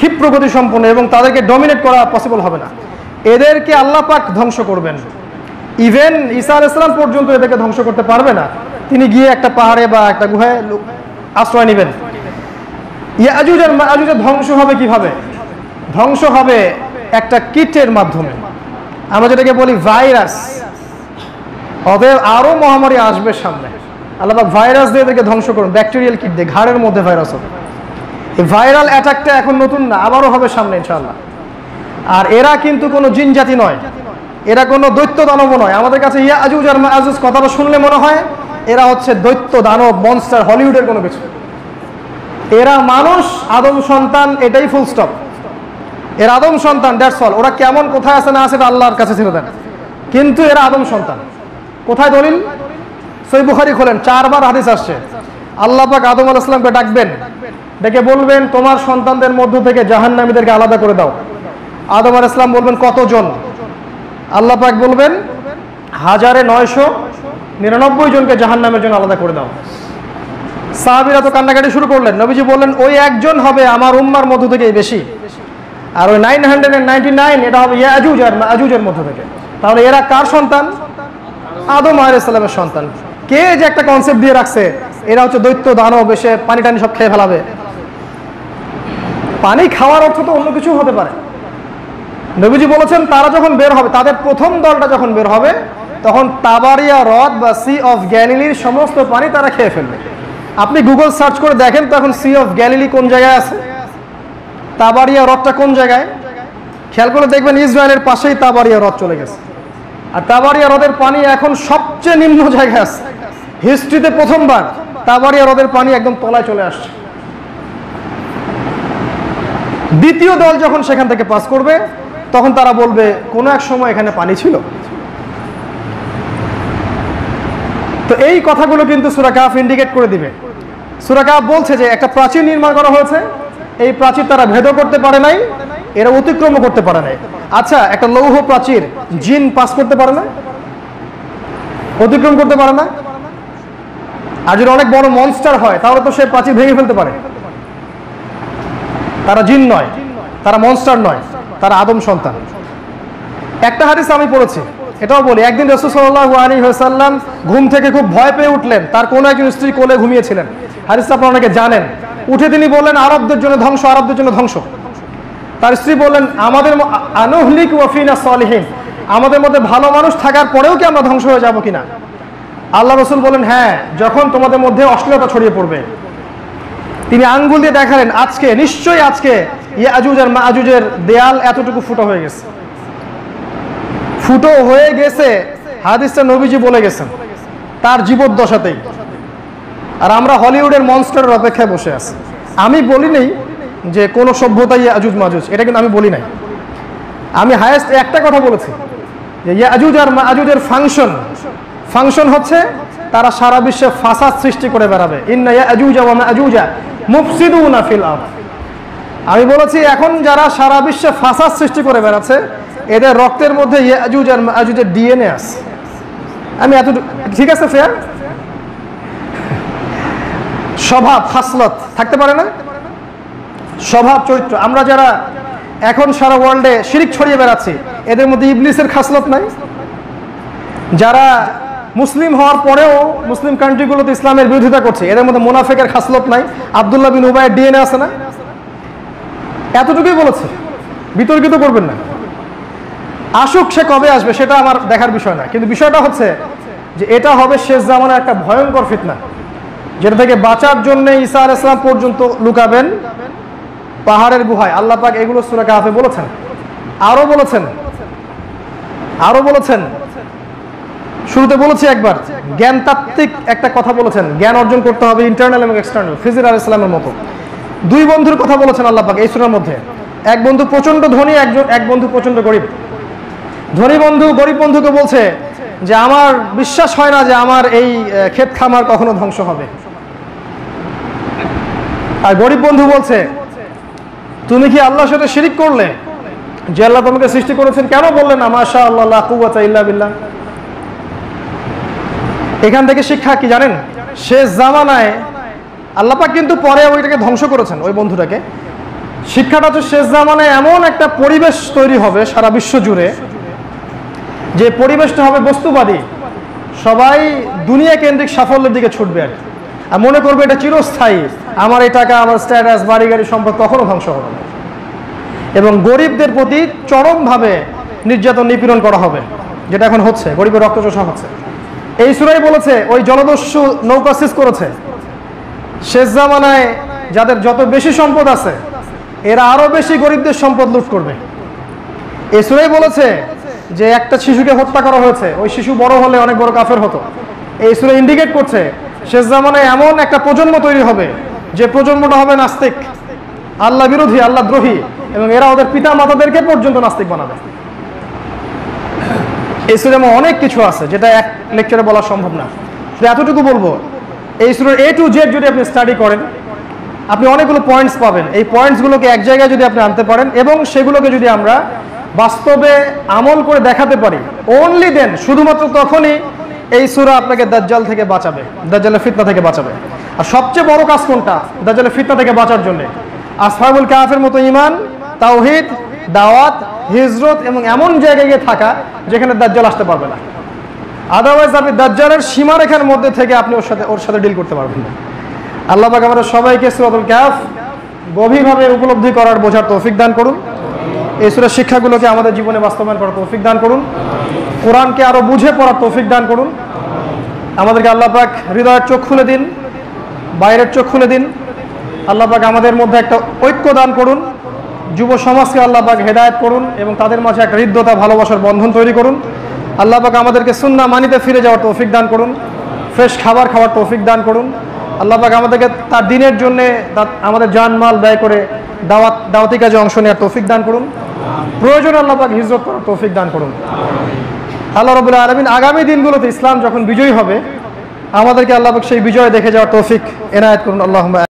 ক্ষিপ্র গতি সম্পন্ন, এবং তাদেরকে ডমিনেট করা পসিবল হবে না। এদেরকে আল্লাহ পাক ধ্বংস করবেন। ইভেন ঈসা আলাইহিস সালাম পর্যন্ত এদেরকে ধ্বংস করতে পারবে না। তিনি গিয়ে একটা পাহাড়ে বা একটা গুহায় আশ্রয় নেবেন। ইয়াজুজ আর মাজুজের ধ্বংস হবে কিভাবে? ধ্বংস হবে একটা কীটের মাধ্যমে, আমরা যেটাকে বলি ভাইরাস। অতএব আরো মহামারী আসবে সামনে, আল্লাহ পাক ভাইরাস দিয়ে এদেরকে ধ্বংস করুন, ব্যাকটেরিয়াল কিট দিয়ে, ঘাড়ের মধ্যে ভাইরাস হবে। এই ভাইরাল অ্যাটাকটা এখন নতুন না, আবারও হবে সামনে ইনশাআল্লাহ। আর এরা কিন্তু কোনো জিন জাতি নয়, এরা কোনো দৈত্য দানব নয়। আমাদের কাছে ইয়াজুজ আর মাজুজ কথাটা শুনলে মনে হয় এরা হচ্ছে দৈত্য দানব মনস্টার, হলিউডের কোনো কিছু। এরা মানুষ, আদম সন্তান, এটাই ফুল স্টপ। এরা আদম সন্তান, দ্যাটস অল। ওরা কেমন কোথায় আছে না আছে এটা আল্লাহর কাছে ছেড়ে দেন, কিন্তু এরা আদম সন্তান। কোথায় দলিল? সহিহ বুখারী খোলেন, 4 বার হাদিস আসছে। আল্লাহ পাক আদম আলাইহিস সালামকে ডাকবেন, ডেকে বলবেন তোমার সন্তানদের মধ্য থেকে জাহান্নামীদেরকে আলাদা করে দাও। আদম আলাইহিস সালাম বলবেন কতজন? আল্লাহ পাক বলবেন 1999 জনকে জাহান্নামের জন্য আলাদা করে দাও। সাহাবীরা তো কান্নাকাটি শুরু করলেন। নবীজি বললেন ওই একজন হবে আমার উম্মার মধ্য থেকে বেশি, আর ওই 999 এটা হবে ইয়াজুজ আর মাজুজের মধ্য থেকে। তাহলে এরা কার সন্তান? আদম আলাইহিস সালামের সন্তান। কে যে একটা কনসেপ্ট দিয়ে রাখছে এরা হচ্ছে দৈত্য দানব, এসে পানি টানি সব খেয়ে ফেলাবে। পানি খাওয়ার অর্থ তো অন্য কিছু হতে পারে। নবীজি বলেছেন তারা যখন বের হবে, তাদের প্রথম দলটা যখন বের হবে, তখন তাবারিয়া হ্রদ বা সি অফ গ্যালিলির সমস্ত পানি তারা খেয়ে ফেলবে। আপনি গুগল সার্চ করে দেখেন তো এখন সি অফ গ্যালিলি কোন জায়গায় আছে, তাবারিয়া হ্রদটা কোন জায়গায়। খেয়াল করে দেখবেন ইসরায়েলের পাশেই তাবারিয়া হ্রদ চলে গেছে, আর তাবারিয়া হ্রদের পানি এখন সবচেয়ে নিম্ন জায়গায় আছে। হিস্ট্রিতে প্রথমবার তাবারিয়া হ্রদের পানি একদম তলায় চলে আসছে। দ্বিতীয় দল যখন সেখান থেকে পাস করবে, তখন তারা বলবে কোনো এক সময় এখানে পানি ছিল। তো এই কথাগুলো কিন্তু সূরা কাহফ ইন্ডিকেট করে দিবে। সূরা কাহফ বলছে যে একটা প্রাচীর নির্মাণ করা হয়েছে, এই প্রাচীর তারা ভেদও করতে পারে নাই, এরা অতিক্রমও করতে পারে নাই। আচ্ছা, একটা লৌহ প্রাচীর জিন পাস করতে পারে না, অতিক্রম করতে পারে না? আর যদি অনেক বড় মনস্টার হয় তাহলে তো সে প্রাচীর ভেঙে ফেলতে পারে। তারা জিন নয়, তারা মনস্টার নয়, তারা আদম সন্তান। একটা হাদিস আমি পড়েছি, এটাও বলি, একদিন রাসূল সাল্লাল্লাহু আলাইহি ওয়াসাল্লাম ঘুম থেকে খুব ভয় পেয়ে উঠলেন। তার কোনো একজন স্ত্রী কোলে ঘুমিয়েছিলেন, হাদিসটা আপনারা অনেকে জানেন। উঠে তিনি বললেন আরবদের জন্য ধ্বংস, আরবদের জন্য ধ্বংস। তার স্ত্রী বললেন আমাদের আনুহলিক ওয়া ফিনা সালিহিন, আমাদের মধ্যে ভালো মানুষ থাকার পরেও কি আমরা ধ্বংস হয়ে যাব কিনা? আল্লাহ রাসূল বলেন হ্যাঁ, যখন তোমাদের মধ্যে অশ্লীলতা ছড়িয়ে পড়বে। তিনি আঙ্গুল দিয়ে দেখালেন আজকে, নিশ্চয়ই আজকে ইয়াজুজ আর মাজুজের দেয়াল এতটুকু ফুটো হয়ে গেছে। ফুটো হয়ে গেছে হাদিসটা নবীজি বলে গেছেন তার জীবদ্দশাতেই। আর আমরা হলিউডের মনস্টারের অপেক্ষায় বসে আছি। আমি বলি নাই যে কোন সভ্যতাই ইয়াজুজ মাজুজ, এটা কিন্তু আমি বলি নাই। আমি হায়েস্ট একটা কথা বলেছি যে ইয়াজুজ আর মাজুজের ফাংশন হচ্ছে তারা সারা বিশ্বে ফাসাদ সৃষ্টি করে বেড়াবে। ইন্না ইয়াজুজা ওয়া মাজুজা মুফসিদুনা ফিল আরদ। আমি বলেছি এখন যারা সারা বিশ্বে ফাসাদ সৃষ্টি করে বেড়াচ্ছে, এদের রক্তের মধ্যে ইয়াজুজ আর মাজুজের ডিএনএ আছে। আমি এত ঠিক আছে, ফেয়ার। স্বভাব খাসলত থাকতে পারে না, স্বভাব চরিত্র। আমরা যারা এখন সারা ওয়ার্ল্ডে শিরিক ছড়িয়ে বেড়াচ্ছি, এদের মধ্যে ইবলিসের খাসলত নাই? যারা মুসলিম হওয়ার পরেও মুসলিম কান্ট্রিগুলোতে ইসলামের বিরোধিতা করছে, এদের মধ্যে মুনাফিকের খাসলত নাই? আব্দুল্লাহ বিন উবাইয়ের ডিএনএ আছে না? এতটুকুই বলেছে, বিতর্কিত করবেন না। আসুক, সে কবে আসবে সেটা আমার দেখার বিষয় না, কিন্তু বিষয়টা হচ্ছে যে এটা হবে শেষ জামানার একটা ভয়ঙ্কর ফিতনা, যেটা থেকে বাঁচার জন্য ঈসা আলাইহিস সালাম পর্যন্ত লুকাবেন পাহাড়ের গুহায়। আল্লাহ পাক এগুলো সূরা কাহফে বলেছেন। আরো বলেছেন শুরুতে বলেছি একবার, জ্ঞানতাত্ত্বিক একটা কথা বলেছেন, জ্ঞান অর্জন করতে হবে ইন্টারনাল এবং এক্সটার্নাল। খিজির আলাইহিস সালামের মতো দুই বন্ধুর কথা বলেছেন আল্লাহ পাক এই সূরার মধ্যে। এক বন্ধু প্রচন্ড ধনী, এক বন্ধু প্রচন্ড গরিব। ধনী বন্ধু গরিব বন্ধুকে বলছে যে আমার বিশ্বাস হয় না যে আমার এই ক্ষেত খামার কখনো ধ্বংস হবে। আর গরিব বন্ধু বলছে তুমি কি আল্লাহর সাথে শিরিক করলে? যে আল্লাহ তোমাকে সৃষ্টি করেছেন কেন বললেন না মাশাআল্লাহ লা কুওয়াতা ইল্লা বিল্লাহ? এখান থেকে শিক্ষা কি জানেন? শেষ জামানায় আল্লাহ পাক কিন্তু পরে ওইটাকে ধ্বংস করেছেন, ওই বন্ধুটাকে। শিক্ষাটা হচ্ছে শেষ জামানায় এমন একটা পরিবেশ তৈরি হবে সারা বিশ্ব জুড়ে, যে পরিবেশটা হবে বস্তুবাদী। সবাই দুনিয়া কেন্দ্রিক সাফল্যের দিকে ছুটবে আর মনে করবে এটা চিরস্থায়ী, আমার এই টাকা, আমার স্ট্যাটাস, বাড়ি গাড়ি, সম্পদ কখনো ধ্বংস হবে না। এবং গরিবদের প্রতি চরমভাবে নির্যাতন নিপীড়ন করা হবে, যেটা এখন হচ্ছে, গরিবের রক্তচোষা হচ্ছে। এই সূরাই বলেছে ওই জলদস্যু নৌকা সিজ করেছে। শেষ জামানায় যাদের যত বেশি সম্পদ আছে এরা আরো বেশি গরিবদের সম্পদ লুট করবে। এই সূরাই বলেছে যে একটা শিশুকে হত্যা করা হয়েছে, ওই শিশু বড় হলে অনেক বড় কাফের হতো। এই সূরা ইন্ডিকেট করছে শেষ জামানায় এমন একটা প্রজন্ম তৈরি হবে যে প্রজন্মটা হবে নাস্তিক, আল্লাহ বিরোধী, আল্লাহ দ্রোহী, এবং এরা ওদের পিতা মাতাদেরকে পর্যন্ত নাস্তিক বানাবে। এই সূরায় অনেক কিছু আছে যেটা এক লেকচারে বলা সম্ভব না, এতটুকু বলবো। এই সূরার A to Z যদি আপনি স্টাডি করেন, আপনি অনেকগুলো পয়েন্টস পাবেন। এই পয়েন্টসগুলোকে এক জায়গায় যদি আপনি আনতে পারেন এবং সেগুলোকে যদি আমরা বাস্তবে আমল করে দেখাতে পারি, অনলি দেন, শুধুমাত্র তখনই এই সূরা আপনাকে দাজ্জাল থেকে বাঁচাবে, দাজ্জালের ফিতনা থেকে বাঁচাবে। আর সবচেয়ে বড় কাজ কোনটা দাজ্জালের ফিতনা থেকে বাঁচার জন্য? আসহাবুল কাহফের মতো ঈমান, তাওহীদ, দাওয়াত, হিজরত এবং এমন জায়গায় গিয়ে থাকা যেখানে দাজ্জাল আসতে পারবে না। আদারওয়াইজ আপনি দাজ্জালের সীমারেখার মধ্যে থেকে আপনি ওর সাথে ডিল করতে পারবেন না। আল্লাহ পাক আমাদের সবাইকে সূরাতুল কাহফ গভীরভাবে উপলব্ধি করার বোঝার তৌফিক দান করুন। এই সূরার শিক্ষাগুলোকে আমাদের জীবনে বাস্তবায়ন করার তৌফিক দান করুন। কোরআনকে আরো বুঝে পড়ার তৌফিক দান করুন। আমাদেরকে আল্লাহ পাক হৃদয়ের চোখ খুলে দিন, বাইরের চোখ খুলে দিন। আল্লাহ পাক আমাদের মধ্যে একটা ঐক্য দান করুন। যুব সমাজকে আল্লাহ পাক হেদায়েত করুন এবং তাদের মাঝে একটা হৃদ্যতা ভালোবাসার বন্ধন তৈরি করুন। আল্লাহ পাক আমাদেরকে সুন্নাহ মানিতে ফিরে যাওয়ার তৌফিক দান করুন। ফ্রেশ খাবার খাওয়ার তৌফিক দান করুন। আল্লাহ পাক আমাদেরকে তার দিনের জন্য আমাদের জানমাল ব্যয় করে দাওয়াতি কাজে অংশ নেওয়ার তৌফিক দান করুন। প্রয়োজনে আল্লাহ পাক হিজরত করার তৌফিক দান করুন। আল্লাহ রাব্বুল আলামিন আগামী দিনগুলোতে ইসলাম যখন বিজয়ী হবে আমাদেরকে আল্লাহ পাক সেই বিজয় দেখে যাওয়ার তৌফিক এনায়েত করুন। আল্লাহুম্মা